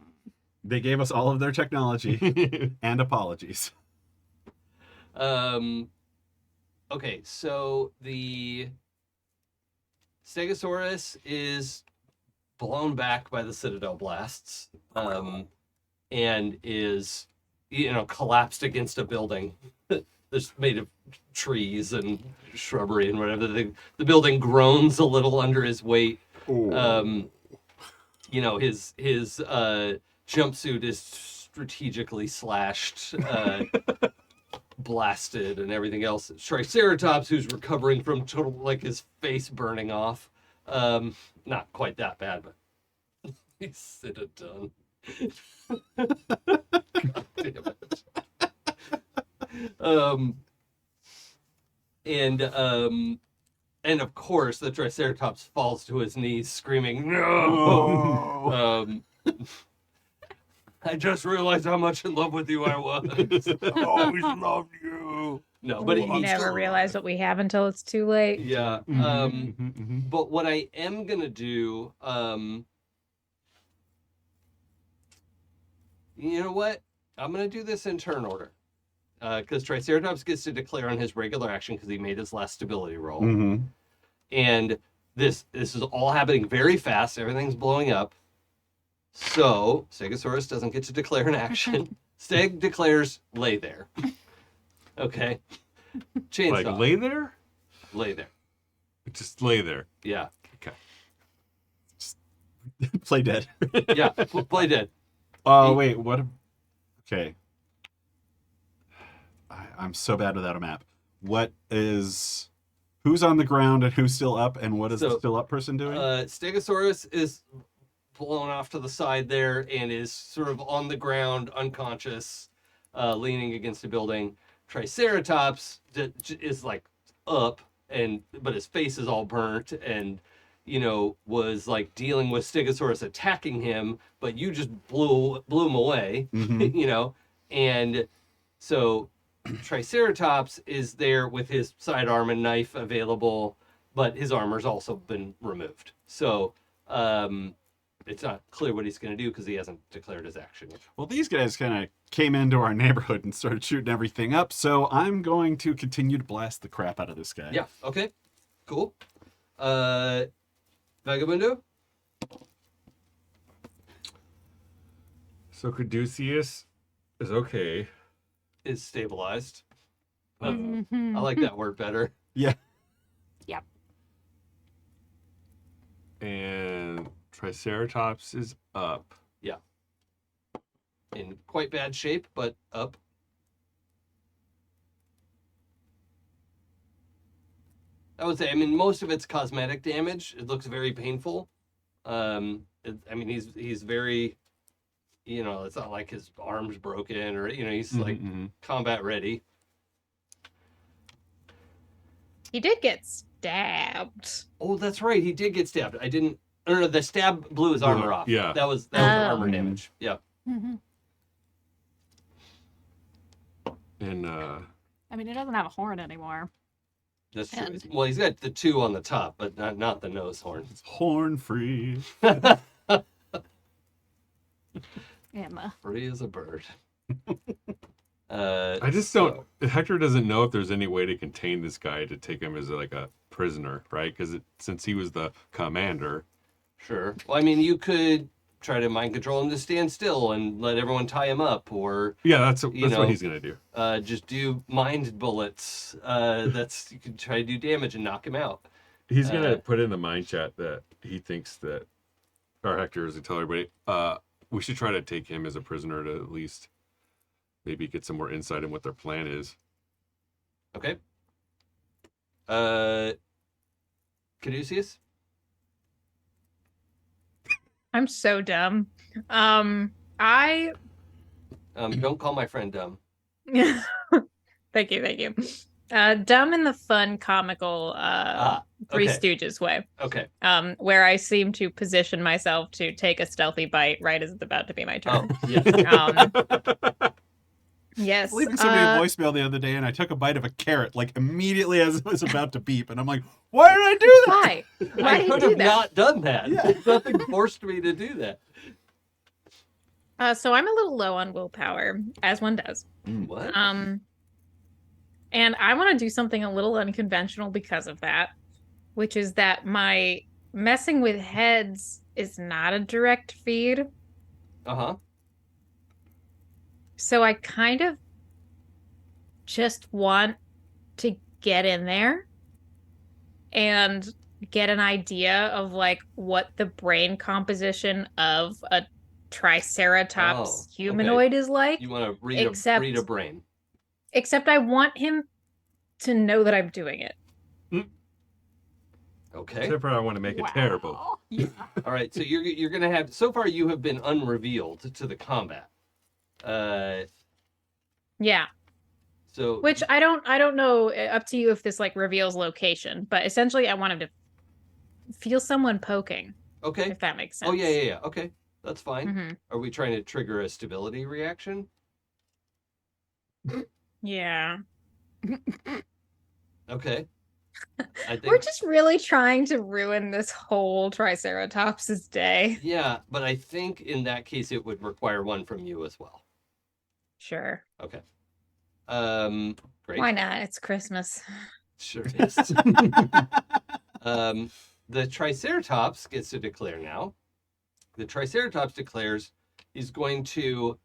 They gave us all of their technology and apologies. Okay, so the Stegosaurus is blown back by the Citadel blasts, and is, collapsed against a building that's made of trees and shrubbery and whatever. The building groans a little under his weight. His jumpsuit is strategically slashed, blasted, and everything else. Triceratops, who's recovering from total, his face burning off. Not quite that bad, but he's done. God damn it. And of course, the Triceratops falls to his knees, screaming, "No!" I just realized how much in love with you I was. I always loved you. No, but We never realize what we have until it's too late. Yeah. But what I am gonna do, you know what? I'm gonna do this in turn order, because Triceratops gets to declare on his regular action because he made his last stability roll, and this is all happening very fast. Everything's blowing up. So Stegosaurus doesn't get to declare an action. Steg declares lay there. Okay. Chainsaw. Like lay there? Lay there. Just lay there. Yeah. Okay. Play dead. Yeah. Play dead. Oh, wait. What? Okay. I'm so bad without a map. Who's on the ground and who's still up, and what is the still up person doing? Stegosaurus is blown off to the side there and is sort of on the ground, unconscious, leaning against a building. Triceratops is up, but his face is all burnt and, was dealing with Stegosaurus attacking him, but you just blew him away, and so Triceratops is there with his sidearm and knife available, but his armor's also been removed. So, it's not clear what he's going to do because he hasn't declared his action yet. Well, these guys kind of came into our neighborhood and started shooting everything up, so I'm going to continue to blast the crap out of this guy. Yeah, okay. Cool. Vagabundo? So Caduceus is okay. Is stabilized. I Mhm. like that word better. Yeah. Yep. And Triceratops is up. In quite bad shape, but up. I would say, most of it's cosmetic damage. It looks very painful. He's very you know, it's not like his arm's broken or, you know, he's Mm-hmm, like combat ready. He did get stabbed. Oh, that's right. He did get stabbed. I didn't. No, the stab blew his armor off. Yeah. That was armor Mhm. damage. Yeah. Mm-hmm. And I mean, he doesn't have a horn anymore. That's true. And- Well, he's got the 2 on the top, but not the nose horn. Horn free. Emma. Free as a bird. I just don't. Hector doesn't know if there's any way to contain this guy to take him as like a prisoner, right? Because since he was the commander. Sure. Well, I mean, you could try to mind control him to stand still and let everyone tie him up, or Yeah, that's what know, he's gonna do. just do mind bullets. You could try to do damage and knock him out. He's gonna put in the mind chat that he thinks that, or Hector is to tell everybody, we should try to take him as a prisoner to at least maybe get some more insight on what their plan is. Okay. Caduceus? I'm so dumb. Don't call my friend dumb. Thank you. Dumb in the fun, comical, Three Okay. Stooges way. Okay. Where I seem to position myself to take a stealthy bite right as it's about to be my Oh, turn. yeah. Yes. Leaving somebody a voicemail the other day, and I took a bite of a carrot like immediately as it was about to beep, and I'm like, "Why did I do that?" Why? Why I did you could do have that? not done that. Yeah. Nothing forced me to do that. So I'm a little low on willpower, as one does. What? And I want to do something a little unconventional because of that, which is that my messing with heads is not a direct feed. Uh-huh. So I kind of just want to get in there and get an idea of like what the brain composition of a triceratops Oh, humanoid is like. You want to read a brain. Except I want him to know that I'm doing it. Okay. Except for I want to make it terrible. Yeah. All right. So you're going to have, so far you have been unrevealed to the combat. Yeah. So Which I don't know, up to you if this like reveals location, but essentially I want him to feel someone poking, okay. if that makes sense. Oh yeah. Okay. That's fine. Mhm. Are we trying to trigger a stability reaction? Yeah. Okay. I think We're just really trying to ruin this whole Triceratops' day. Yeah, but I think in that case it would require one from you as well. Sure. Okay. Great. Why not? It's Christmas. Sure is. The Triceratops gets to declare now. The Triceratops declares he's going to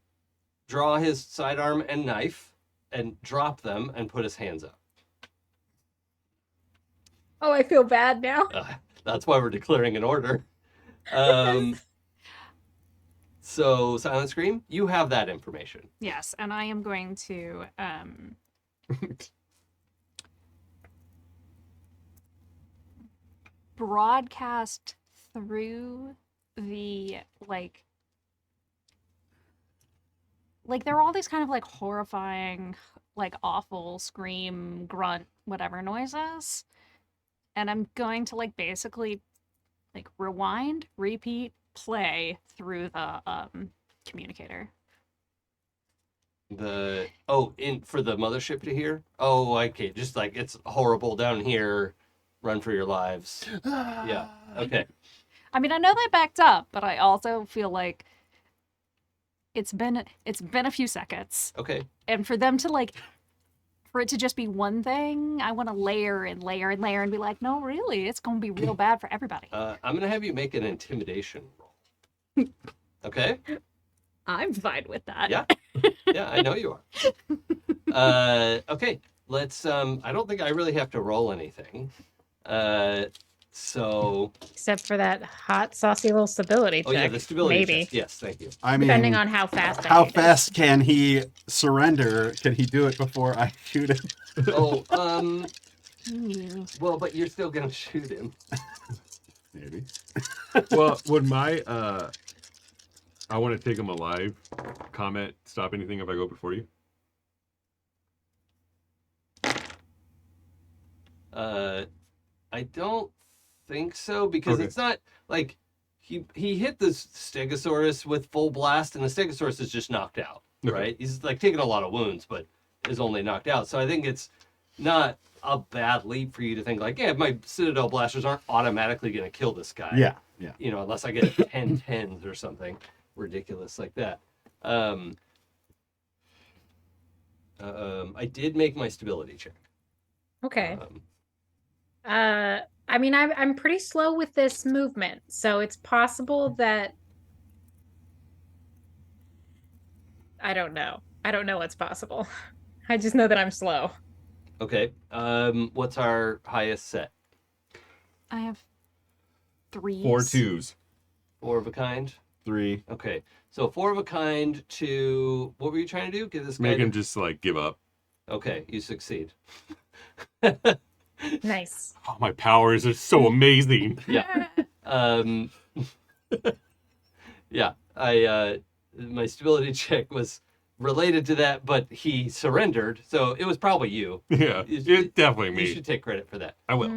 draw his sidearm and knife and drop them and put his hands up. Oh, I feel bad now. That's why we're declaring an order. So, Silent Scream, you have that information. Yes, and I am going to broadcast through the like there are all these kind of like horrifying, like awful scream, grunt, whatever noises. And I'm going to like basically like rewind, repeat, play through the communicator. For the mothership to hear? Oh, okay. Just like it's horrible down here. Run for your lives. Yeah. Okay. I mean, I know they backed up, but I also feel like it's been a few seconds. Okay. And for them to like for it to just be one thing, I want to layer and layer and layer and be like, no, really, it's going to be real bad for everybody. I'm going to have you make an intimidation roll. Okay? I'm fine with that. Yeah. Yeah, I know you are. Okay. Let's I don't think I really have to roll anything. So Except for that hot, saucy little stability check. oh yeah, the stability maybe. test. Yes, thank you. I mean, Depending on how fast I how shoot it. fast can he surrender? Can he do it before I shoot him? Oh, Mm. well, but you're still going to shoot him. Maybe. Well, would my I want to take him alive. Comment, stop anything if I go before you. I don't think so because it's not like he hit the Stegosaurus with full blast and the Stegosaurus is just knocked out, right? He's like taking a lot of wounds, but is only knocked out. So I think it's not a bad leap for you to think like, yeah, my Citadel blasters aren't automatically going to kill this guy. Yeah. You know, unless I get 10 10s or something ridiculous like that. I did make my stability check. Okay. I mean, I'm pretty slow with this movement, so it's possible that I don't know. I don't know what's possible. I just know that I'm slow. Okay. What's our highest set? I have 3s. 4 2s. 4 of a kind? 3. Okay. So 4 of a kind to what were you trying to do? Give this guy Make him just like give up. Okay, you succeed. Nice. Oh, my powers are so amazing. Yeah. Yeah. My stability check was related to that, but he surrendered, so it was probably you. Yeah, it's definitely me. You should take credit for that. I will.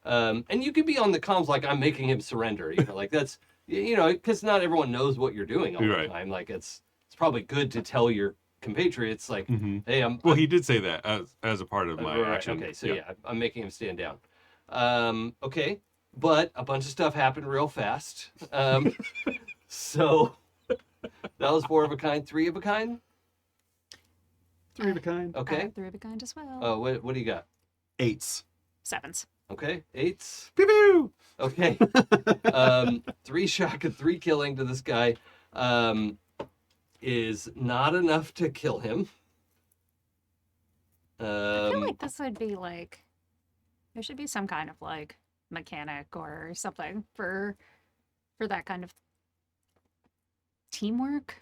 And you can be on the comms like I'm making him surrender. You know, like that's because not everyone knows what you're doing all the time. Like it's probably good to tell your compatriots like, hey, Well, he did say that as a part of my action. Okay, so yeah, I'm making him stand down. Okay, but a bunch of stuff happened real fast. So that was 4 of a kind, 3 of a kind. 3 of a kind. I Okay. have 3 of a kind as well. Oh, what do you got? 8s. 7s. Okay, 8s. Pew pew. Okay. 3 shock and 3 killing to this guy is not enough to kill him. I feel like this would be like there should be some kind of like mechanic or something for that kind of teamwork.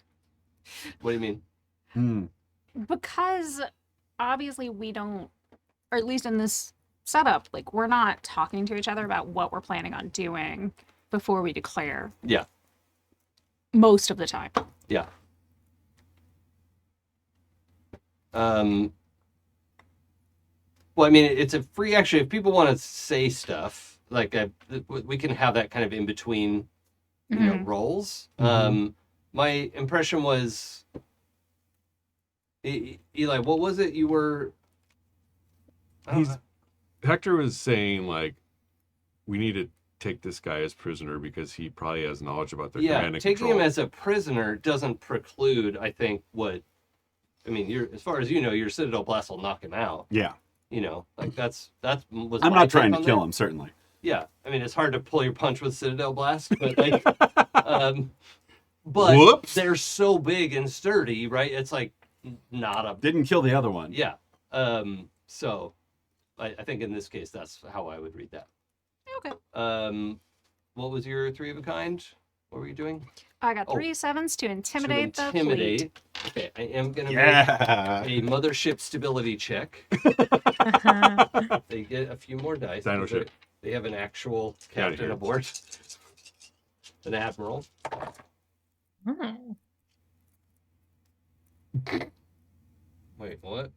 What do you mean? Because obviously we don't, or at least in this setup, like we're not talking to each other about what we're planning on doing before we declare. Yeah. Most of the time. Yeah. Well, I mean, it's a free action. If people want to say stuff, like we can have that kind of in between, roles. My impression was, Eli, what was it you were? Hector was saying like, we need to take this guy as prisoner because he probably has knowledge about the command and taking control. him as a prisoner doesn't preclude, I think, I mean, as far as you know, your Citadel Blast will knock him out. Yeah. Like that was. I'm my not trying take to on kill that. him, certainly. Yeah, I mean, it's hard to pull your punch with Citadel Blast, but like, but Whoops. they're so big and sturdy, right? It's like not a. Didn't kill the other one. Yeah. So, I think in this case, that's how I would read that. Okay. What was your 3 of a kind? What were you doing? I got 3 7s to intimidate the fleet. Okay, I am gonna make Yeah. a mothership stability check. They get a few more dice. Dino ship. They have an actual captain here. aboard, an admiral. Wait, what?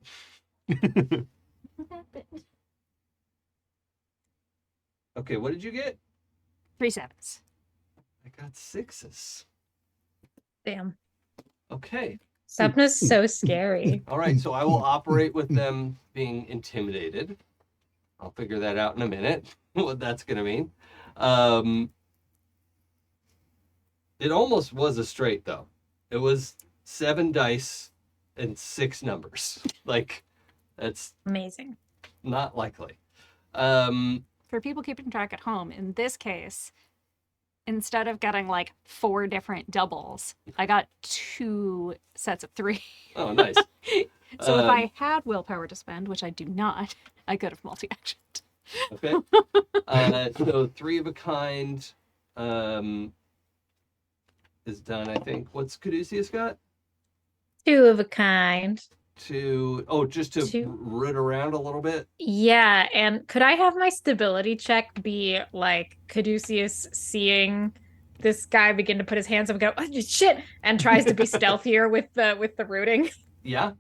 Okay, what did you get? 3 7s. I got 6s. Damn. Okay. Sapna's so scary. All right, so I will operate with them being intimidated. I'll figure that out in a minute, what that's going to mean. It almost was a straight, though. It was 7 dice and 6 numbers. Like, that's Amazing. not likely. For people keeping track at home, in this case, instead of getting like 4 different doubles, I got 2 sets of 3. Oh, nice. So if I had willpower to spend, which I do not, I could have multi-actioned. Okay. So 3 of a kind is done, I think. What's Caduceus got? 2 of a kind. Just to root around a little bit? Yeah, and could I have my stability check be like Caduceus seeing this guy begin to put his hands up and go, oh, shit, and tries to be stealthier with the rooting. Yeah.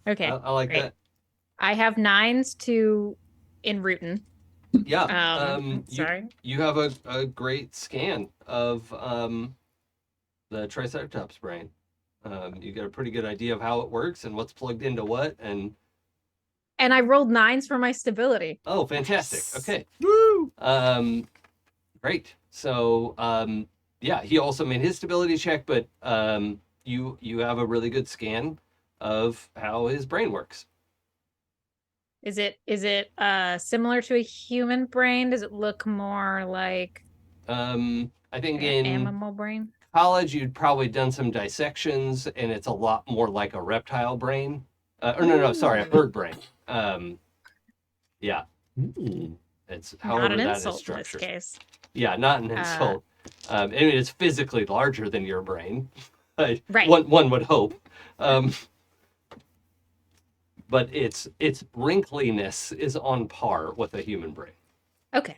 Okay, I like great. that. I have 9s in rootin'. Yeah. Sorry. You have a great scan of the Triceratops brain. You get a pretty good idea of how it works and what's plugged into what. And I rolled 9s for my stability. oh, fantastic. Yes. Okay. Woo! Great. So yeah, he also made his stability check, but you have a really good scan of how his brain works. Is it similar to a human brain? Does it look more like I think an in animal brain? college you'd probably done some dissections, and it's a lot more like a reptile brain. Or no, sorry, a bird brain. Yeah, it's Not however an that is insult in this structured. case. Yeah, not an insult. I mean, it's physically larger than your brain. Right. One would hope. But its wrinkliness is on par with a human brain. Okay.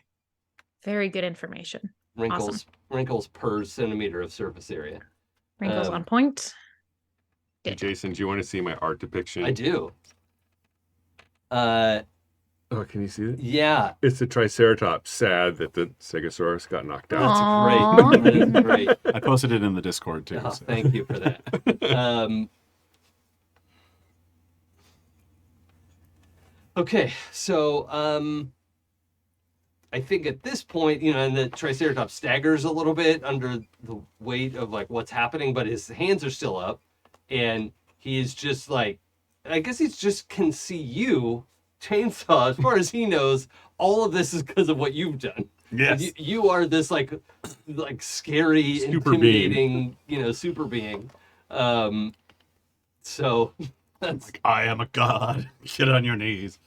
Very good information. Wrinkles per centimeter of surface area. Wrinkles on point. Hey, Jason, do you want to see my art depiction? I do. Oh, can you see it? Yeah. It's the Triceratops. Sad that the Stegosaurus got knocked out. Aw. That's great. That is great. I posted it in the Discord too. Oh, so. thank you for that. Okay, so I think at this point, and the Triceratops staggers a little bit under the weight of like what's happening, but his hands are still up, and he's just like, I guess he just can see you, Chainsaw. As far as he knows, all of this is because of what you've done. Yes. You are this like scary, Super intimidating, super being. So that's Like, I am a god. Get on your knees.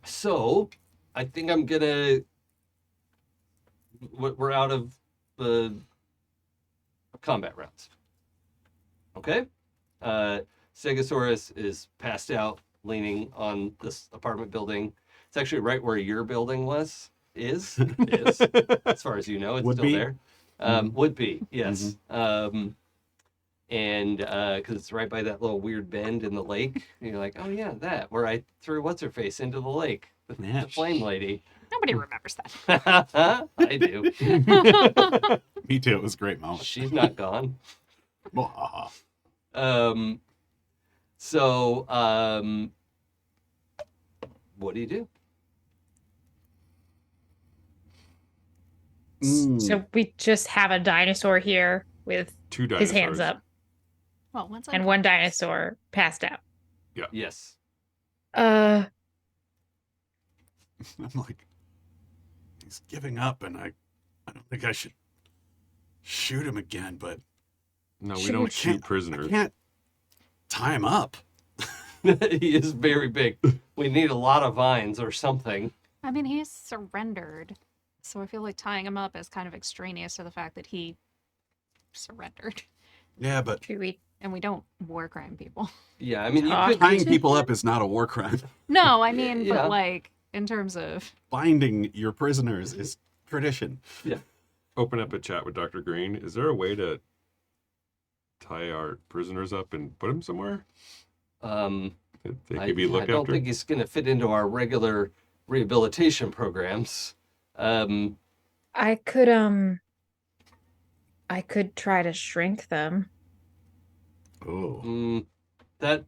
So I think I'm gonna. We're out of the combat rounds. Okay. Stegosaurus is passed out, leaning on this apartment building. It's actually right where your building is as far as you know. It's Would still be? there. Would be, yes. And because it's right by that little weird bend in the lake. And you're like, oh yeah, that where I threw what's-her-face into the lake, the flame lady. Nobody remembers that. I do. Me too. It was a great moment. She's not gone. Mwahaha. So what do you do? So we just have a dinosaur here with 2 dinosaurs. his hands up, Well, once and one dinosaur passed out. Yes. Uh, I'm like, he's giving up, and I don't think I should shoot him again, but No, we Should don't we- shoot I prisoners. can't tie him up. He is very big. We need a lot of vines or something. I mean, he's surrendered. So I feel like tying him up is kind of extraneous to the fact that he surrendered. Yeah, but should we? And we don't war crime people. Yeah, I mean, you Talk. could tying people up is not a war crime. No, I mean, Yeah. but like, in terms of... Binding your prisoners is tradition. Open up a chat with Dr. Green. Is there a way to tie our prisoners up and put them somewhere that they could be looked I don't after? think he's going to fit into our regular rehabilitation programs. I could try to shrink them. Oh. That.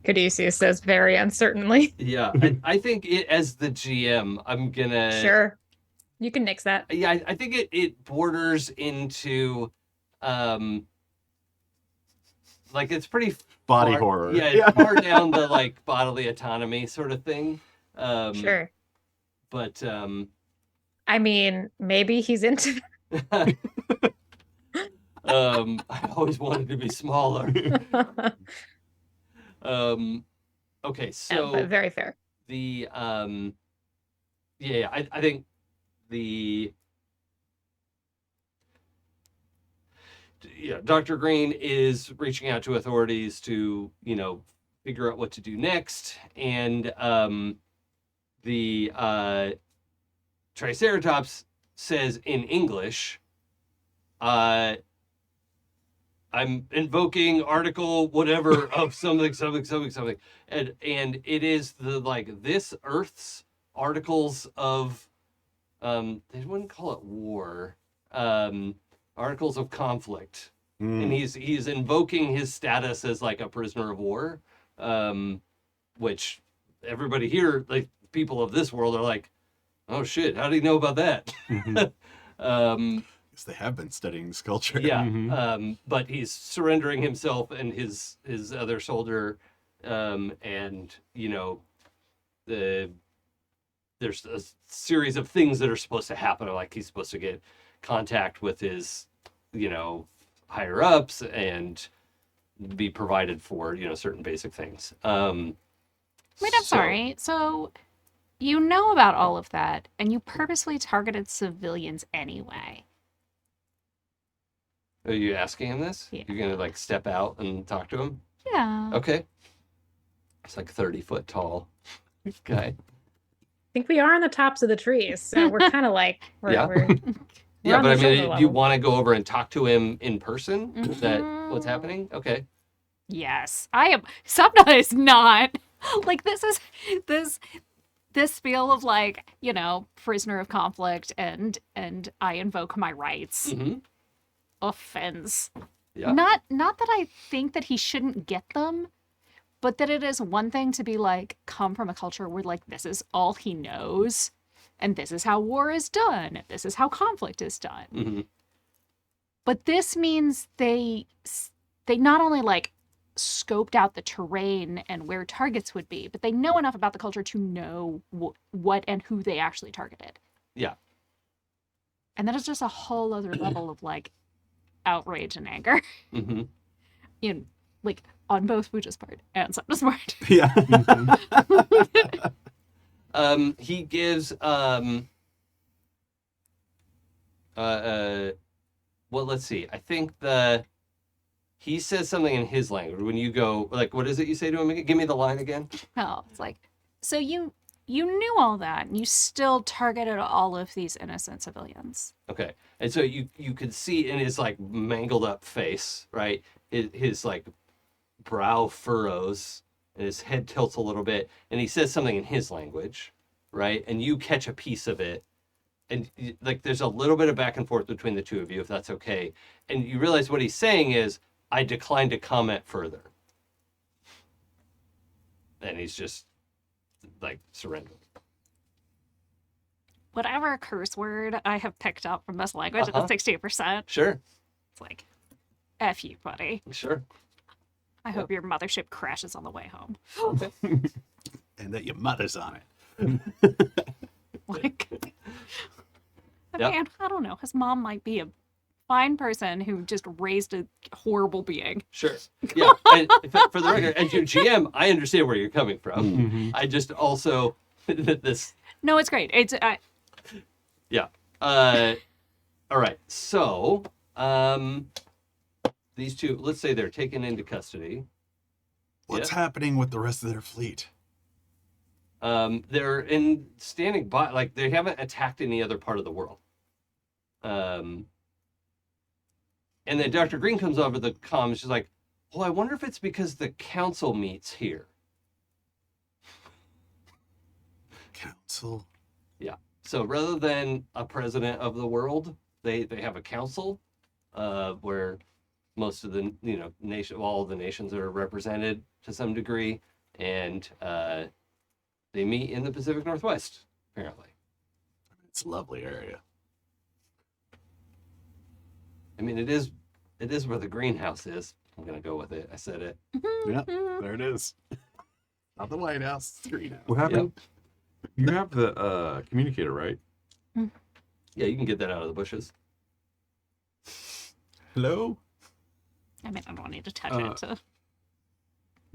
Caduceus says very uncertainly. Yeah, I think as the GM, I'm gonna. Sure, you can nix that. Yeah, I think it borders into, like it's pretty Body far, horror. Yeah, it's far down the like bodily autonomy sort of thing. Sure. But I mean, maybe he's into. I always wanted to be smaller. Okay, so but very fair. the I think Dr. Green is reaching out to authorities to figure out what to do next. And the Triceratops says in English, I'm invoking article whatever of something, and it is this Earth's articles of they wouldn't call it war, articles of conflict, and he's invoking his status as like a prisoner of war, which everybody here, like people of this world, are like, oh shit, how do you know about that? They have been studying sculpture. Yeah, but he's surrendering himself and his other soldier, and there's a series of things that are supposed to happen. Like he's supposed to get contact with his, higher ups and be provided for, certain basic things. Wait, I'm sorry. So you know about all of that, and you purposely targeted civilians anyway. Are you asking him this? Yeah. You're gonna like step out and talk to him? Yeah. Okay. It's like 30-foot tall guy. I think we are on the tops of the trees, so we're kind of like we're Yeah. we're on But I the mean, shoulder do you level. want to go over and talk to him in person? Is that what's Mhm. happening? Okay. Yes, I am. Sapna is not. Like this is this feel of like prisoner of conflict and I invoke my rights. Mm-hmm. Offense. Yeah. Not that I think that he shouldn't get them, but that it is one thing to be like come from a culture where like this is all he knows, and this is how war is done, and this is how conflict is done. Mm-hmm. But this means they not only like scoped out the terrain and where targets would be, but they know enough about the culture to know what and who they actually targeted. Yeah. And that is just a whole other level of like outrage and anger, Mm-hmm. like on both Pooja's part and Sapna's part. Yeah. He gives well, let's see. I think he says something in his language when you go like, what is it you say to him again? Give me the line again. Oh, it's like, so you knew all that and you still targeted all of these innocent civilians. Okay. And so you could see in his like mangled up face, right? His like brow furrows and his head tilts a little bit, and he says something in his language, right? And you catch a piece of it, and like there's a little bit of back and forth between the two of you, if that's okay. And you realize what he's saying is, I decline to comment further. And he's just like surrendering. Whatever curse word I have picked up from this language at the 68%, Sure. it's like, F you, buddy. Sure. I hope your mothership crashes on the way home. And that your mother's on it. Like, Yep. man, I don't know. His mom might be a fine person who just raised a horrible being. Sure. Yeah. And for the record, as your GM, I understand where you're coming from. I just also this. No, it's great. It's Yeah. All right. So, these two, let's say they're taken into custody. What's happening with the rest of their fleet? They're standing by, like they haven't attacked any other part of the world. And then Dr. Green comes over the comms. She's like, "Well, I wonder if it's because the council meets here." Council. Yeah. So rather than a president of the world, they have a council, where most of the all the nations are represented to some degree, and they meet in the Pacific Northwest apparently. It's a lovely area. I mean, it is where the greenhouse is. I'm gonna go with it. I said it. Yeah, there it is. Not the White House, it's the greenhouse. What happened? You have the communicator, right? Yeah, you can get that out of the bushes. Hello? I mean, I don't need to touch it to.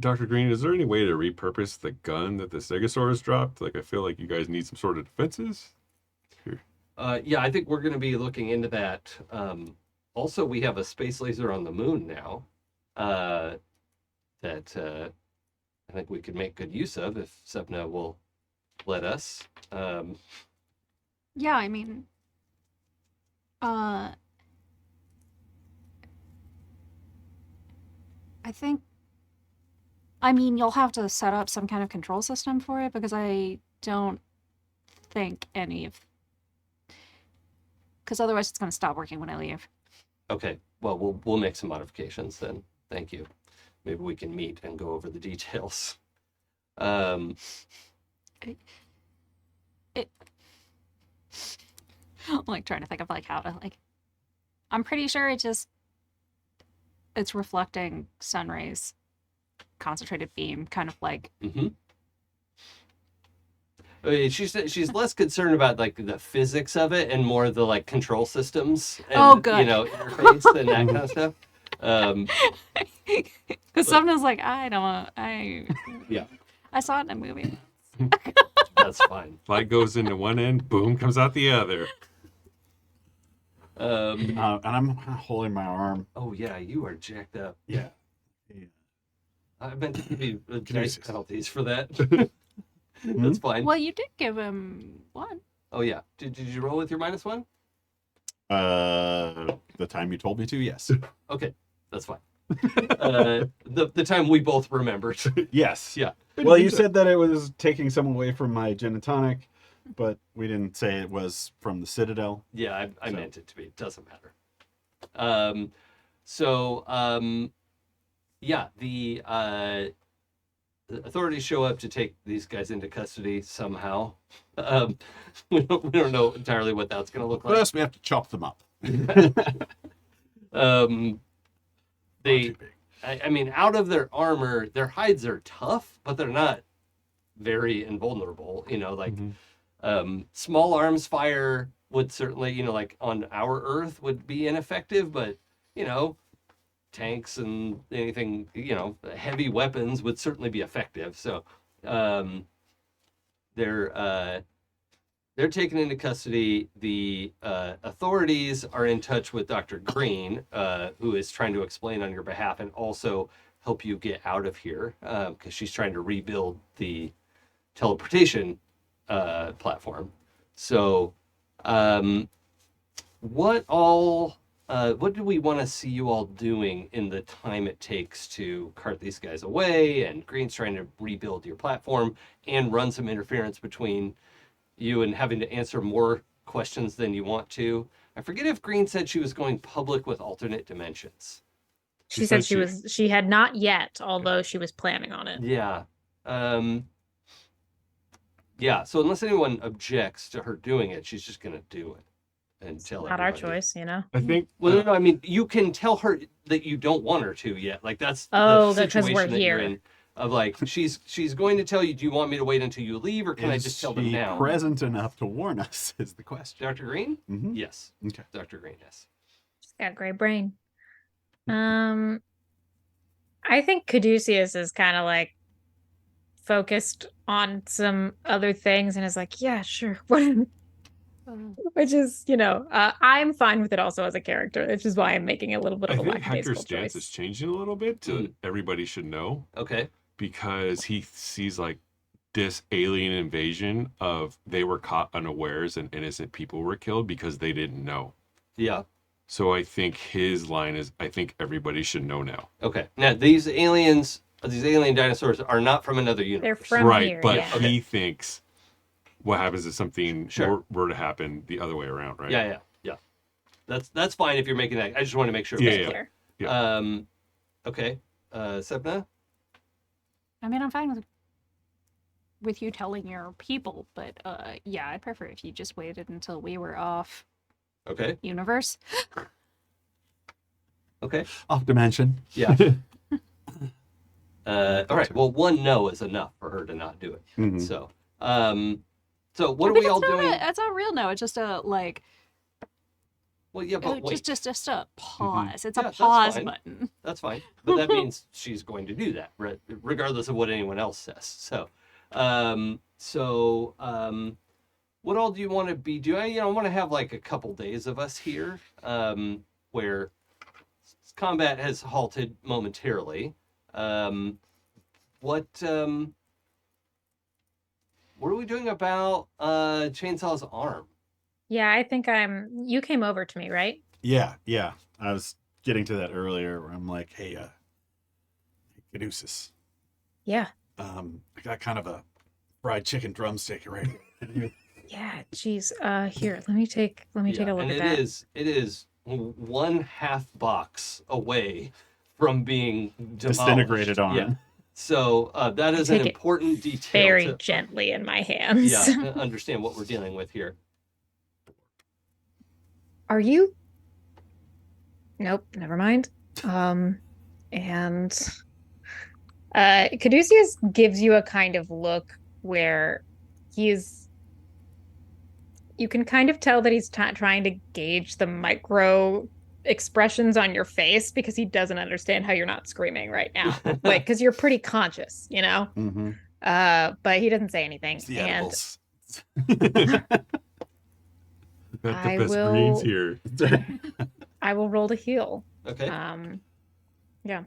Dr. Green, is there any way to repurpose the gun that the Stegosaurus dropped? Like, I feel like you guys need some sort of defenses. Here. Yeah, I think we're gonna be looking into that. Also, we have a space laser on the moon now. That think we could make good use of if Sapna will let us. Yeah, I mean, I think, I mean, you'll have to set up some kind of control system for it because I don't think because otherwise it's going to stop working when I leave. Okay, well, we'll make some modifications then. Thank you. Maybe we can meet and go over the details. I'm like trying to think of like how to like. I'm pretty sure it's reflecting sun rays, concentrated beam, kind of like. Mm-hmm. She's less concerned about like the physics of it and more the like control systems and Good. Interface and that kind of stuff. Because sometimes like I saw it in a movie. That's fine. Light goes into one end, boom, comes out the other. And I'm holding my arm. Oh yeah, you are jacked up. Yeah. I meant to give you nice Jesus. penalties for that. That's fine. Well, you did give him one. Oh yeah. Did you roll with your -1? The time you told me to, yes. Okay, that's fine. The time we both remembered. Yes. Yeah. Well, you said that it was taking some away from my gin and tonic, but we didn't say it was from the Citadel. Yeah, I So. meant it to be. It doesn't matter. Yeah, the authorities show up to take these guys into custody somehow. We don't know entirely what that's going to look like. First, we have to chop them up. They, I mean, out of their armor, their hides are tough, but they're not very invulnerable. Small arms fire would certainly, like on our Earth would be ineffective, but tanks and anything, heavy weapons would certainly be effective. So they're taken into custody. The authorities are in touch with Dr. Green, who is trying to explain on your behalf and also help you get out of here because she's trying to rebuild the teleportation platform. So what do we want to see you all doing in the time it takes to cart these guys away? And Green's trying to rebuild your platform and run some interference between you and having to answer more questions than you want to. I forget if Green said she was going public with alternate dimensions. She said she had not yet, although she was planning on it. Yeah. Yeah, so unless anyone objects to her doing it, she's just going to do it. And tell Not our everybody. choice, I think. Well, no, I mean, you can tell her that you don't want her to yet. Like that's Oh, the because we're situation that you're here. in. Of like, she's going to tell you, do you want me to wait until you leave, or can I just tell them now? Present enough to warn us is the question. Dr. Green? Mm-hmm. Yes. Okay. Dr. Green, yes. She's got a great brain. I think Caduceus is kind of like focused on some other things and is like, yeah, sure. Which is, I'm fine with it also as a character, which is why I'm making a little bit I of a think Hector's lackadaisical stance choice. is changing a little bit to everybody should know, Okay. because he sees like this alien invasion of they were caught unawares and innocent people were killed because they didn't know. Yeah. So I think his line is, I think everybody should know now. Okay. Now, these alien dinosaurs are not from another universe. They're from Right, here, but yeah. he thinks what happens if something Sure. were to happen the other way around, right? Yeah. That's fine if you're making that. I just want to make sure. Yeah, it's yeah. clear. Yeah. Okay. Sapna? I mean, I'm fine with you telling your people, but yeah, I'd prefer if you just waited until we were off Okay. universe. Okay. Off dimension. Yeah. All right. Well, one no is enough for her to not do it. Mhm. So what are we all doing? It's not a real no. It's just a like. Well, yeah, but wait. Just a pause. It's Yeah, a that's pause fine. button. That's fine. But that means she's going to do that, right? Regardless of what anyone else says. So, what all do you want to be doing? I want to have like a couple days of us here, where combat has halted momentarily. what are we doing about Chainsaw's arm? Yeah, I think you came over to me, right? Yeah. I was getting to that earlier where I'm like, hey, Caduceus. Yeah. I got kind of a fried chicken drumstick right here. Yeah, geez. Here, let me take a look and at that. it is 1/2 box away from being Disintegrated demolished. on. Yeah. So that is an take it important detail Very to gently in my hands. understand what we're dealing with here. Are you? Nope, never mind. And Caduceus gives you a kind of look where you can kind of tell that he's trying to gauge the micro expressions on your face because he doesn't understand how you're not screaming right now. Like, because you're pretty conscious, you know? Mm-hmm. But he doesn't say anything. It's the edibles. Got the I best will- greens here. I will roll to heal. Okay. Yeah.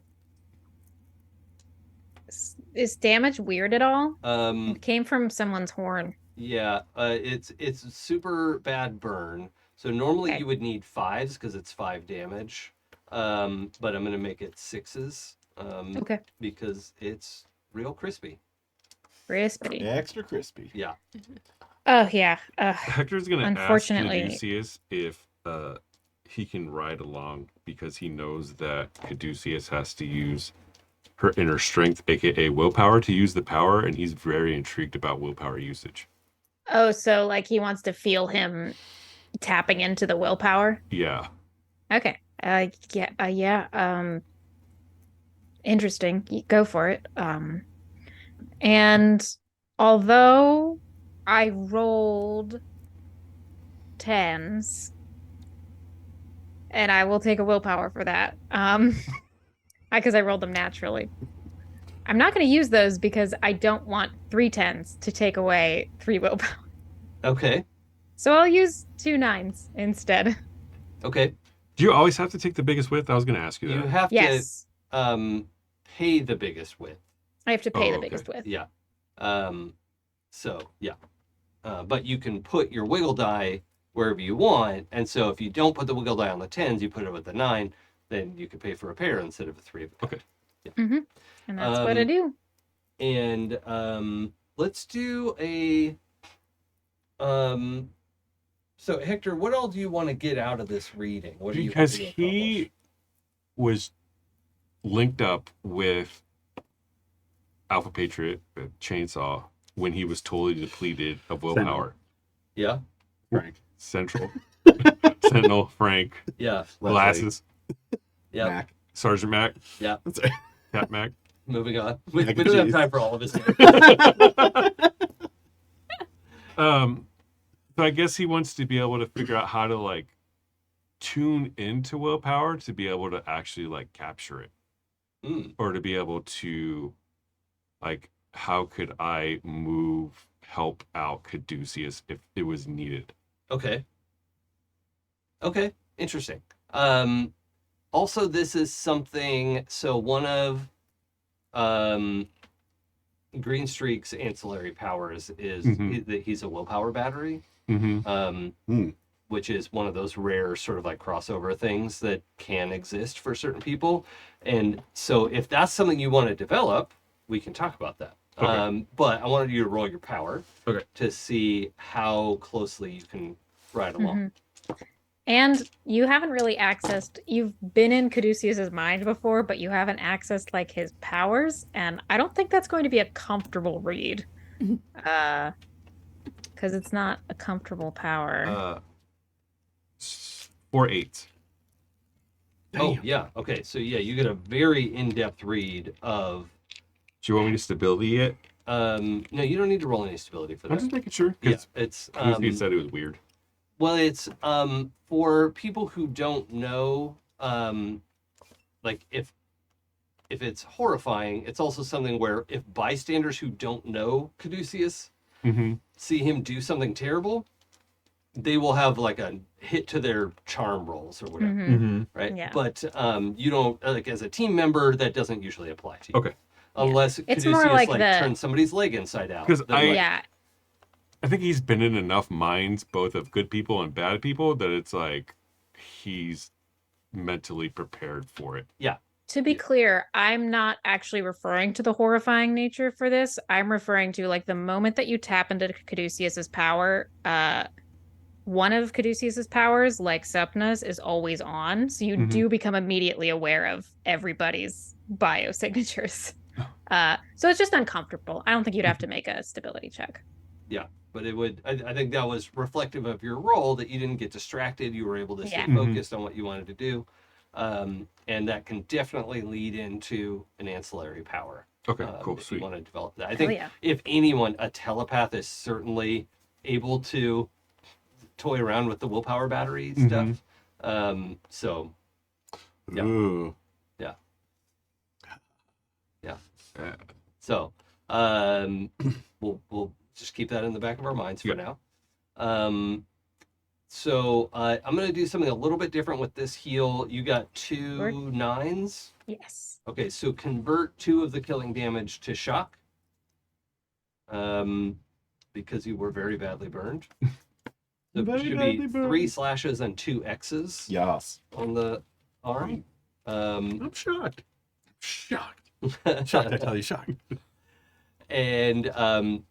Is damage weird at all? It came from someone's horn. Yeah, it's super bad burn. So normally Okay. you would need 5s because it's 5 damage. But I'm gonna make it 6s. Okay. Because it's real crispy. Crispy. Extra crispy. Yeah. Oh yeah. Hector's gonna ask Unfortunately- Caduceus if he can ride along because he knows that Caduceus has to use her inner strength, aka willpower, to use the power, and he's very intrigued about willpower usage. Oh, so like he wants to feel him tapping into the willpower. Yeah. Okay. Yeah. Interesting. Go for it. And although I rolled 10s, and I will take a willpower for that, because I rolled them naturally. I'm not going to use those because I don't want 3 10s to take away 3 willpower. Okay. So I'll use 2 9s instead. Okay. Do you always have to take the biggest width? I was gonna ask you You that. have Yes. to pay the biggest width. I have to pay Oh, the okay. biggest width. Yeah. So yeah. But you can put your wiggle die wherever you want, and so if you don't put the wiggle die on the 10s, you put it with the 9, then you can pay for a pair instead of a 3 of a pair. Okay. Mm-hmm. And that's what I do. And let's do a so Hector, what all do you want to get out of this reading? What do you Because hope to he accomplish? was linked up with Alpha Patriot, Chainsaw, when he was totally depleted of willpower. Yeah. Frank. Central. Sentinel, Frank, Yeah. Glasses, Yeah. Mac. Sergeant Mac, Yeah. Cat Mac. Moving on. We Mac and don't have cheese. time for all of this. So I guess he wants to be able to figure out how to like tune into willpower to be able to actually like capture it, or to be able to like, how could I help out Caduceus if it was needed? Okay. Interesting. Also, this is something. So one of Green Streak's ancillary powers is that he's a willpower battery. Which is one of those rare sort of like crossover things that can exist for certain people. And so if that's something you want to develop, we can talk about that. Okay. But I wanted you to roll your power Okay. to see how closely you can ride along. And you haven't really you've been in Caduceus's mind before, but you haven't accessed like his powers, and I don't think that's going to be a comfortable read. Because it's not a comfortable power. 4 8s. Oh, Damn. yeah. Okay. So, yeah, you get a very in-depth read of... Do you want me to stability it? No, you don't need to roll any stability for I'm that. just making sure. Yeah, Because it's... he said it was weird. Well, it's for people who don't know, like if it's horrifying, it's also something where if bystanders who don't know Caduceus see him do something terrible, they will have like a hit to their charm rolls or whatever, right? Yeah. But you don't, like as a team member, that doesn't usually apply to you. Okay. Unless It's Caduceus more like turns somebody's leg inside out. 'Cause Then, yeah. I think he's been in enough minds, both of good people and bad people, that it's like he's mentally prepared for it. Yeah. To be clear, I'm not actually referring to the horrifying nature for this. I'm referring to like the moment that you tap into Caduceus's power, one of Caduceus's powers, like Sapna's, is always on. So you do become immediately aware of everybody's biosignatures. So it's just uncomfortable. I don't think you'd have to make a stability check. Yeah, but it would. I think that was reflective of your role, that you didn't get distracted. You were able to stay Yeah. focused on what you wanted to do, and that can definitely lead into an ancillary power. Okay, cool, If sweet. you want to develop that, I Hell think yeah. if anyone, a telepath is certainly able to toy around with the willpower battery stuff. So Yeah. Ooh. yeah. So we'll just keep that in the back of our minds for now. So I'm going to do something a little bit different with this heal. You got 2 9s. Yes. Okay, so convert 2 of the killing damage to shock. Because you were very badly burned. So it should be 3 slashes and 2 X's Yes. on the arm. I'm shocked. Shocked. Shocked, I tell you, shocked. And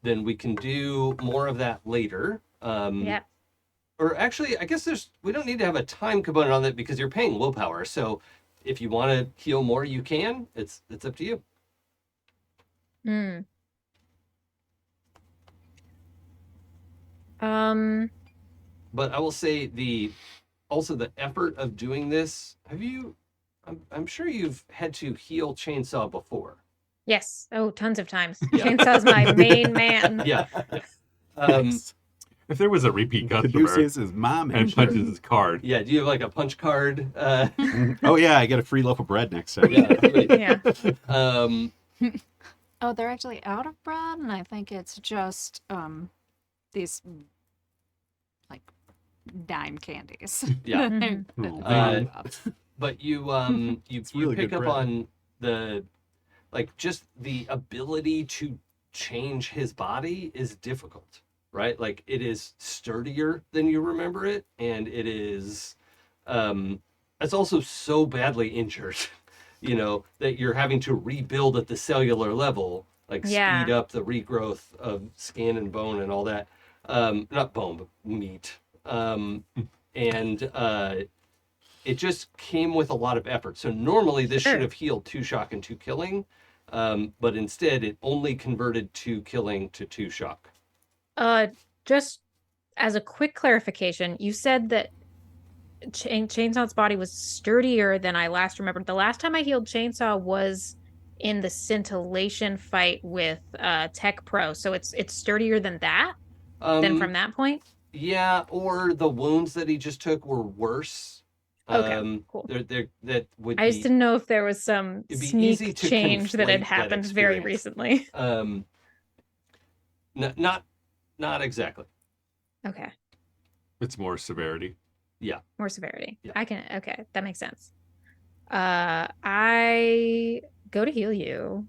then we can do more of that later. Yeah. Or actually, I guess we don't need to have a time component on that because you're paying willpower. So if you want to heal more, you can. It's up to you. Hmm. But I will say the effort of doing this. I'm sure you've had to heal Chainsaw before. Yes. Oh, tons of times. Yeah. Chainsaw's my main man. Yeah. If there was a repeat customer Caduceus is my man. and punches his card, Yeah. Do you have like a punch card? Oh yeah, I get a free loaf of bread next time. Yeah. Sweet. Yeah. Oh, they're actually out of bread, and I think it's just these like dime candies. Yeah. They're- Oh, Uh, man. But you you really pick good up bread. on the just the ability to change his body is difficult, right? Like it is sturdier than you remember it, and it is it's also so badly injured, that you're having to rebuild at the cellular level, like Yeah. speed up the regrowth of skin and bone and all that. Not bone, but meat. It just came with a lot of effort. So normally this Sure. should have healed 2 shock and 2 killing, but instead it only converted 2 killing to 2 shock. Just as a quick clarification, you said that Chainsaw's body was sturdier than I last remembered. The last time I healed Chainsaw was in the scintillation fight with Tech Pro, so it's sturdier than that. Than from that point. Yeah, or the wounds that he just took were worse. Okay, cool. That would I just be didn't know if there was some it'd be easy sneak to change that had conflate that happened very experience. recently. Not exactly. Okay, it's more severity. more severity. Yeah. Okay, that makes sense. I go to heal you,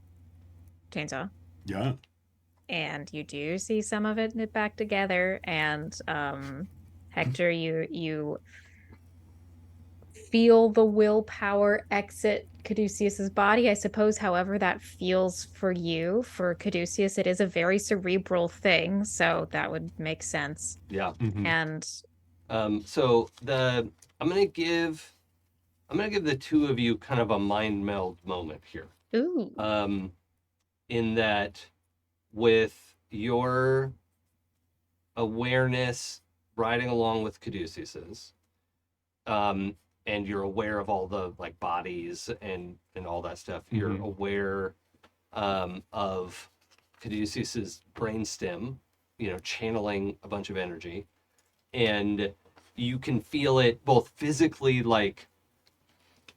Chainsaw. Yeah. And you do see some of it knit back together, and Hector, you feel the willpower exit Caduceus's body, I suppose. However that feels for you. For Caduceus, it is a very cerebral thing, so that would make sense. Yeah. And So I'm gonna give the 2 of you kind of a mind meld moment here. ooh, In that, with your awareness riding along with Caduceus's, and you're aware of all the like bodies and all that stuff. You're aware of Caduceus's brainstem, channeling a bunch of energy, and you can feel it both physically, like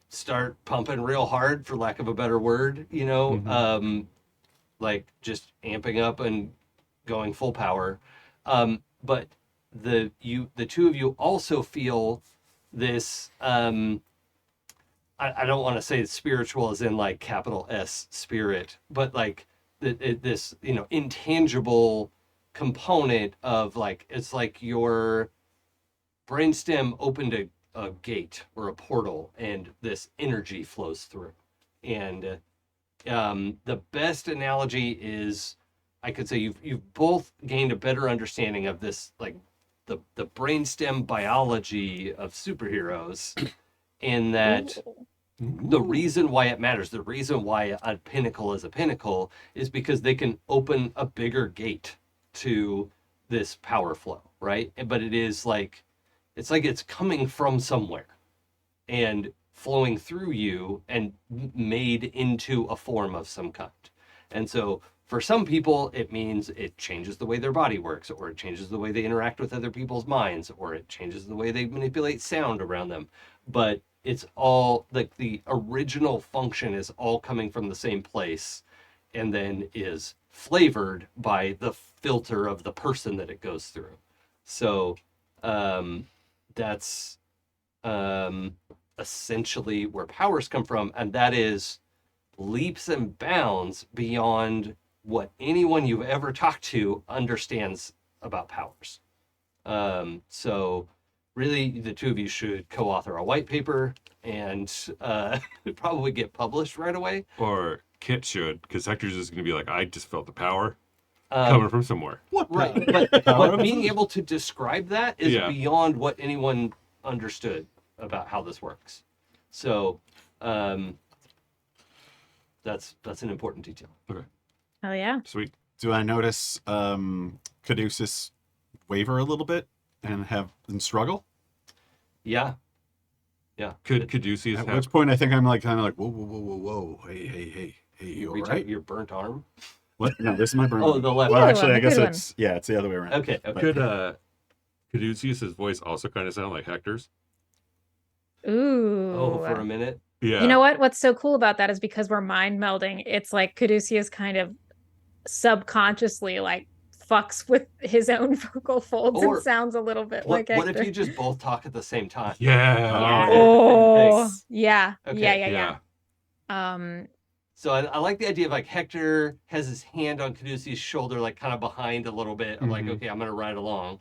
start pumping real hard, for lack of a better word, like just amping up and going full power. But the 2 of you also feel this, I I don't want to say spiritual as in like capital S spirit, but like this, intangible component of like, it's like your brainstem opened a gate or a portal and this energy flows through. And the best analogy is, I could say you've both gained a better understanding of this, like the brainstem biology of superheroes, in that the reason why it matters, the reason why a pinnacle is a pinnacle, is because they can open a bigger gate to this power flow, right? But it is like, it's coming from somewhere and flowing through you and made into a form of some kind. And so for some people, it means it changes the way their body works, or it changes the way they interact with other people's minds, or it changes the way they manipulate sound around them. But it's all like the original function is all coming from the same place, and then is flavored by the filter of the person that it goes through. So that's essentially where powers come from, and that is leaps and bounds beyond what anyone you've ever talked to understands about powers. So really, the two of you should co-author a white paper and probably get published right away. Or Kit should, because Hector's just going to be like, I just felt the power coming from somewhere. Right, but being able to describe that is beyond what anyone understood about how this works. So that's an important detail. Okay. Oh yeah. Sweet. Do I notice Caduceus waver a little bit and struggle? Yeah. Could Caduceus At have... which point I think I'm like kind of like whoa, hey, you all Reach right? out your burnt arm. What? No, this is my burn. Oh, the left. Well, Good actually, one, I guess good it's the other way around. Okay. Could Caduceus' voice also kind of sound like Hector's? Ooh. Oh, for a minute. Yeah. You know what? What's so cool about that is because we're mind melding. It's like Caduceus kind of subconsciously like fucks with his own vocal folds Or and sounds a little bit What like Hector. if you just both talk at the same time? Yeah. Oh, Thanks. yeah. Okay. Yeah. So I like the idea of like Hector has his hand on Caduceus' shoulder, like kind of behind a little bit. I'm like, okay, I'm going to ride along.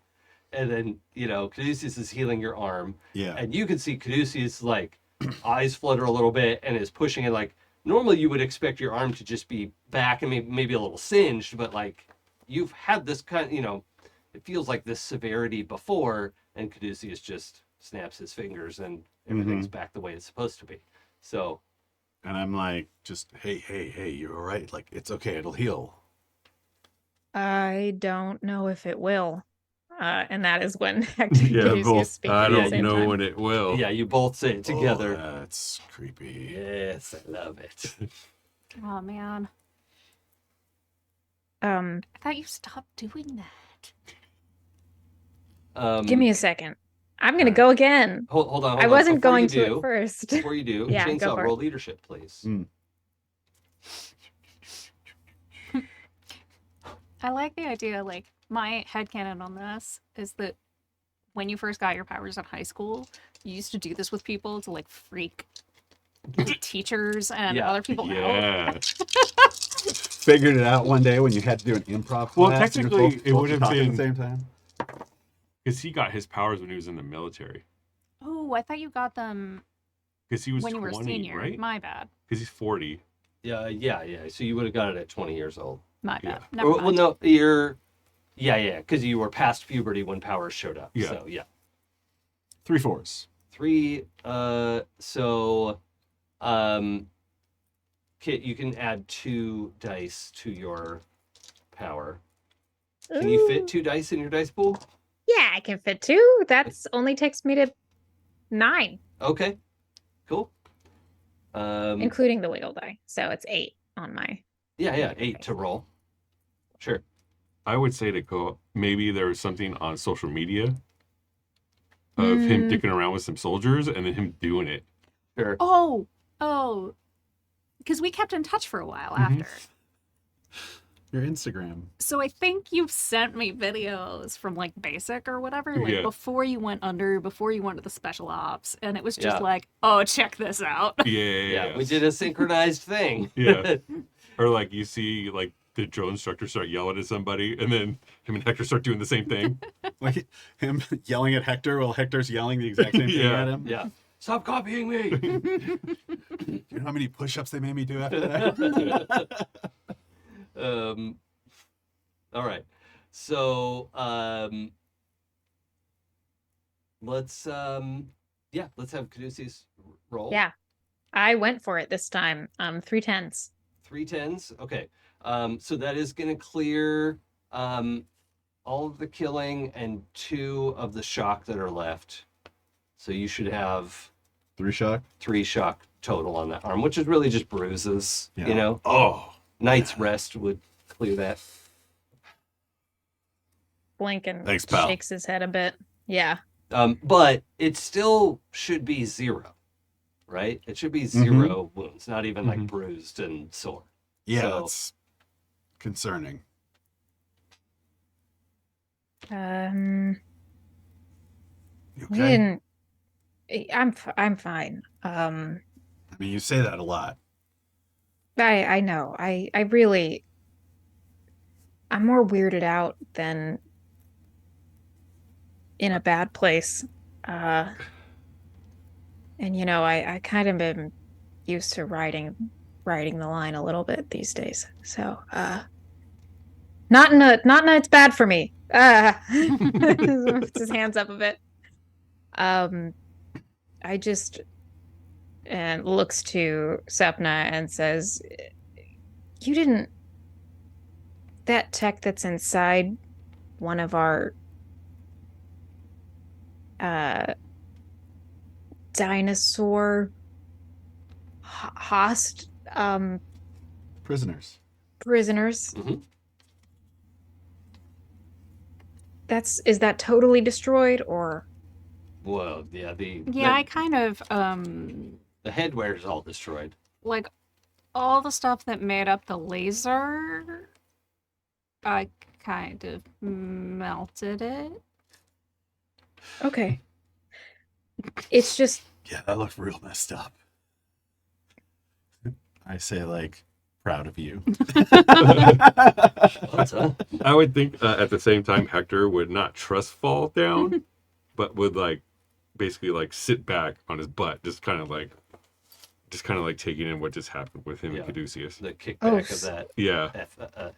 And then, Caduceus is healing your arm. Yeah. And you can see Caduceus like eyes flutter a little bit and is pushing it. Like normally you would expect your arm to just be back and maybe a little singed, but like you've had this kind, it feels like this severity before, and Caduceus just snaps his fingers and everything's back the way it's supposed to be. So. And I'm like, just, hey, you're all right. Like, it's okay. It'll heal. I don't know if it will. And that is when Hector and Yeah, Caduceus both. speak I at the don't same know time. when it will. Yeah, you both say it together. Oh, that's creepy. Yes, I love it. Oh man, Um, I thought you stopped doing that. give me a second. I'm gonna go again. Hold on. I wasn't Before going you to do- at first. Before you do, Yeah, go chainsaw for roll it. leadership, please. I like the idea, like, my headcanon on this is that when you first got your powers in high school, you used to do this with people to, like, freak the teachers and Yeah. other people out. Yeah. Figured it out one day when you had to do an improv class. Well, and you're technically, both it would have talking been- at the same time. Because he got his powers when he was in the military. Oh, I thought you got them Because he was when you were a 20, senior. right? My bad. Because he's 40. Yeah. So you would have got it at 20 years old. My Yeah. bad. Never Well, mind. no, you're. Yeah, because you were past puberty when powers showed up. Yeah. So, yeah. 3 4s. 3, Kit, you can add 2 dice to your power. Can you fit Ooh. 2 dice in your dice pool? Yeah, I can fit 2. That's only takes me to 9, Okay, cool. including the wiggle die. So it's 8 on my. Yeah, 8 to roll. Sure. I would say to go, maybe there was something on social media of him dicking around with some soldiers and then him doing it. Sure. Oh, because we kept in touch for a while after. Your Instagram. So I think you've sent me videos from like basic or whatever, like Yeah. before you went under, before you went to the special ops, and it was just Yeah. like, oh, check this out. Yeah, we did a synchronized thing. Yeah. Or like you see like the drill instructor start yelling at somebody, and then him and Hector start doing the same thing. Like him yelling at Hector while Hector's yelling the exact same thing Yeah. at him. Yeah. Stop copying me. You know how many push-ups they made me do after that? All right. So let's have Caduceus roll. Yeah. I went for it this time. 3 10s. 3 10s. Okay. So that is going to clear all of the killing and 2 of the shock that are left. So you should have 3 shock. 3 shock total on that arm, which is really just bruises. Yeah. You know, Oh. night's rest would clear that. Blink and Thanks, pal. shakes his head a bit. Yeah. But it still should be 0, right? It should be 0 wounds, not even like bruised and sore. Yeah, So- that's concerning. You You okay? didn't. I'm fine. I mean, you say that a lot. I know. I really. I'm more weirded out than in a bad place. And you know, I kind of been used to riding the line a little bit these days. So, not in a it's bad for me. Puts his hands up a bit. I just and looks to Sapna and says, "You didn't. That tech that's inside one of our dinosaur host Prisoners. prisoners. Mhm. Is that totally destroyed or?" Well, yeah, Yeah, I kind of the headwear is all destroyed. like all the stuff that made up the laser. I kind of melted it. Okay. It's just Yeah, that looked real messed up. I say, like, proud of you. What's up? I would think at the same time Hector would not trust fall down, but would like basically like sit back on his butt, just kind of like taking in what just happened with him Yeah. and Caduceus. The kickback Oh, of that Yeah,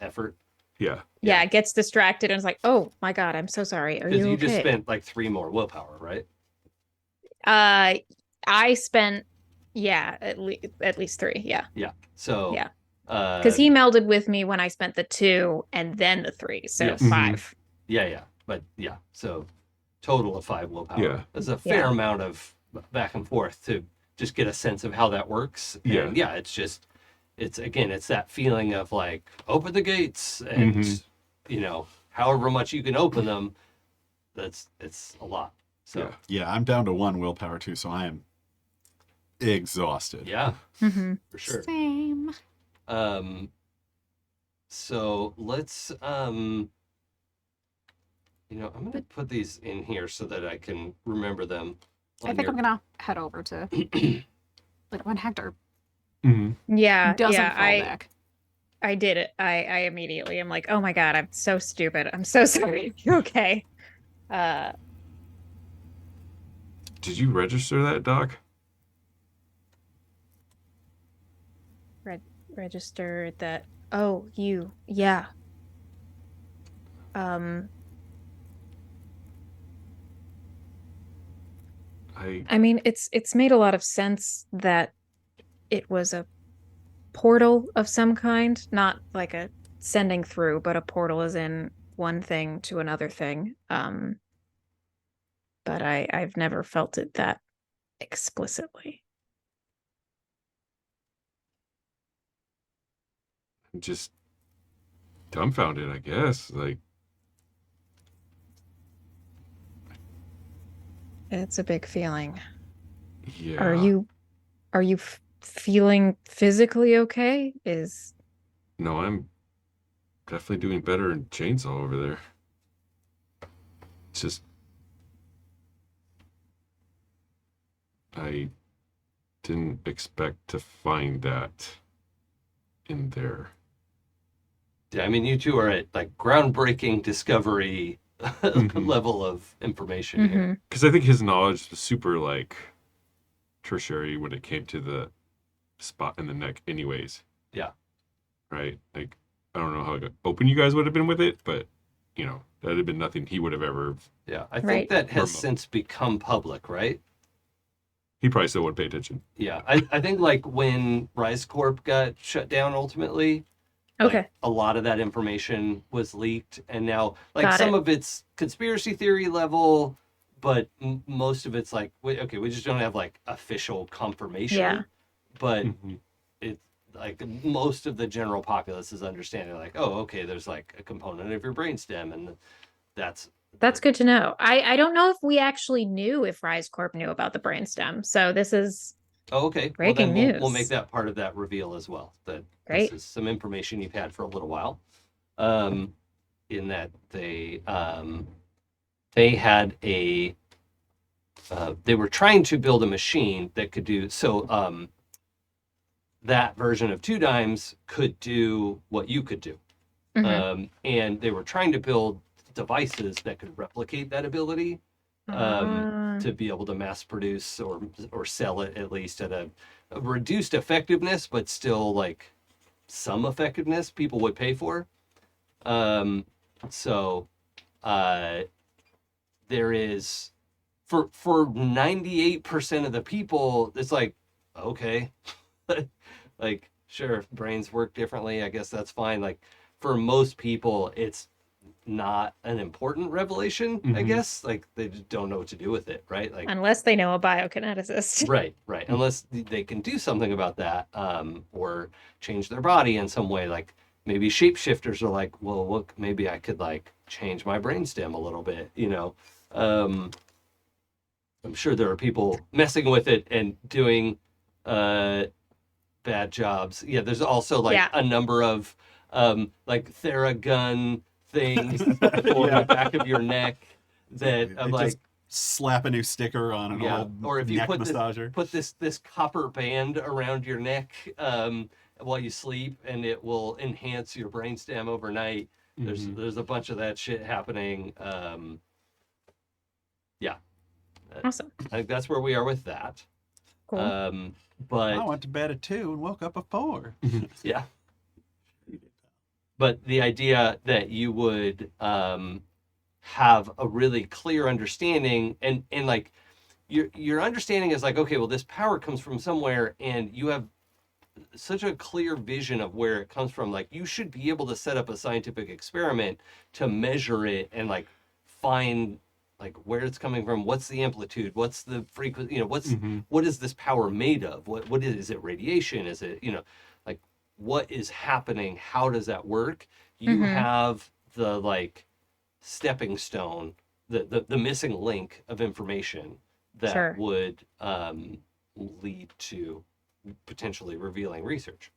effort. yeah. yeah, gets distracted and is like, "Oh my god, I'm so sorry. Are Because you you okay?" just spent like 3 more willpower, right? I spent at least 3, yeah. Yeah. So Yeah. because Because he melded with me when I spent the 2 and then the 3, so Yes. 5. yeah, but yeah, so total of 5 willpower. Yeah. There's a fair Yeah. amount of back and forth to just get a sense of how that works. And Yeah. it's just it's that feeling of like open the gates and you know, however much you can open them, it's a lot. So Yeah. Yeah, I'm down to 1 willpower, too, so I am exhausted. yeah, Mm-hmm. for sure. Same. So let's you know, I'm gonna put these in here so that I can remember them. I think I'm gonna head over to like when Hector Yeah, doesn't yeah, fall back. I did it. I immediately am like, "Oh my god, I'm so stupid. I'm so sorry." Okay. Did you register that, Doc? Register that. Oh, you. Yeah. I mean, it's made a lot of sense that it was a portal of some kind, not like a sending through, but a portal is in one thing to another thing. But I've never felt it that explicitly. I'm just dumbfounded, I guess. Like, It's a big feeling. yeah. Are you feeling physically okay? No, I'm definitely doing better in chainsaw over there. It's just I didn't expect to find that in there. Yeah, I mean, you two are at like groundbreaking discovery level of information here. Because I think his knowledge was super like tertiary when it came to the spot in the neck anyways. Yeah. Right? Like, I don't know how open you guys would have been with it, but, you know, that'd have been nothing he would have ever... Yeah, I think Right. that has since become public, right? He probably still wouldn't pay attention. Yeah, I think like when Rise Corp got shut down ultimately, Okay. like, a lot of that information was leaked, and now like Got some it. of it's conspiracy theory level, but most of it's like, we just don't have like official confirmation. Yeah. But Mhm. it's like most of the general populace is understanding like, oh, okay, there's like a component of your brainstem, and that's That's good to know. I don't know if we actually knew if Rise Corp knew about the brainstem. So this is oh, okay. Breaking well, then we'll make news. that part of that reveal as well. That Great. this is some information you've had for a little while. In that they had a they were trying to build a machine that could do so. That version of Two Dimes could do what you could do, Mhm. and they were trying to build devices that could replicate that ability. To be able to mass produce or sell it at least at a reduced effectiveness, but still like some effectiveness people would pay for. So there is for 98% of the people, it's like, okay, like sure, brains work differently. I guess that's fine. Like for most people, it's not an important revelation, I Mhm. guess. Like they just don't know what to do with it, right? Like Unless they know a biokineticist. right. Unless they can do something about that, or change their body in some way. Like maybe shapeshifters are like, well, look, maybe I could like change my brainstem a little bit, you know. I'm sure there are people messing with it and doing bad jobs. Yeah, there's also like Yeah. a number of like Theragun things for Yeah. the back of your neck that They I'm like, just slap a new sticker on an yeah, old or if you neck put massager. this copper band around your neck while you sleep, and it will enhance your brainstem overnight. Mhm. There's a bunch of that shit happening. Yeah, Awesome. I think that's where we are with that. Cool. But I went to bed at 2 and woke up at 4. yeah, but the idea that you would have a really clear understanding, and like your understanding is like, okay, well, this power comes from somewhere, and you have such a clear vision of where it comes from. Like you should be able to set up a scientific experiment to measure it and like find like where it's coming from, what's the amplitude, what's the frequency, you know, what is this power made of, what is it, radiation, is it, you know, like what is happening, how does that work? You Mhm. have the like stepping stone, the missing link of information that Sure. would lead to potentially revealing research.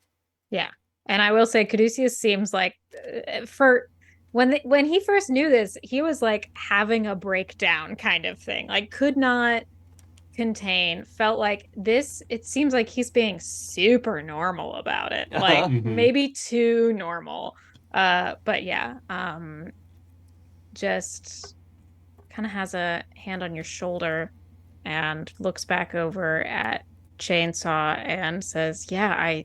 Yeah. And I will say Caduceus seems like for when he first knew this, he was like having a breakdown kind of thing. Like could not contain, felt like this, it seems like he's being super normal about it. Like Mhm. maybe too normal. But yeah, just kind of has a hand on your shoulder and looks back over at Chainsaw and says, "Yeah,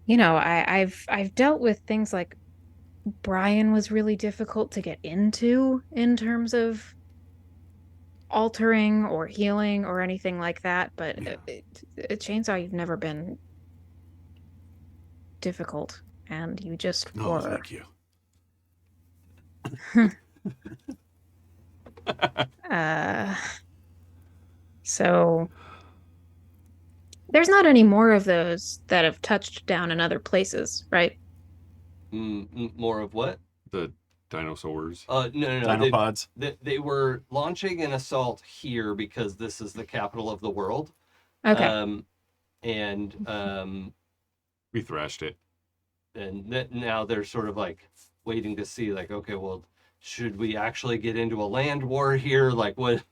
I've dealt with things like Brian was really difficult to get into in terms of altering or healing or anything like that, but Chainsaw, you've never been difficult, and you just Oh, were." thank you. So there's not any more of those that have touched down in other places, right? More of what? The dinosaurs. No. Dinopods. They were launching an assault here because this is the capital of the world. Okay. And We thrashed it. now they're sort of like waiting to see, like, okay, well, should we actually get into a land war here? Like, what,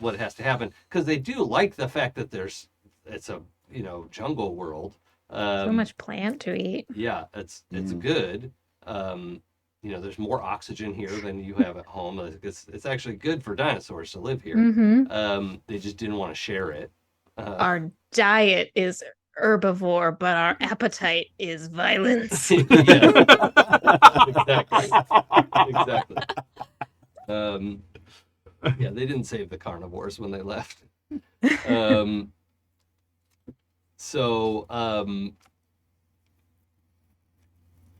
what has to happen? Because they do like the fact that it's a jungle world. So much plant to eat. Yeah, it's good. There's more oxygen here than you have at home. It's actually good for dinosaurs to live here. Mm-hmm. They just didn't want to share it. Our diet is herbivore, but our appetite is violence. Exactly. They didn't save the carnivores when they left.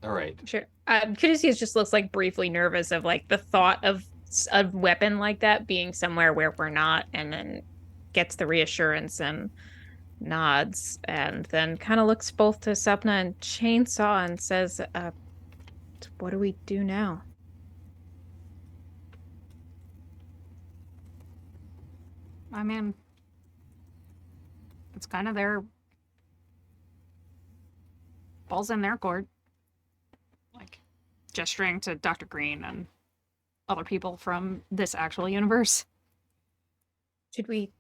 All right. Sure. Caduceus just looks like briefly nervous of like the thought of a weapon like that being somewhere where we're not, and then gets the reassurance and nods, and then kind of looks both to Sapna and Chainsaw and says, what do we do now? I mean, it's kind of their balls in their court. Like, gesturing to Dr. Green and other people from this actual universe. Should we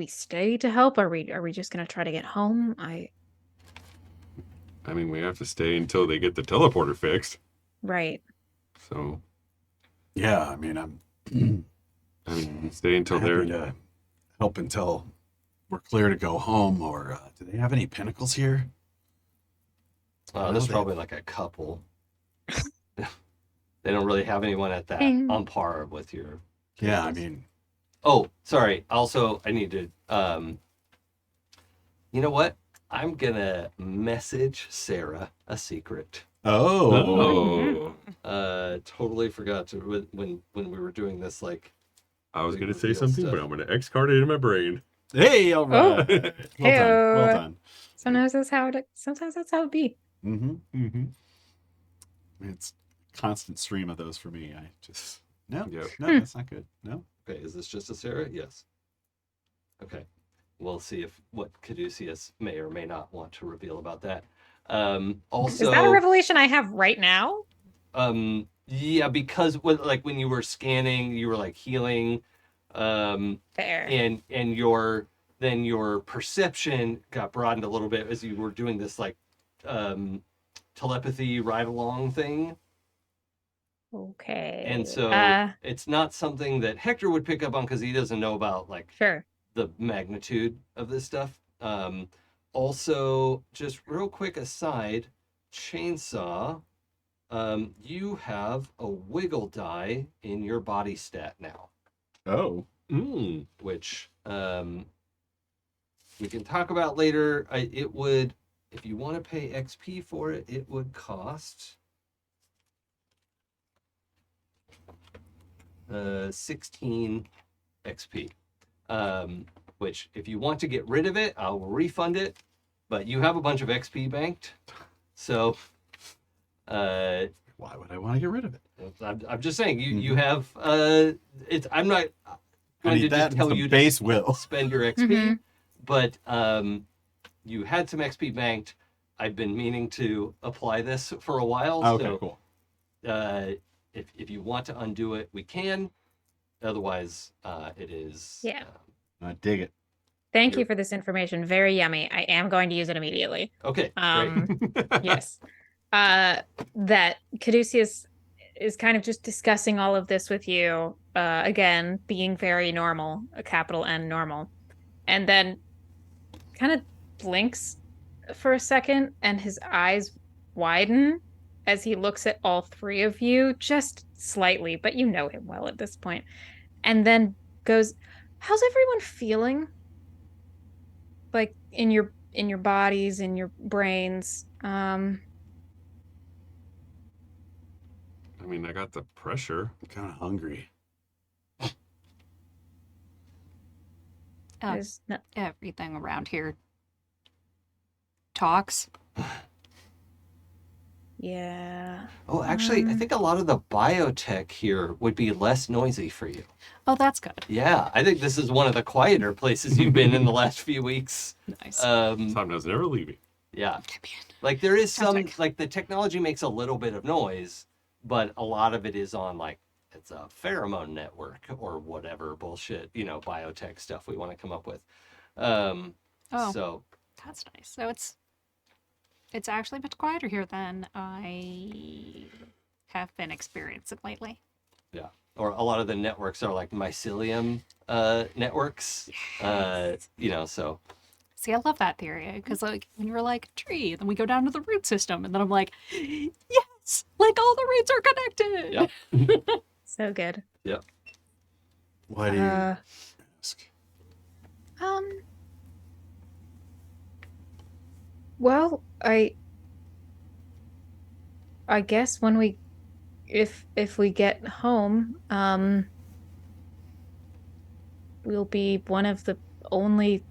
stay to help? Are we just gonna try to get home? I mean, we have to stay until they get the teleporter fixed. Right. So. Yeah, I mean, stay until they're to help until we're clear to go home. Or do they have any pinnacles here? There's probably like a couple. They don't really have anyone at that on par with your. Yeah, I mean. Oh, sorry. Also, I need to. You know what? I'm gonna message Sarah a secret. Oh. Totally forgot to when we were doing this. Like, I was gonna say something, but I'm gonna X-card it in my brain. Hey, all right. Well done. Sometimes that's how it be. Mm-hmm. It's a constant stream of those for me. I just no, that's not good. No. Okay, is this just a Sarah? Yes. Okay, we'll see what Caduceus may or may not want to reveal about that. Also, is that a revelation I have right now? Yeah, because when you were scanning, you were like healing. Fair. And your perception got broadened a little bit as you were doing this like telepathy ride along thing. Okay. And so it's not something that Hector would pick up on because he doesn't know about like the magnitude of this stuff. Also, just real quick aside, Chainsaw, you have a wiggle die in your body stat now. Oh. Which we can talk about later. It would, if you want to pay XP for it, it would cost 16 XP. Which, if you want to get rid of it, I'll refund it. But you have a bunch of XP banked, so why would I want to get rid of it? I'm just saying you have it's. I'm not going to just tell you base to spend your XP, but you had some XP banked. I've been meaning to apply this for a while. Okay, so, cool. If you want to undo it, we can. Otherwise, it is. Yeah. I dig it. Thank you for this information. Very yummy. I am going to use it immediately. Okay. Great. Yes. That Caduceus is kind of just discussing all of this with you. Again, being very normal, a capital N normal. And then kind of blinks for a second and his eyes widen as he looks at all three of you, just slightly, but you know him well at this point. And then goes, how's everyone feeling? Like in your bodies, in your brains. I mean, I got the pressure. I'm kind of hungry. Everything around here talks. Yeah. Oh, actually, I think a lot of the biotech here would be less noisy for you. Oh, that's good. Yeah, I think this is one of the quieter places you've been in the last few weeks. Nice. Sapna's never leaving. Yeah. Like there is Sounds some, like- like the technology makes a little bit of noise, but a lot of it is on like, it's a pheromone network or whatever bullshit, biotech stuff we want to come up with. Oh. So That's nice. So it's actually much quieter here than I have been experiencing lately. yeah, or a lot of the networks are like mycelium networks. So See, I love that theory because, like, when you're like tree, then we go down to the root system, and then I'm like, yes, like all the roots are connected. yeah, So good. yeah. Why do you ask? Well, I guess when if we get home, we'll be one of the only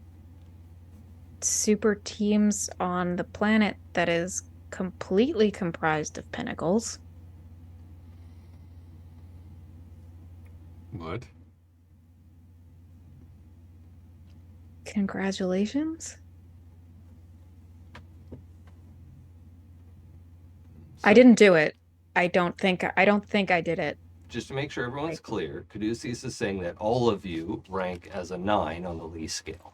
super teams on the planet that is completely comprised of pinnacles. What? Congratulations. I didn't do it. I don't think I did it. Just to make sure everyone's clear, Caduceus is saying that all of you rank as a 9 on the Lee scale.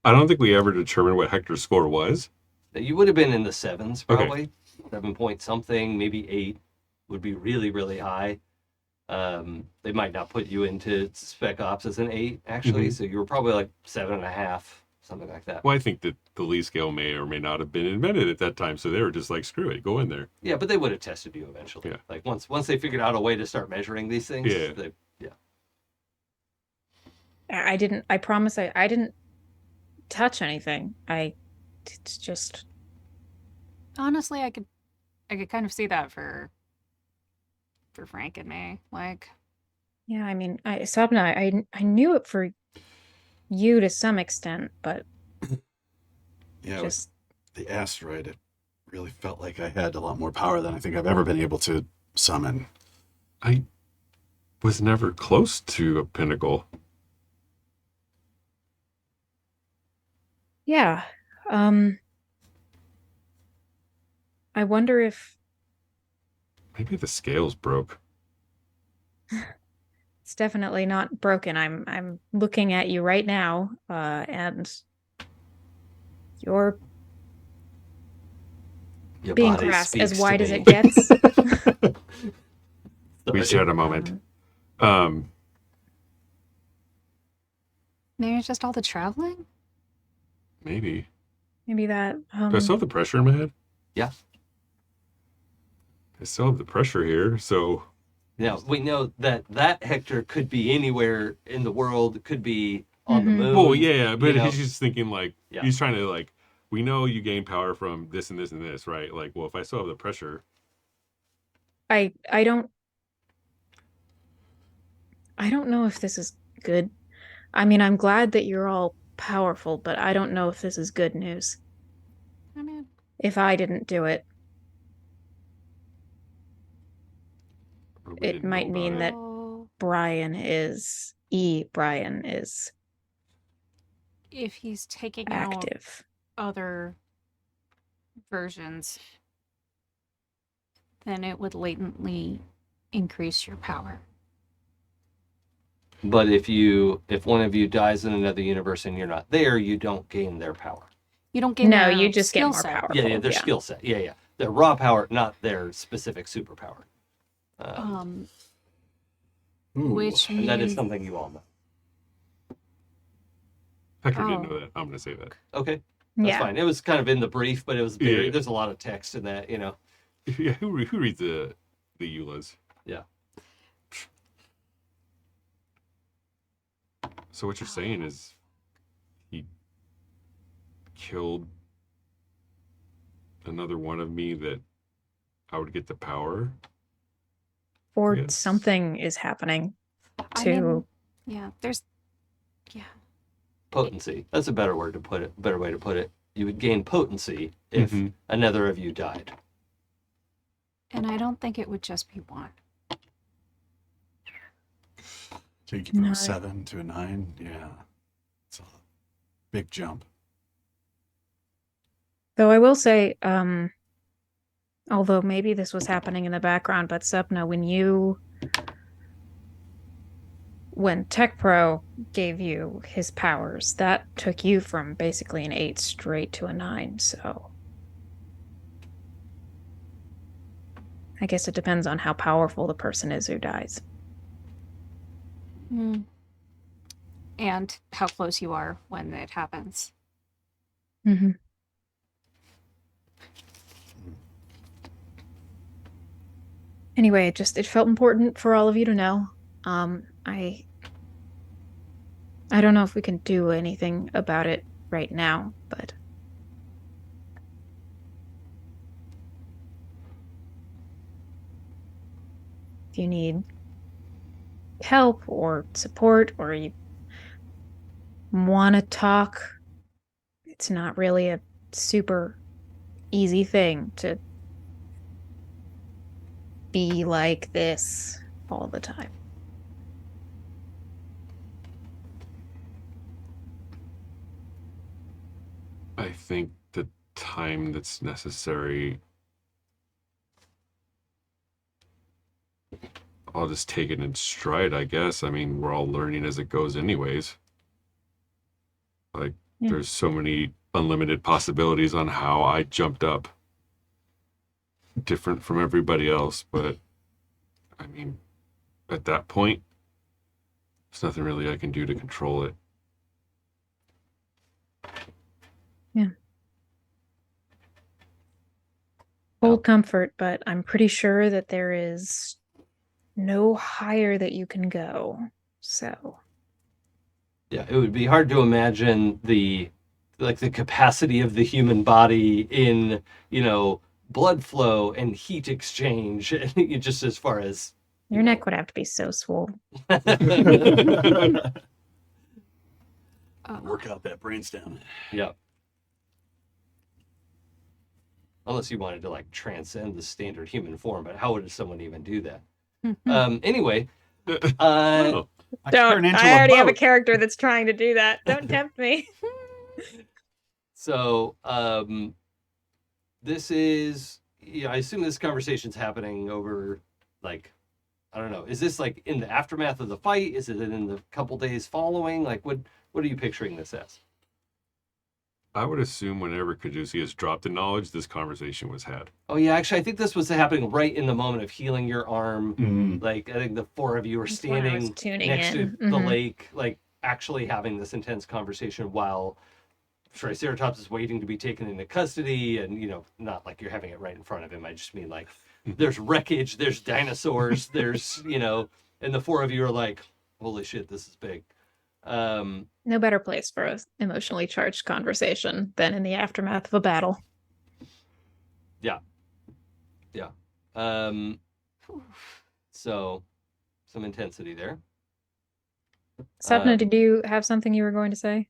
I don't think we ever determined what Hector's score was. That you would have been in the 7s, Okay. probably. 7 point something, maybe 8 would be really, really high. They might not put you into Spec Ops as an 8, actually. So you were probably like 7.5, something like that. Well, I think that the Lee scale may or may not have been invented at that time, so they were just like, screw it, go in there. Yeah, but they would have tested you eventually. Yeah. Like once they figured out a way to start measuring these things. Yeah. I promise I didn't touch anything. It's just Honestly, I could kind of see that for Frank and me. Like, yeah, I mean, Sapna, I knew it for you to some extent, but Yeah, just with the asteroid, it really felt like I had a lot more power than I think I've ever been able to summon. I was never close to a pinnacle. yeah. I wonder if Maybe the scales broke. it's definitely not broken. I'm looking at you right now, and you're Your being body crass as speaks to wide as me. it gets. We just had a moment. maybe it's just all the traveling. Maybe. Maybe that. Do I still have the pressure in my head? Yeah. I still have the pressure here, so Now, we know that Hector could be anywhere in the world, could be on the Mhm. moon. well, yeah, but you know? he's just thinking like Yeah. he's trying to like we know you gain power from this and this and this, right? Like, well, if I still have the pressure, I don't know if this is good. I mean, I'm glad that you're all powerful, but I don't know if this is good news. I mean, If I didn't do it, or we it didn't know might about mean it. that oh, Brian is if he's taking out active. other versions, then it would latently increase your power. But if one of you dies in another universe and you're not there, you don't gain their power. You don't get No, their you just get skill more set. power. Yeah, their skill set. Yeah. Their raw power, not their specific superpower. Which And that is means something you all know. Hector didn't Oh. know that. I'm gonna say that. Okay, that's Yeah. fine. It was kind of in the brief, but it was very, Yeah. there's a lot of text in that, Yeah, who reads the EULAs? Yeah. So what you're saying is he killed another one of me that I would get the power. Or Yes. something is happening I to mean, yeah, there's Potency. That's a better word to put it. Better way to put it. You would gain potency if Mhm. another of you died. and I don't think it would just be one. So you keep from No. a 7 to a 9. Yeah. It's a big jump. Though I will say, although maybe this was happening in the background, but Sapna, when Tech Pro gave you his powers, that took you from basically an 8 straight to a 9, so I guess it depends on how powerful the person is who dies. And how close you are when it happens. Mm-hmm. Anyway, it felt important for all of you to know. I don't know if we can do anything about it right now, but if you need help or support or you want to talk, it's not really a super easy thing to be like this all the time. I think the time that's necessary, I'll just take it in stride, I guess. I mean, we're all learning as it goes anyways. Like, there's so many unlimited possibilities on how I jumped up. Different from everybody else, but I mean, at that point, there's nothing really I can do to control it. Yeah. Hold comfort, but I'm pretty sure that there is no higher that you can go. So Yeah, it would be hard to imagine the capacity of the human body in, blood flow and heat exchange, just as far as your neck would have to be so swollen. Work out that brainstem. Yep. Unless you wanted to like transcend the standard human form, but how would someone even do that? Anyway, Don't. I already have a character that's trying to do that. Don't tempt me. So, this is, I assume this conversation's happening over, like, I don't know. Is this like in the aftermath of the fight? Is it in the couple days following? Like, what are you picturing this as? I would assume whenever Caduceus dropped the knowledge, this conversation was had. Oh yeah, actually, I think this was happening right in the moment of healing your arm. Mm-hmm. Like, I think the four of you were standing next to the lake, like actually having this intense conversation while Triceratops is waiting to be taken into custody, and not like you're having it right in front of him. I just mean like there's wreckage, there's dinosaurs, there's and the four of you are like, holy shit, this is big. No better place for an emotionally charged conversation than in the aftermath of a battle. Yeah. So some intensity there. Sapna, did you have something you were going to say?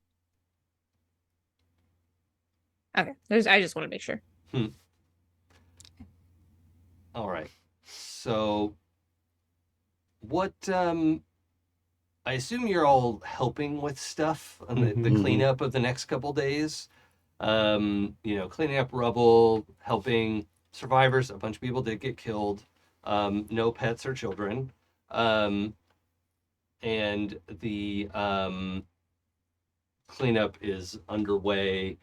Okay, I just want to make sure. All right. So what I assume you're all helping with stuff on the cleanup of the next couple days. Cleaning up rubble, helping survivors. A bunch of people did get killed. No pets or children. And the cleanup is underway.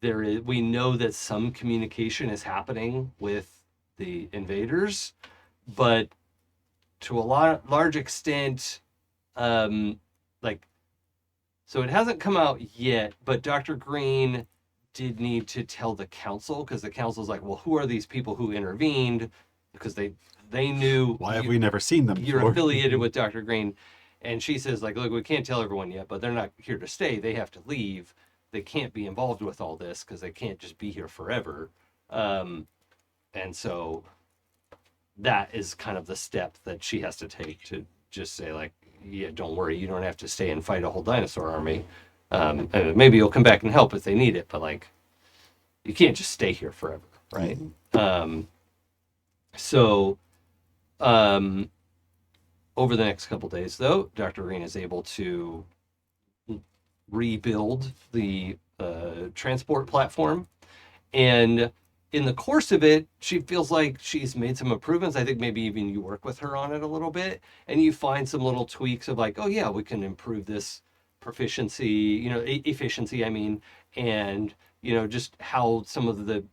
We know that some communication is happening with the invaders, but to a large extent, so it hasn't come out yet, but Dr. Green did need to tell the council, because the council's like, well, who are these people who intervened? Because they knew. Why have we never seen them You're before? affiliated with Dr. Green. And she says, like, look, we can't tell everyone yet, but they're not here to stay. They have to leave. They can't be involved with all this because they can't just be here forever. And so that is kind of the step that she has to take to just say, like, yeah, don't worry, you don't have to stay and fight a whole dinosaur army. And maybe you'll come back and help if they need it, but like, you can't just stay here forever, right? Over the next couple days, though, Dr. Green is able to rebuild the transport platform, And in the course of it, she feels like she's made some improvements. I think maybe even you work with her on it a little bit, and you find some little tweaks of like, oh yeah, we can improve this proficiency, efficiency, I mean, and, just how some of the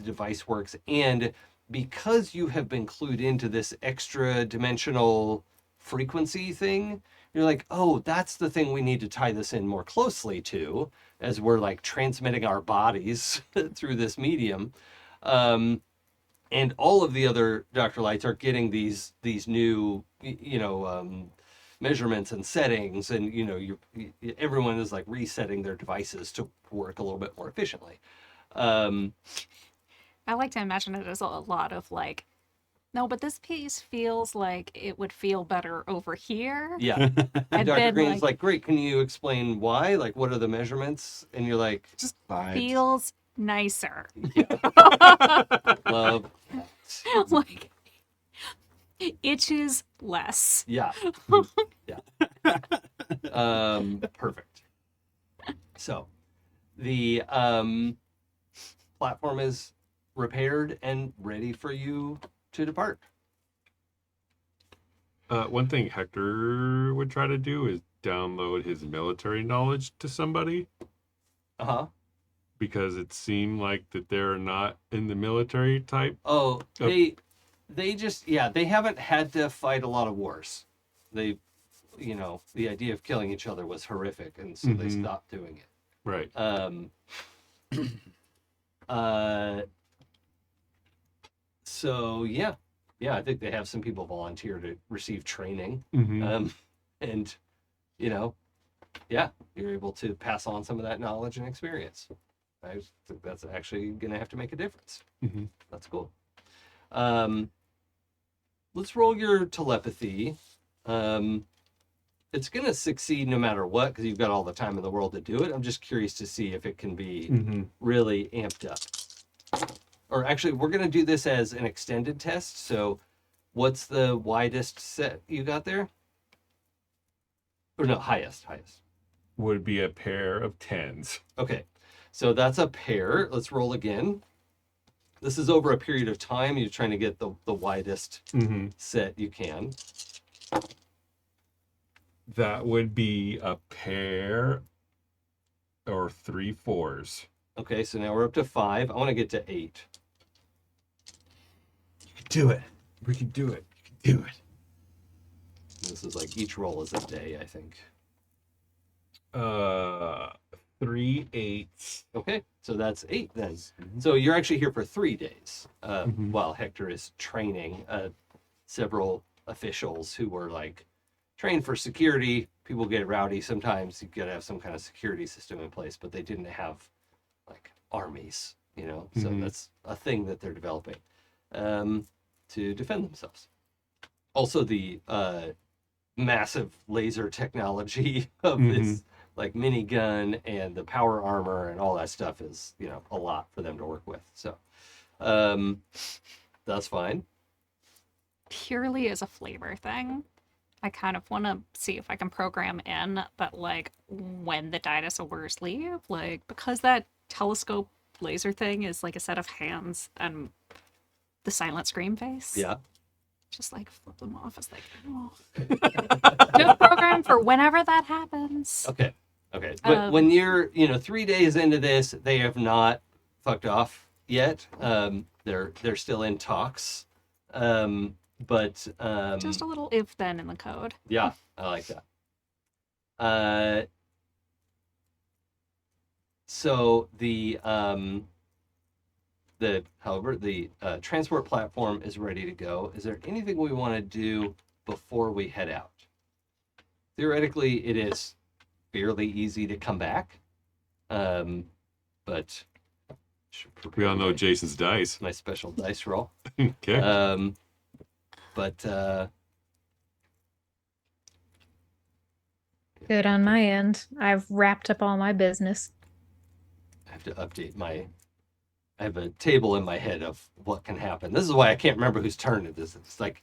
device works. And because you have been clued into this extra dimensional frequency thing, you're like, oh, that's the thing we need to tie this in more closely to as we're like transmitting our bodies through this medium. And all of the other Dr. Lights are getting these new, measurements and settings, and everyone is like resetting their devices to work a little bit more efficiently. I like to imagine it as a lot of like, no, but this piece feels like it would feel better over here. Yeah. And Dr. then, Green's like, great, can you explain why? Like, what are the measurements? And you're like, Just vibes. feels nicer. yeah. Love. Like, itches less. Yeah. Yeah. Perfect. So the platform is repaired and ready for you to depart. One thing Hector would try to do is download his military knowledge to somebody, Uh-huh. because it seemed like that they're not in the military type. Oh, they just, they haven't had to fight a lot of wars. They, the idea of killing each other was horrific, and so they stopped doing it. Right. So yeah, I think they have some people volunteer to receive training. Mm-hmm. And you're able to pass on some of that knowledge and experience. I think that's actually gonna have to make a difference. Mm-hmm. That's cool. Let's roll your telepathy. It's gonna succeed no matter what, because you've got all the time in the world to do it. I'm just curious to see if it can be really amped up. Or actually, we're gonna do this as an extended test. So what's the widest set you got there? Or no, highest. Would be a pair of 10s. Okay, so that's a pair. Let's roll again. This is over a period of time. You're trying to get the widest set you can. That would be a pair or 3 4s. Okay, so now we're up to 5. I want to get to 8. You can do it. We can do it. You can do it. This is like each roll is a day, I think. 3 8s. Okay, so that's 8 then. So you're actually here for 3 days while Hector is training several officials who were like trained for security. People get rowdy sometimes. You gotta have some kind of security system in place, but they didn't have like armies, So that's a thing that they're developing to defend themselves. Also, the massive laser technology of this like minigun and the power armor and all that stuff is, a lot for them to work with. So that's fine. Purely as a flavor thing, I kind of want to see if I can program in that, like, when the dinosaurs leave, like, because that telescope laser thing is like a set of hands and the silent scream face. Yeah. Just like flip them off. It's like, oh. Do a program for whenever that happens. Okay. But when you're, 3 days into this, they have not fucked off yet. They're still in talks. But just a little if then in the code. Yeah, I like that. So the transport platform is ready to go. Is there anything we want to do before we head out? Theoretically, it is fairly easy to come back, but We all know Jason's dice. my special dice roll. Okay. But Good on my end. I've wrapped up all my business. I have to update I have a table in my head of what can happen. This is why I can't remember whose turn it is. It's like,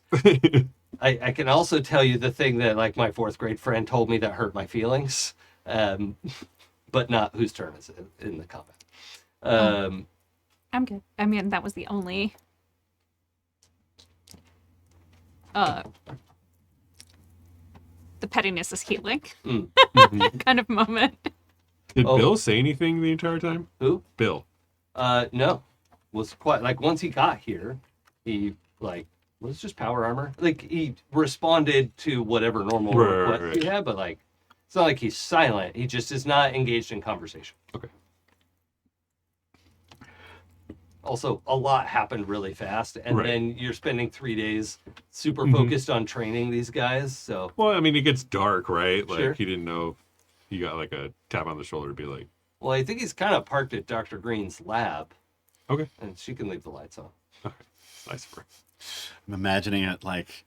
I can also tell you the thing that like my 4th grade friend told me that hurt my feelings, but not whose turn is in the combat. I'm good. I mean, that was the only the pettiness is healing kind of moment. Did Bill say anything the entire time? Who? Bill. No. Was quite like once he got here, he like was just power armor. Like he responded to whatever normal request he had, but like it's not like he's silent. He just is not engaged in conversation. Okay. Also, a lot happened really fast, and then you're spending 3 days super focused on training these guys. So, well, I mean, it gets dark, right? Like Sure. he didn't know. He got like a tap on the shoulder to be like, well, I think he's kind of parked at Dr. Green's lab, okay, and she can leave the lights on. nice for. I'm imagining it like,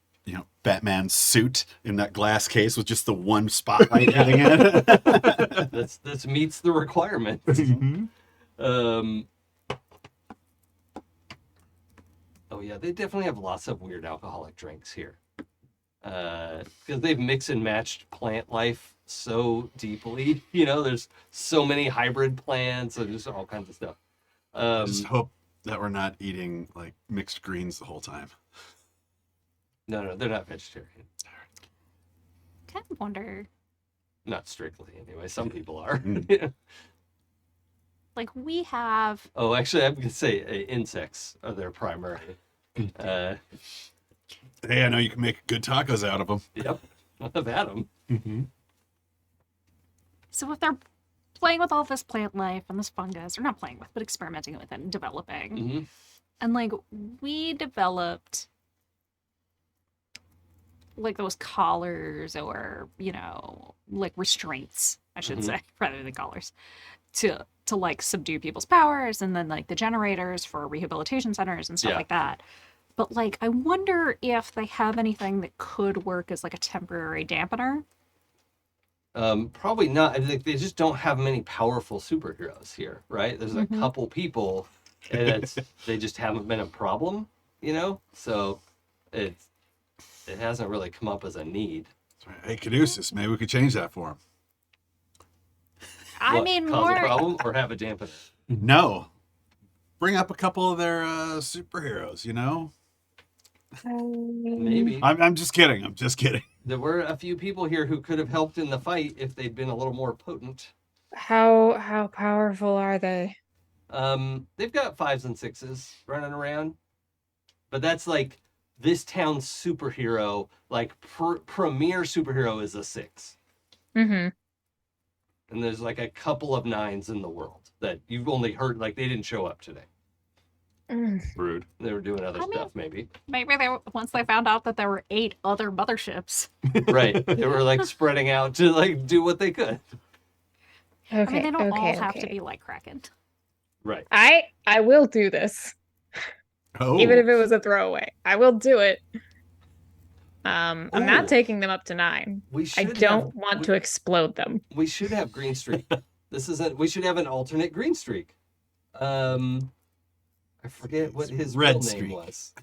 Batman's suit in that glass case with just the one spotlight hitting it. That's meets the requirement. Oh yeah, they definitely have lots of weird alcoholic drinks here. Because they've mixed and matched plant life so deeply. There's so many hybrid plants and just all kinds of stuff. I just hope that we're not eating like mixed greens the whole time. No, they're not vegetarian. Kind of wonder, Not strictly, anyway. Some people are. like we have. Oh, actually, I'm gonna say insects are their primary. Hey, I know you can make good tacos out of them. Yep, I've had them. So if they're playing with all this plant life and this fungus, or not playing with, but experimenting with it and developing, and like we developed like those collars or like restraints, I should say, rather than collars, to like subdue people's powers, and then like the generators for rehabilitation centers and stuff like that. But like I wonder if they have anything that could work as like a temporary dampener. Probably not. I think they just don't have many powerful superheroes here, right? There's a couple people, and they just haven't been a problem, So it hasn't really come up as a need. Hey, Caduceus, maybe we could change that for him. I mean, cause more a problem or have a dampener? No. Bring up a couple of their superheroes, Maybe. I'm just kidding. I'm just kidding. There were a few people here who could have helped in the fight if they'd been a little more potent. How powerful are they? They've got 5s and 6s running around, but that's like this town's superhero, like premier superhero is a 6. Mm-hmm. And there's like a couple of 9s in the world that you've only heard, like they didn't show up today. Rude. They were doing other stuff, maybe. Maybe once they found out that there were 8 other motherships. Right. They were like spreading out to like do what they could. Okay. I mean, they don't all have to be like Kraken. Right. I will do this. Oh. Even if it was a throwaway. I will do it. I'm not taking them up to 9. I don't want to explode them. We should have green streak. We should have an alternate green streak. I forget what his real name was.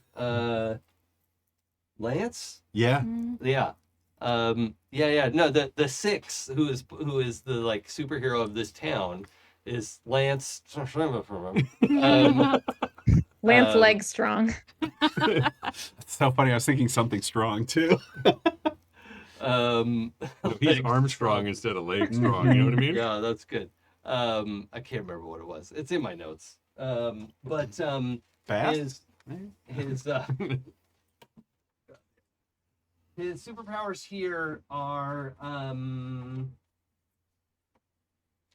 Lance? Yeah. Yeah. Yeah. No, the 6 who is the like superhero of this town is Lance. Lance Legstrong. That's so funny. I was thinking something strong too. He's Armstrong instead of leg strong. You know what I mean? Yeah, that's good. I can't remember what it was. It's in my notes. But Fast? his superpowers here are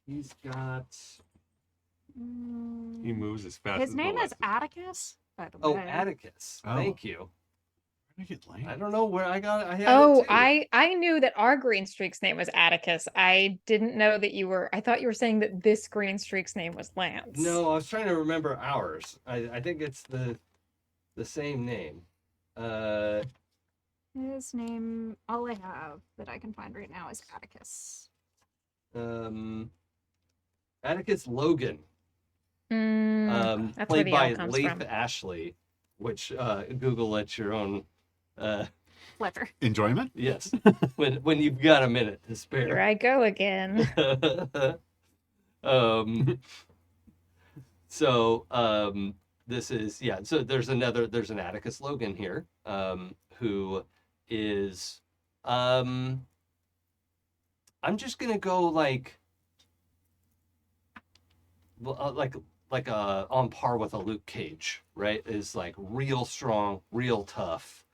he's got He moves as fast His as name is Velocity. Atticus, by the way. oh Atticus. Oh. Thank you. Where did I get Lane? I don't know where I got it. I had Oh, it too. I knew that our green streak's name was Atticus. I didn't know that I thought you were saying that this green streak's name was Lance. No, I was trying to remember ours. I think it's the same name. His name, all I have that I can find right now is Atticus. Atticus Logan. That's where Played the by L comes Leif from. Ashley, which Google at your own. Clever. Enjoyment? Yes, when you've got a minute to Here spare. I go again. So this is so there's an Atticus Logan here, who is I'm just gonna go like on par with a Luke Cage, right? Is like real strong, real tough.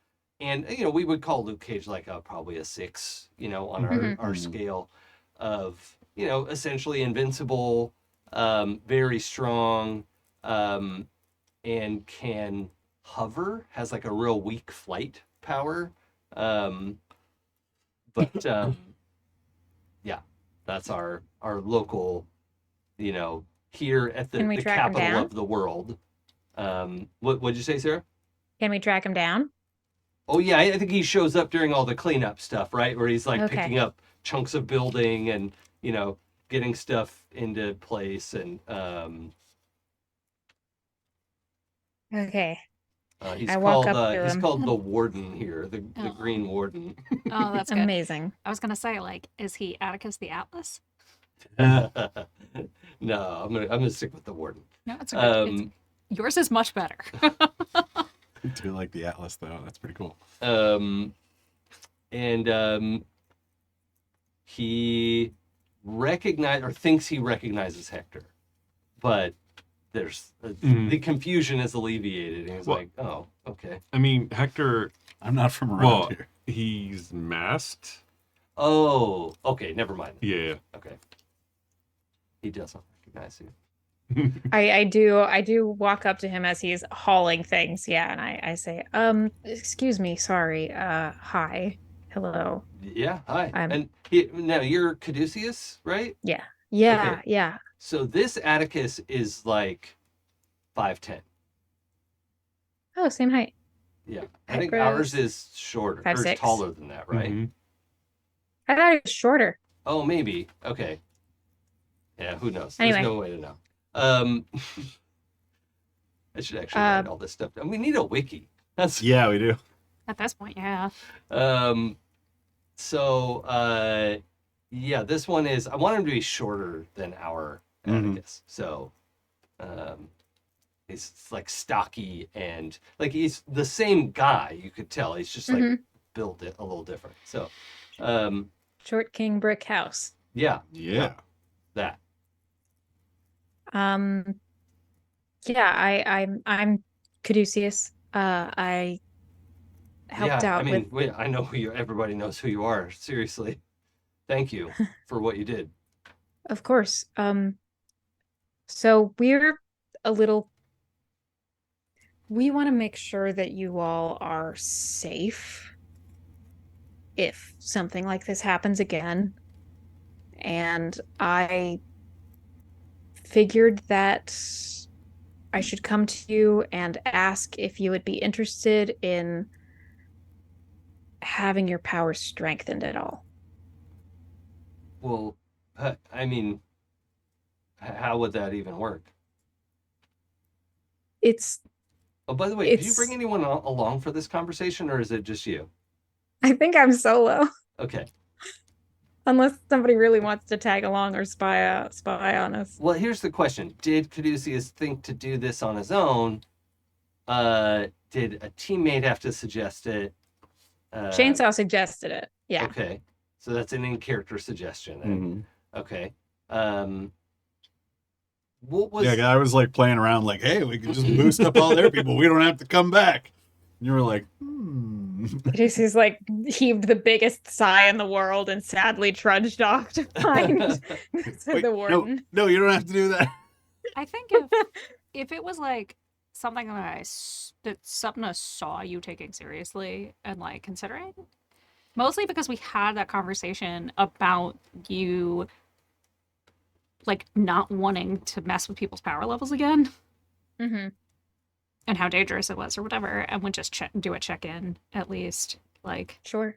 And we would call Luke Cage like probably a 6, on our scale of, essentially invincible, very strong, and can hover, has like a real weak flight power. But yeah, that's our local, here at Can we the track him capital down? of the world. What'd you say, Sarah? Can we track him down? Oh yeah, I think he shows up during all the cleanup stuff, right? Where he's like Okay. picking up chunks of building and getting stuff into place, and Okay. he's I walk called up to him. the Warden here, the Oh. Green Warden. Oh, that's good. Amazing. I was gonna say, like, is he Atticus the Atlas? No, I'm gonna stick with the Warden. No, it's okay. Yours is much better. I do like the Atlas though. That's pretty cool. He thinks he recognizes Hector, but there's the confusion is alleviated, and he's like, "Oh, okay." I mean, Hector. I'm not from around here. He's masked. Oh, okay. Never mind. Yeah. Okay. He doesn't recognize you. I do walk up to him as he's hauling things, and I say, excuse me, sorry, hi, hello. Yeah, hi. I'm- And now you're Caduceus, right? Yeah, Okay. yeah. So this Atticus is like 5'10". Oh, same height. Yeah, I think Hector's ours is shorter, or 5'6". is taller than that, right? Mhm. I thought he was shorter. Oh, maybe. Okay. Yeah, who knows? Anyway. There's no way to know. I should actually write all this stuff down. We need a wiki. That's Yeah, we do. At this point, yeah. So this one is, I want him to be shorter than our Atticus. So he's like stocky and like he's the same guy, you could tell. He's just like built it a little different. So Short king brick house. yeah, Yeah. that. I'm Caduceus. I helped Yeah, out I mean, with. I know who you. Everybody knows who you are. Seriously, thank you for what you did. Of course. So we're a little. We want to make sure that you all are safe if something like this happens again. And I figured that I should come to you and ask if you would be interested in having your powers strengthened at all. Well, I mean, how would that even work? It's. Oh, by the way, did you bring anyone along for this conversation, or is it just you? I think I'm solo. Okay. Unless somebody really wants to tag along or spy on us. Well, here's the question: did Caduceus think to do this on his own? Did a teammate have to suggest it? Chainsaw suggested it. Yeah. Okay, so that's an in-character suggestion. Okay. What was? Yeah, I was like playing around, like, hey, we can just boost up all their people. We don't have to come back. And you were like, Caduceus like heaved the biggest sigh in the world and sadly trudged off to find Wait, the warden. No, you don't have to do that. I think if it was like something that that Sapna saw you taking seriously and like considering, mostly because we had that conversation about you like not wanting to mess with people's power levels again. Mm-hmm. And how dangerous it was or whatever, and would just do a check-in at least, like Sure.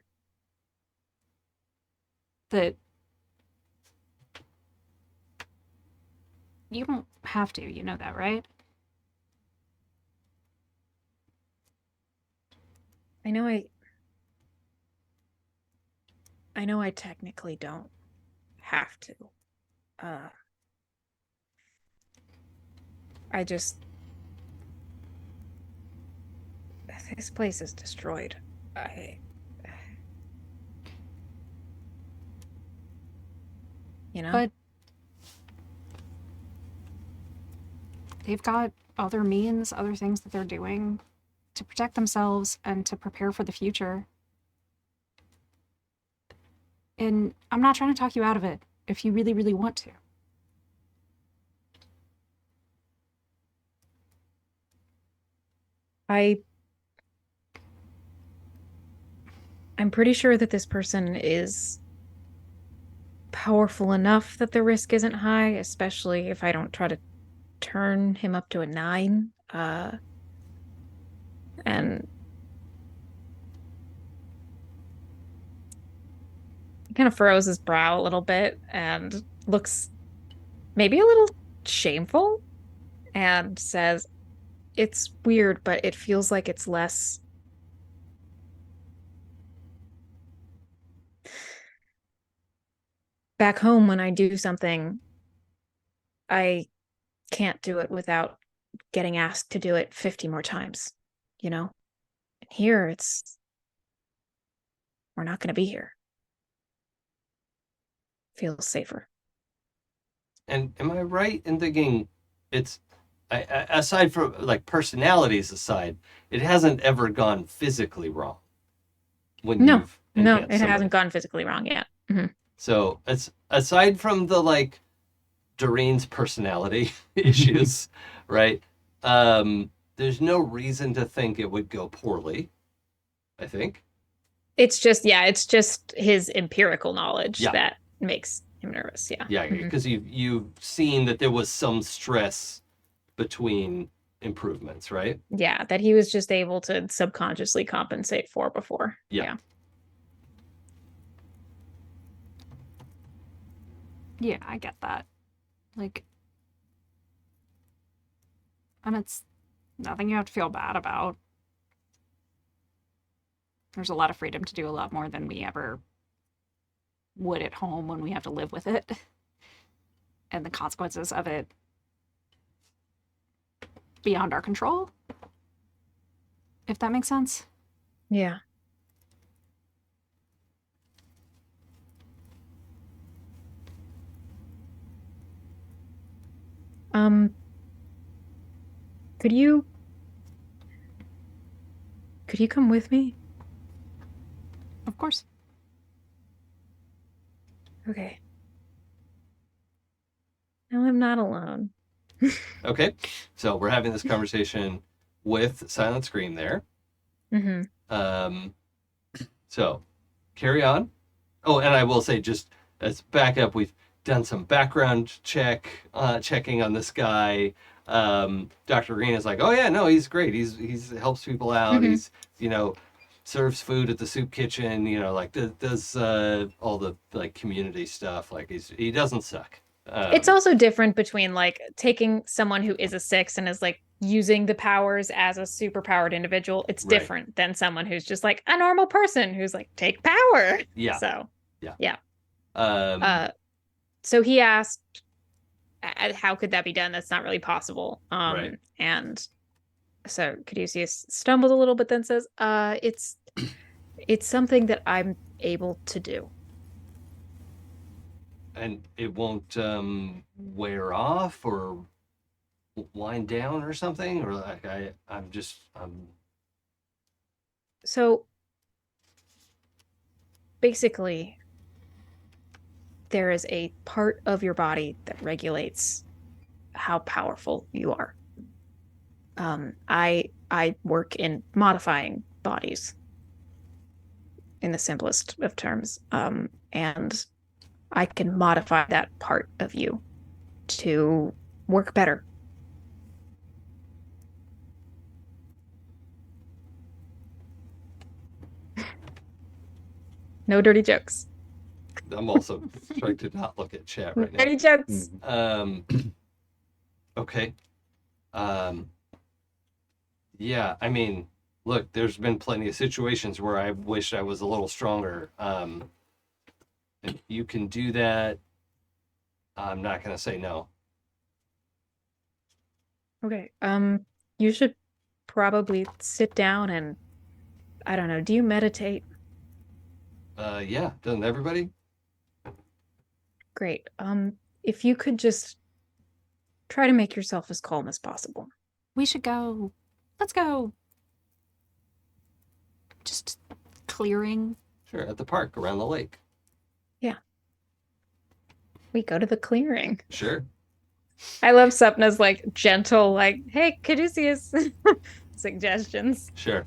that you don't have to, you know that, right? I know I technically don't have to. I just... This place is destroyed. You know? But they've got other means, other things that they're doing to protect themselves and to prepare for the future. And I'm not trying to talk you out of it if you really, really want to. I'm pretty sure that this person is powerful enough that the risk isn't high, especially if I don't try to turn him up to a 9. And he kind of furrows his brow a little bit and looks maybe a little shameful and says, "It's weird, but it feels like it's less..." Back home, when I do something, I can't do it without getting asked to do it 50 more times, you know? And here, we're not going to be here. Feels safer. And am I right in thinking it's, aside from like personalities aside, it hasn't ever gone physically wrong when No, you've no, enhanced it somebody? hasn't gone physically wrong yet. Mhm. So it's aside from the like Doreen's personality issues, right? There's no reason to think it would go poorly, I think. It's just his empirical knowledge that makes him nervous. Yeah. Yeah, because you've seen that there was some stress between improvements, right? Yeah, that he was just able to subconsciously compensate for before. Yeah. Yeah, I get that. Like, and it's nothing you have to feel bad about. There's a lot of freedom to do a lot more than we ever would at home when we have to live with it. And the consequences of it beyond our control. If that makes sense. Yeah. Could you come with me? Of course. Okay. Now I'm not alone. Okay, so we're having this conversation with Silent Scream there. So carry on. Oh, and I will say, just as backup, we've done some background checking on this guy. Dr. Green is like, oh yeah, no, he's great. He's helps people out. He's, serves food at the soup kitchen, like does all the like community stuff. Like he doesn't suck. It's also different between like taking someone who is a 6 and is like using the powers as a super powered individual. It's different than someone who's just like a normal person who's like, take power. Yeah. So yeah. So he asked, how could that be done? That's not really possible. Right. And so Caduceus stumbled a little, but then says, it's something that I'm able to do. And it won't wear off or wind down or something? Or like I'm So basically, there is a part of your body that regulates how powerful you are. I work in modifying bodies in the simplest of terms. And I can modify that part of you to work better. No dirty jokes. I'm also trying to not look at chat right now. Dirty jokes. Okay. Yeah, I mean, look, there's been plenty of situations where I wish I was a little stronger. If you can do that, I'm not going to say no. Okay. You should probably sit down and I don't know, do you meditate? Yeah, doesn't everybody? Great. If you could just try to make yourself as calm as possible. We should go. Let's go. Just clearing. Sure, at the park around the lake. We go to the clearing. Sure. I love Sapna's like gentle, like, hey, Caduceus suggestions. Sure.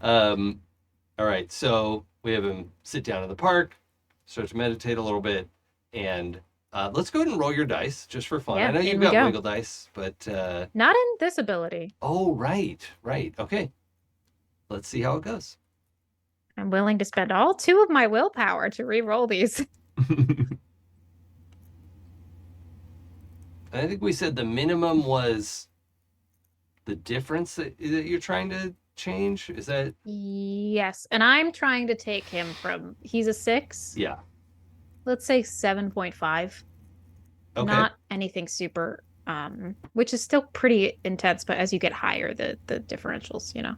All right, so we have him sit down in the park, start to meditate a little bit, and let's go ahead and roll your dice just for fun. Yeah, I know you've in we got go. wiggle dice, but Not in this ability. oh, right, okay. Let's see how it goes. I'm willing to spend all 2 of my willpower to re-roll these. I think we said the minimum was the difference that you're trying to change. Is that? Yes, and I'm trying to take him from, he's a 6. Yeah. Let's say 7.5. Okay. Not anything super, which is still pretty intense, but as you get higher, the differentials, you know.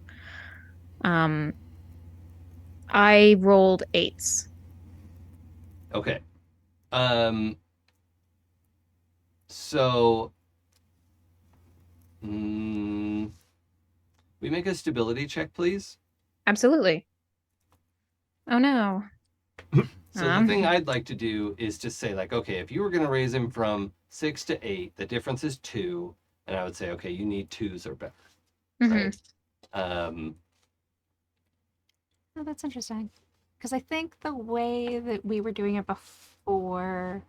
I rolled 8s. Okay. So, we make a stability check, please. Absolutely. Oh no. So the thing I'd like to do is to say, like, okay, if you were going to raise him from 6 to 8, the difference is 2, and I would say, okay, you need 2s or better, right? Oh, that's interesting. Because I think the way that we were doing it before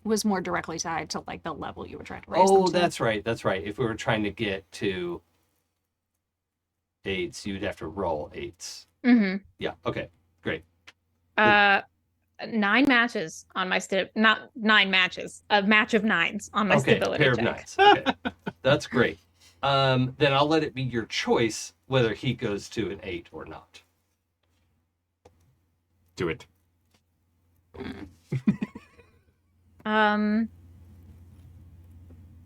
was more directly tied to like the level you were trying to raise them to. That's right. If we were trying to get to 8s, you'd have to roll 8s. Yeah. Okay. Great. 9 matches on my not 9 matches, a match of 9s on my stability pair check. of 9s. Okay. That's great. Then I'll let it be your choice whether he goes to an 8 or not. Do it.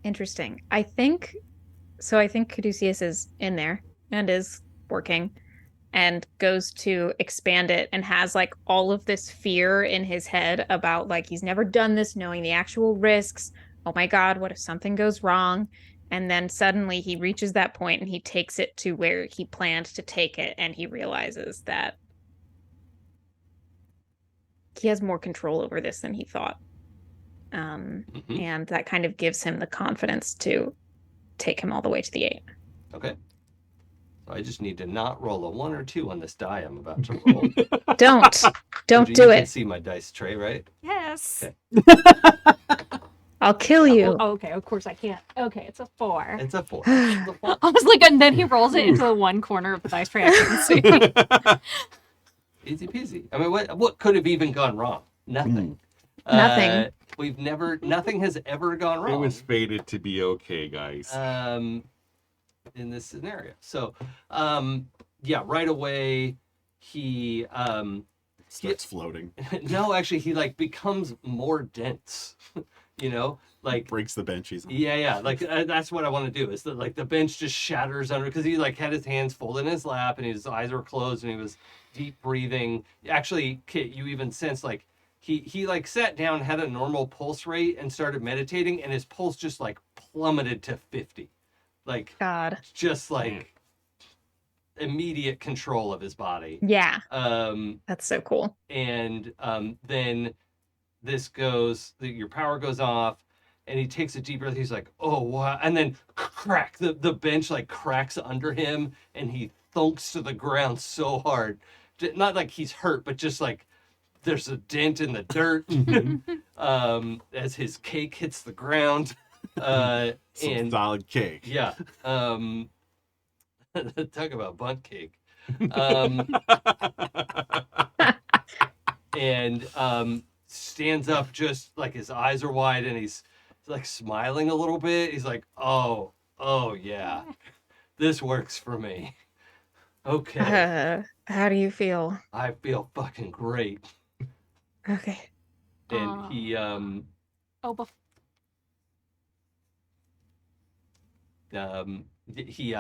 Interesting. I think Caduceus is in there and is working and goes to expand it and has like all of this fear in his head about like he's never done this, knowing the actual risks. Oh my God, what if something goes wrong? And then suddenly he reaches that point and he takes it to where he planned to take it, and he realizes that he has more control over this than he thought. And that kind of gives him the confidence to take him all the way to the 8. Okay. So I just need to not roll a 1 or 2 on this die I'm about to roll. Don't You do can it. see my dice tray, right? Yes. Okay. I'll kill you. Oh, okay, of course I can't. Okay, it's a 4. It's a 4. It's a 4. I was like, and then he rolls it into the one corner of the dice tray I couldn't see. Easy peasy. I mean, what could have even gone wrong? Nothing. Nothing. Nothing has ever gone wrong. It was fated to be okay, guys. In this scenario. So, yeah, right away he Starts floating. no, actually he like becomes more dense. You know, like Breaks the bench. He's yeah. Like that's what I want to do. Is that like the bench just shatters under because he like had his hands folded in his lap and his eyes were closed and he was deep breathing. Actually, Kit, you even sense like he like sat down, had a normal pulse rate, and started meditating, and his pulse just like plummeted to 50. Like God. just like immediate control of his body. Yeah. That's so cool. And then this goes, your power goes off, and he takes a deep breath. He's like, oh, wow. And then crack, the bench like cracks under him, and he thunks to the ground so hard. Not like he's hurt, but just like there's a dent in the dirt as his cake hits the ground. some And solid cake. yeah. Talk about bunt cake. And stands up just like his eyes are wide and he's like smiling a little bit. He's like, oh yeah, this works for me. Okay. How do you feel? I feel fucking great. Okay. And he Oh, he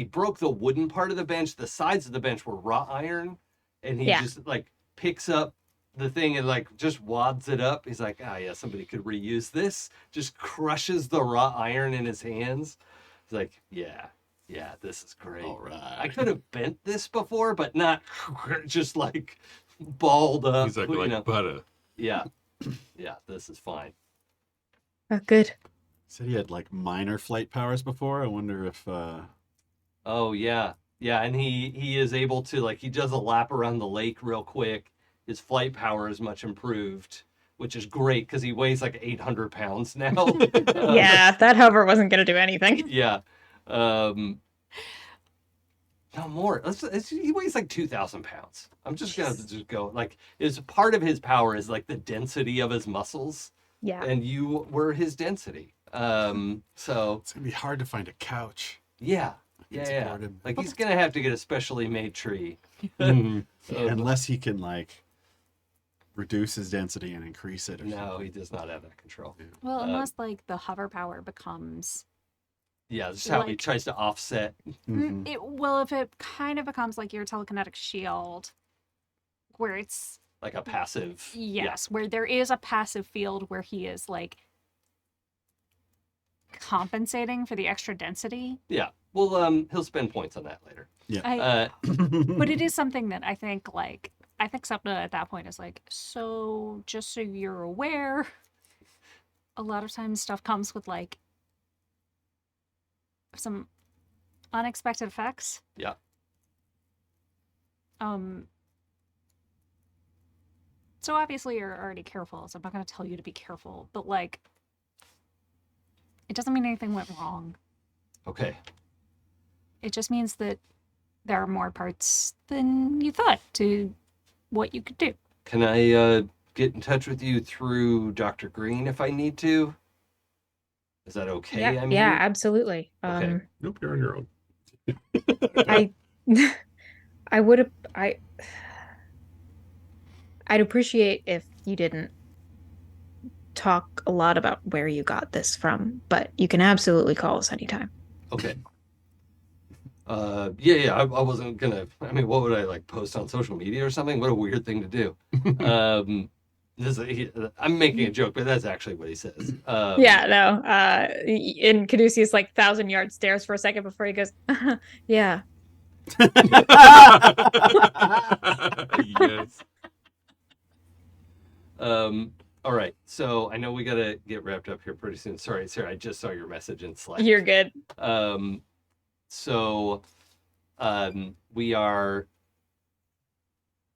broke the wooden part of the bench. The sides of the bench were wrought iron, and he just like picks up the thing and like just wads it up. He's like, yeah, somebody could reuse this. Just crushes the wrought iron in his hands. He's like, yeah, this is great. All right. I could have bent this before, but not just like balled up. He's like butter. Yeah, this is fine. Oh, good. Said he had like minor flight powers before. I wonder if. Oh yeah, and he is able to like he does a lap around the lake real quick. His flight power is much improved, which is great because he weighs like 800 pounds now. Yeah, that hover wasn't going to do anything. Yeah. No more. He weighs like 2,000 pounds. I'm just gonna just go like is part of his power is like the density of his muscles. Yeah. And you were his density. So it's gonna be hard to find a couch. Yeah. Support him. Like he's gonna have to get a specially made tree. Unless he can like reduce his density and increase it. Or no, something. he does not have that control. Well, unless like the hover power becomes. Yeah, this is how he like- tries to offset. Mhm. If it kind of becomes like your telekinetic shield, where it's Like a passive. yes, where there is a passive field where he is like compensating for the extra density. Yeah. Well, he'll spend points on that later. Yeah. But it is something that I think Sapna at that point is like, so just so you're aware, a lot of times stuff comes with like some unexpected effects. Yeah. So obviously you're already careful, so I'm not going to tell you to be careful, but like it doesn't mean anything went wrong. Okay. It just means that there are more parts than you thought to what you could do. Can I get in touch with you through Dr. Green if I need to? Is that okay? Yeah, I mean, yeah, absolutely. Okay. Nope, you're on your own. I'd appreciate if you didn't talk a lot about where you got this from, but you can absolutely call us anytime. Okay. I wasn't gonna. I mean, what would I like post on social media or something? What a weird thing to do. I'm making a joke, but that's actually what he says. Yeah, no. And Caduceus like 1,000-yard stares for a second before he goes, yeah. Yes. All right. So I know we gotta get wrapped up here pretty soon. Sorry, Sarah. I just saw your message in Slack. You're good. So we are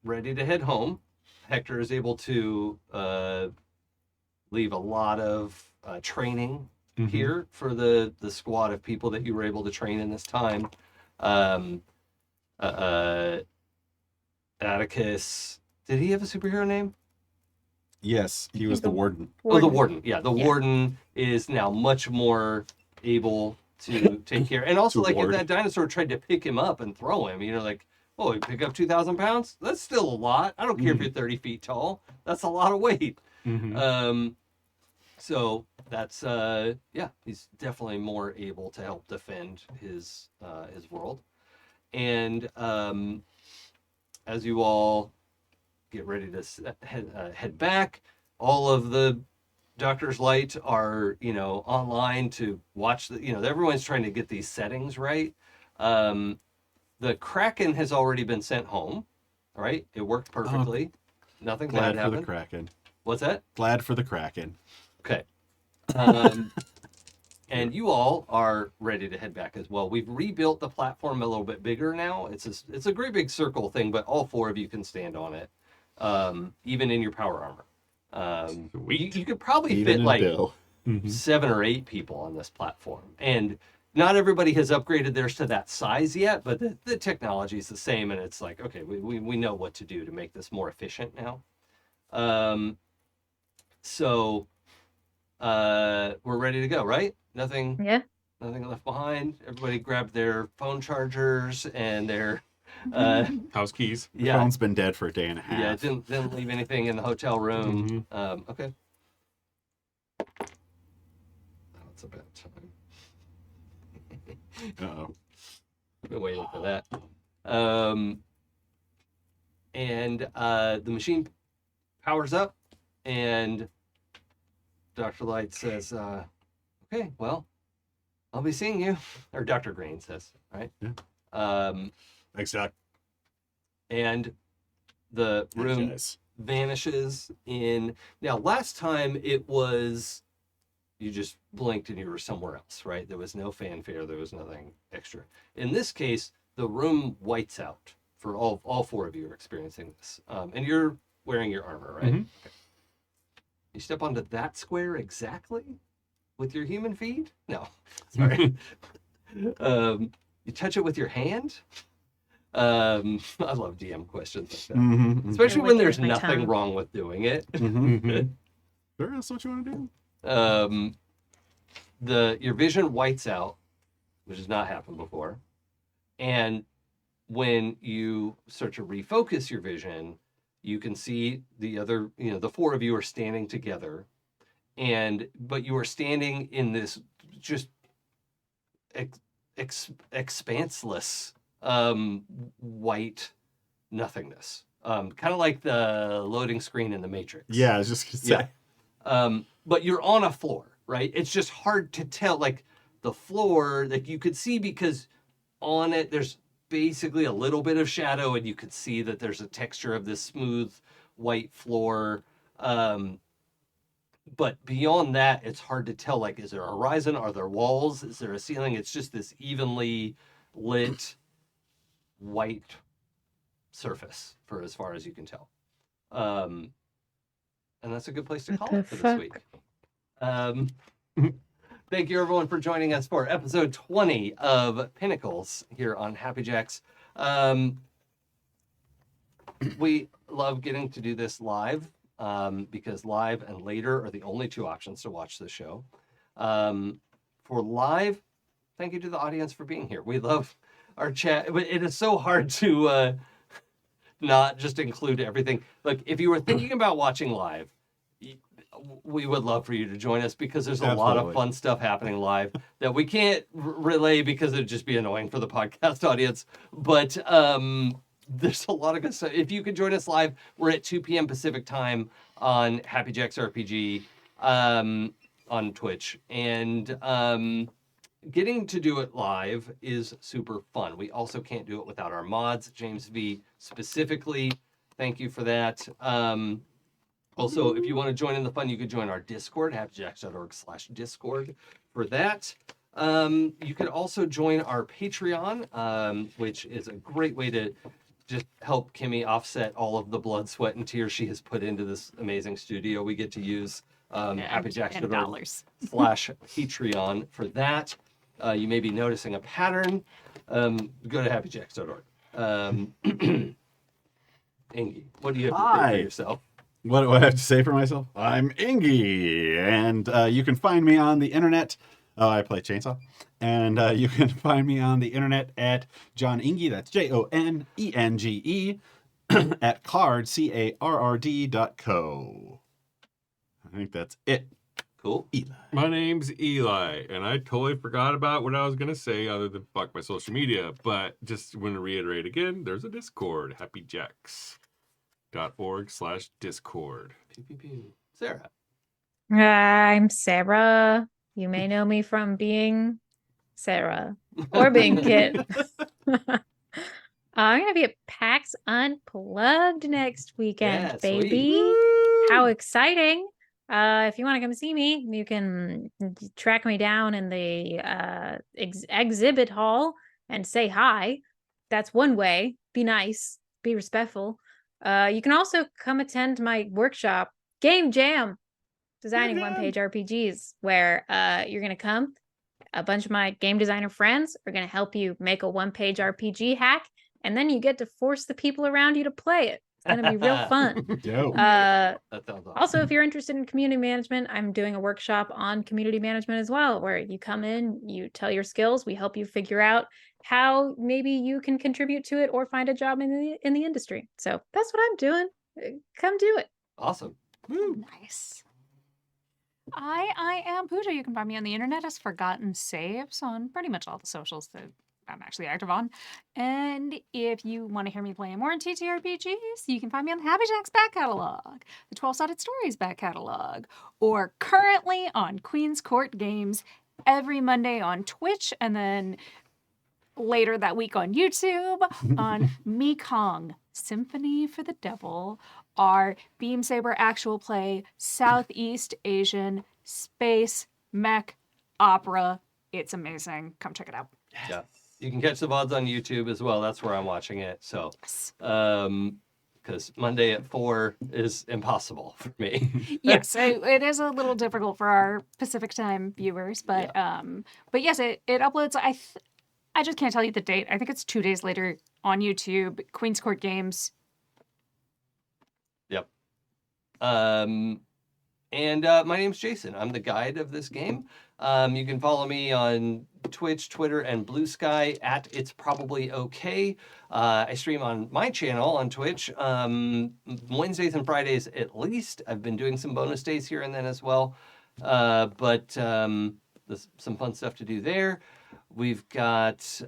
ready to head home. Hector is able to leave a lot of training here for the squad of people that you were able to train in this time. Atticus, did he have a superhero name? Yes, he was the warden. Oh, the warden. Yeah, the warden is now much more able to take care. And also, like, if that dinosaur tried to pick him up and throw him, like, oh, he pick up 2,000 pounds? That's still a lot. I don't care if you're 30 feet tall. That's a lot of weight. So that's, he's definitely more able to help defend his world. And as you all get ready to head back, all of the Doctor's Light are, online to watch everyone's trying to get these settings right. The Kraken has already been sent home. All right. It worked perfectly. Nothing bad Glad for happened. the Kraken. What's that? Glad for the Kraken. Okay. And you all are ready to head back as well. We've rebuilt the platform a little bit bigger now. It's a great big circle thing, but all four of you can stand on it, even in your power armor. You could probably fit like 7 or 8 people on this platform. And not everybody has upgraded theirs to that size yet, but the technology is the same. And it's like, okay, we know what to do to make this more efficient now. So we're ready to go, right? Nothing left behind. Everybody grabbed their phone chargers and their house keys. The phone's been dead for a day and a half. Yeah, didn't leave anything in the hotel room. Okay. That's about time. Uh-oh. I've been waiting for that. And the machine powers up, and Dr. Light says, okay, well, I'll be seeing you. Or Dr. Green says, right? Yeah. Thanks, Doc. And the room Guys. vanishes in... Now, last time it was... You just blinked and you were somewhere else, right? There was no fanfare. There was nothing extra. In this case, the room whites out for all four of you are experiencing this. And you're wearing your armor, right? Mhm. Okay. You step onto that square exactly with your human feet? No, sorry. You touch it with your hand? I love DM questions like that. Mm-hmm. Especially I when lick it there's with my nothing tongue. wrong with doing it. Mm-hmm. Sure, that's what you want to do? Your vision whites out, which has not happened before. And when you start to refocus your vision, you can see the other, the four of you are standing together. But you are standing in this just expanseless white nothingness. Kind of like the loading screen in the Matrix. Yeah, I was just going to say. But you're on a floor, right? It's just hard to tell. Like the floor, like you could see because on it there's basically a little bit of shadow, and you could see that there's a texture of this smooth white floor. But beyond that, it's hard to tell. Like, is there a horizon? Are there walls? Is there a ceiling? It's just this evenly lit white surface for as far as you can tell. And that's a good place to What call the it for this fuck? week. Thank you, everyone, for joining us for episode 20 of Pinnacles here on Happy Jacks. We love getting to do this live because live and later are the only two options to watch this show. For live, thank you to the audience for being here. We love our chat. But it is so hard to not just include everything. Look, if you were thinking about watching live, we would love for you to join us because there's a lot of Absolutely. fun stuff happening live that we can't relay because it'd just be annoying for the podcast audience. But there's a lot of good stuff. If you can join us live, we're at 2 p.m. Pacific time on happyjacksrpg on Twitch. And getting to do it live is super fun. We also can't do it without our mods. James V specifically, thank you for that. Also, if you want to join in the fun, you could join our Discord, happyjacks.org/Discord for that. You could also join our Patreon, which is a great way to just help Kimi offset all of the blood, sweat, and tears she has put into this amazing studio we get to use. happyjacks.org/Patreon for that. You may be noticing a pattern. Go to happyjacks.org. Enge, what do you have to say for yourself? What do I have to say for myself? I'm Enge, and you can find me on the internet. I play Chainsaw. And you can find me on the internet at John Enge, that's JONENGE, at card, CARRD.co. I think that's it. Cool. Eli. My name's Eli, and I totally forgot about what I was going to say other than fuck my social media, but just want to reiterate again, there's a Discord, happyjacks.org/Discord. Pew, pew, pew. Sarah. I'm Sarah. You may know me from being Sarah or being Kit. I'm going to be at PAX Unplugged next weekend, Yeah, sweet. baby. How exciting. If you want to come see me, you can track me down in the exhibit hall and say hi. That's one way. Be nice. Be respectful. You can also come attend my workshop, Game Jam, designing one-page RPGs, where you're going to come. A bunch of my game designer friends are going to help you make a one-page RPG hack, and then you get to force the people around you to play it. It's going to be real fun. Dope. That sounds awesome. Also, if you're interested in community management, I'm doing a workshop on community management as well, where you come in, you tell your skills, we help you figure out how maybe you can contribute to it or find a job in the industry. So that's what I'm doing. Come do it. Awesome. Nice. I am Pooja. You can find me on the internet as Forgotten Saves on pretty much all the socials that I'm actually active on. And if you want to hear me play more in ttrpgs, you can find me on the Happy Jacks back catalog, the 12-Sided Stories back catalog, or currently on Queen's Court Games every Monday on Twitch, and then later that week on YouTube on Mekong Symphony for the Devil, our Beam Saber actual play Southeast Asian space mech opera. It's amazing. Come check it out. Yeah. You can catch the VODs on YouTube as well. That's where I'm watching it. So, because Monday at 4 is impossible for me. Yes, it is a little difficult for our Pacific time viewers, but yes, it uploads. I just can't tell you the date. I think it's 2 days later on YouTube. Queen's Court Games. Yep. And my name's Jason. I'm the guide of this game. You can follow me on Twitch, Twitter, and Blue Sky at It's Probably Okay. I stream on my channel on Twitch Wednesdays and Fridays at least. I've been doing some bonus days here and then as well. But there's some fun stuff to do there. We've got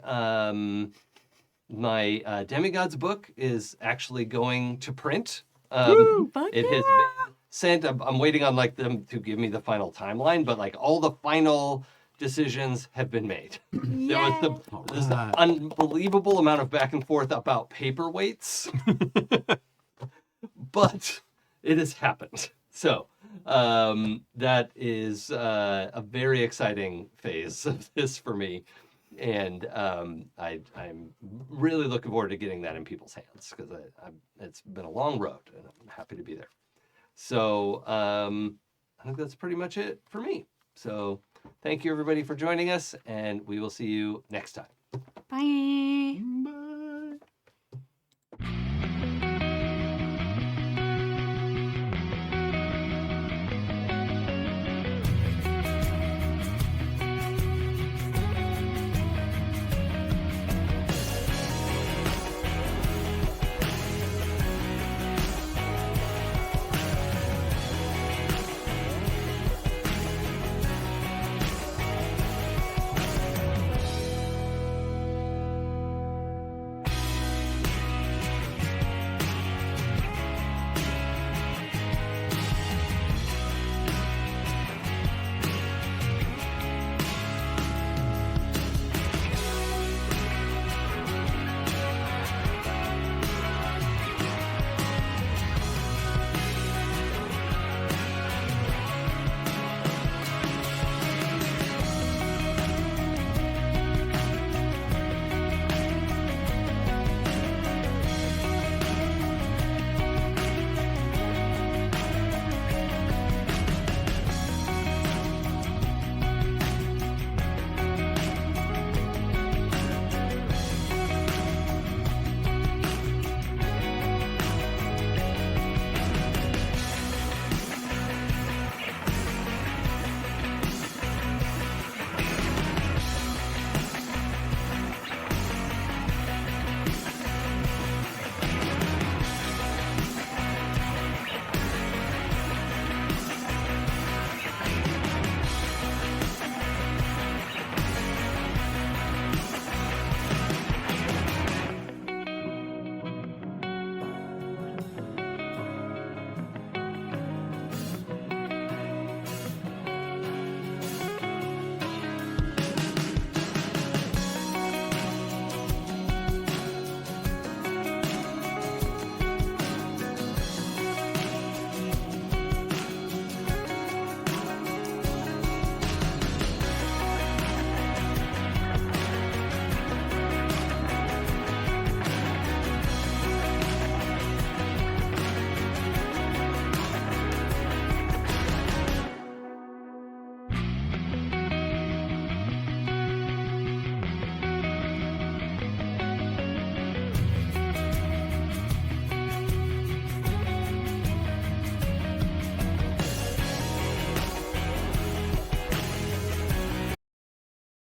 my Demigods book is actually going to print. It has been sent. I'm waiting on them to give me the final timeline, but all the final decisions have been made. There was this unbelievable amount of back and forth about paperweights, but it has happened. So that is a very exciting phase of this for me. And I'm really looking forward to getting that in people's hands because it's been a long road and I'm happy to be there. So I think that's pretty much it for me. So thank you everybody for joining us and we will see you next time. Bye.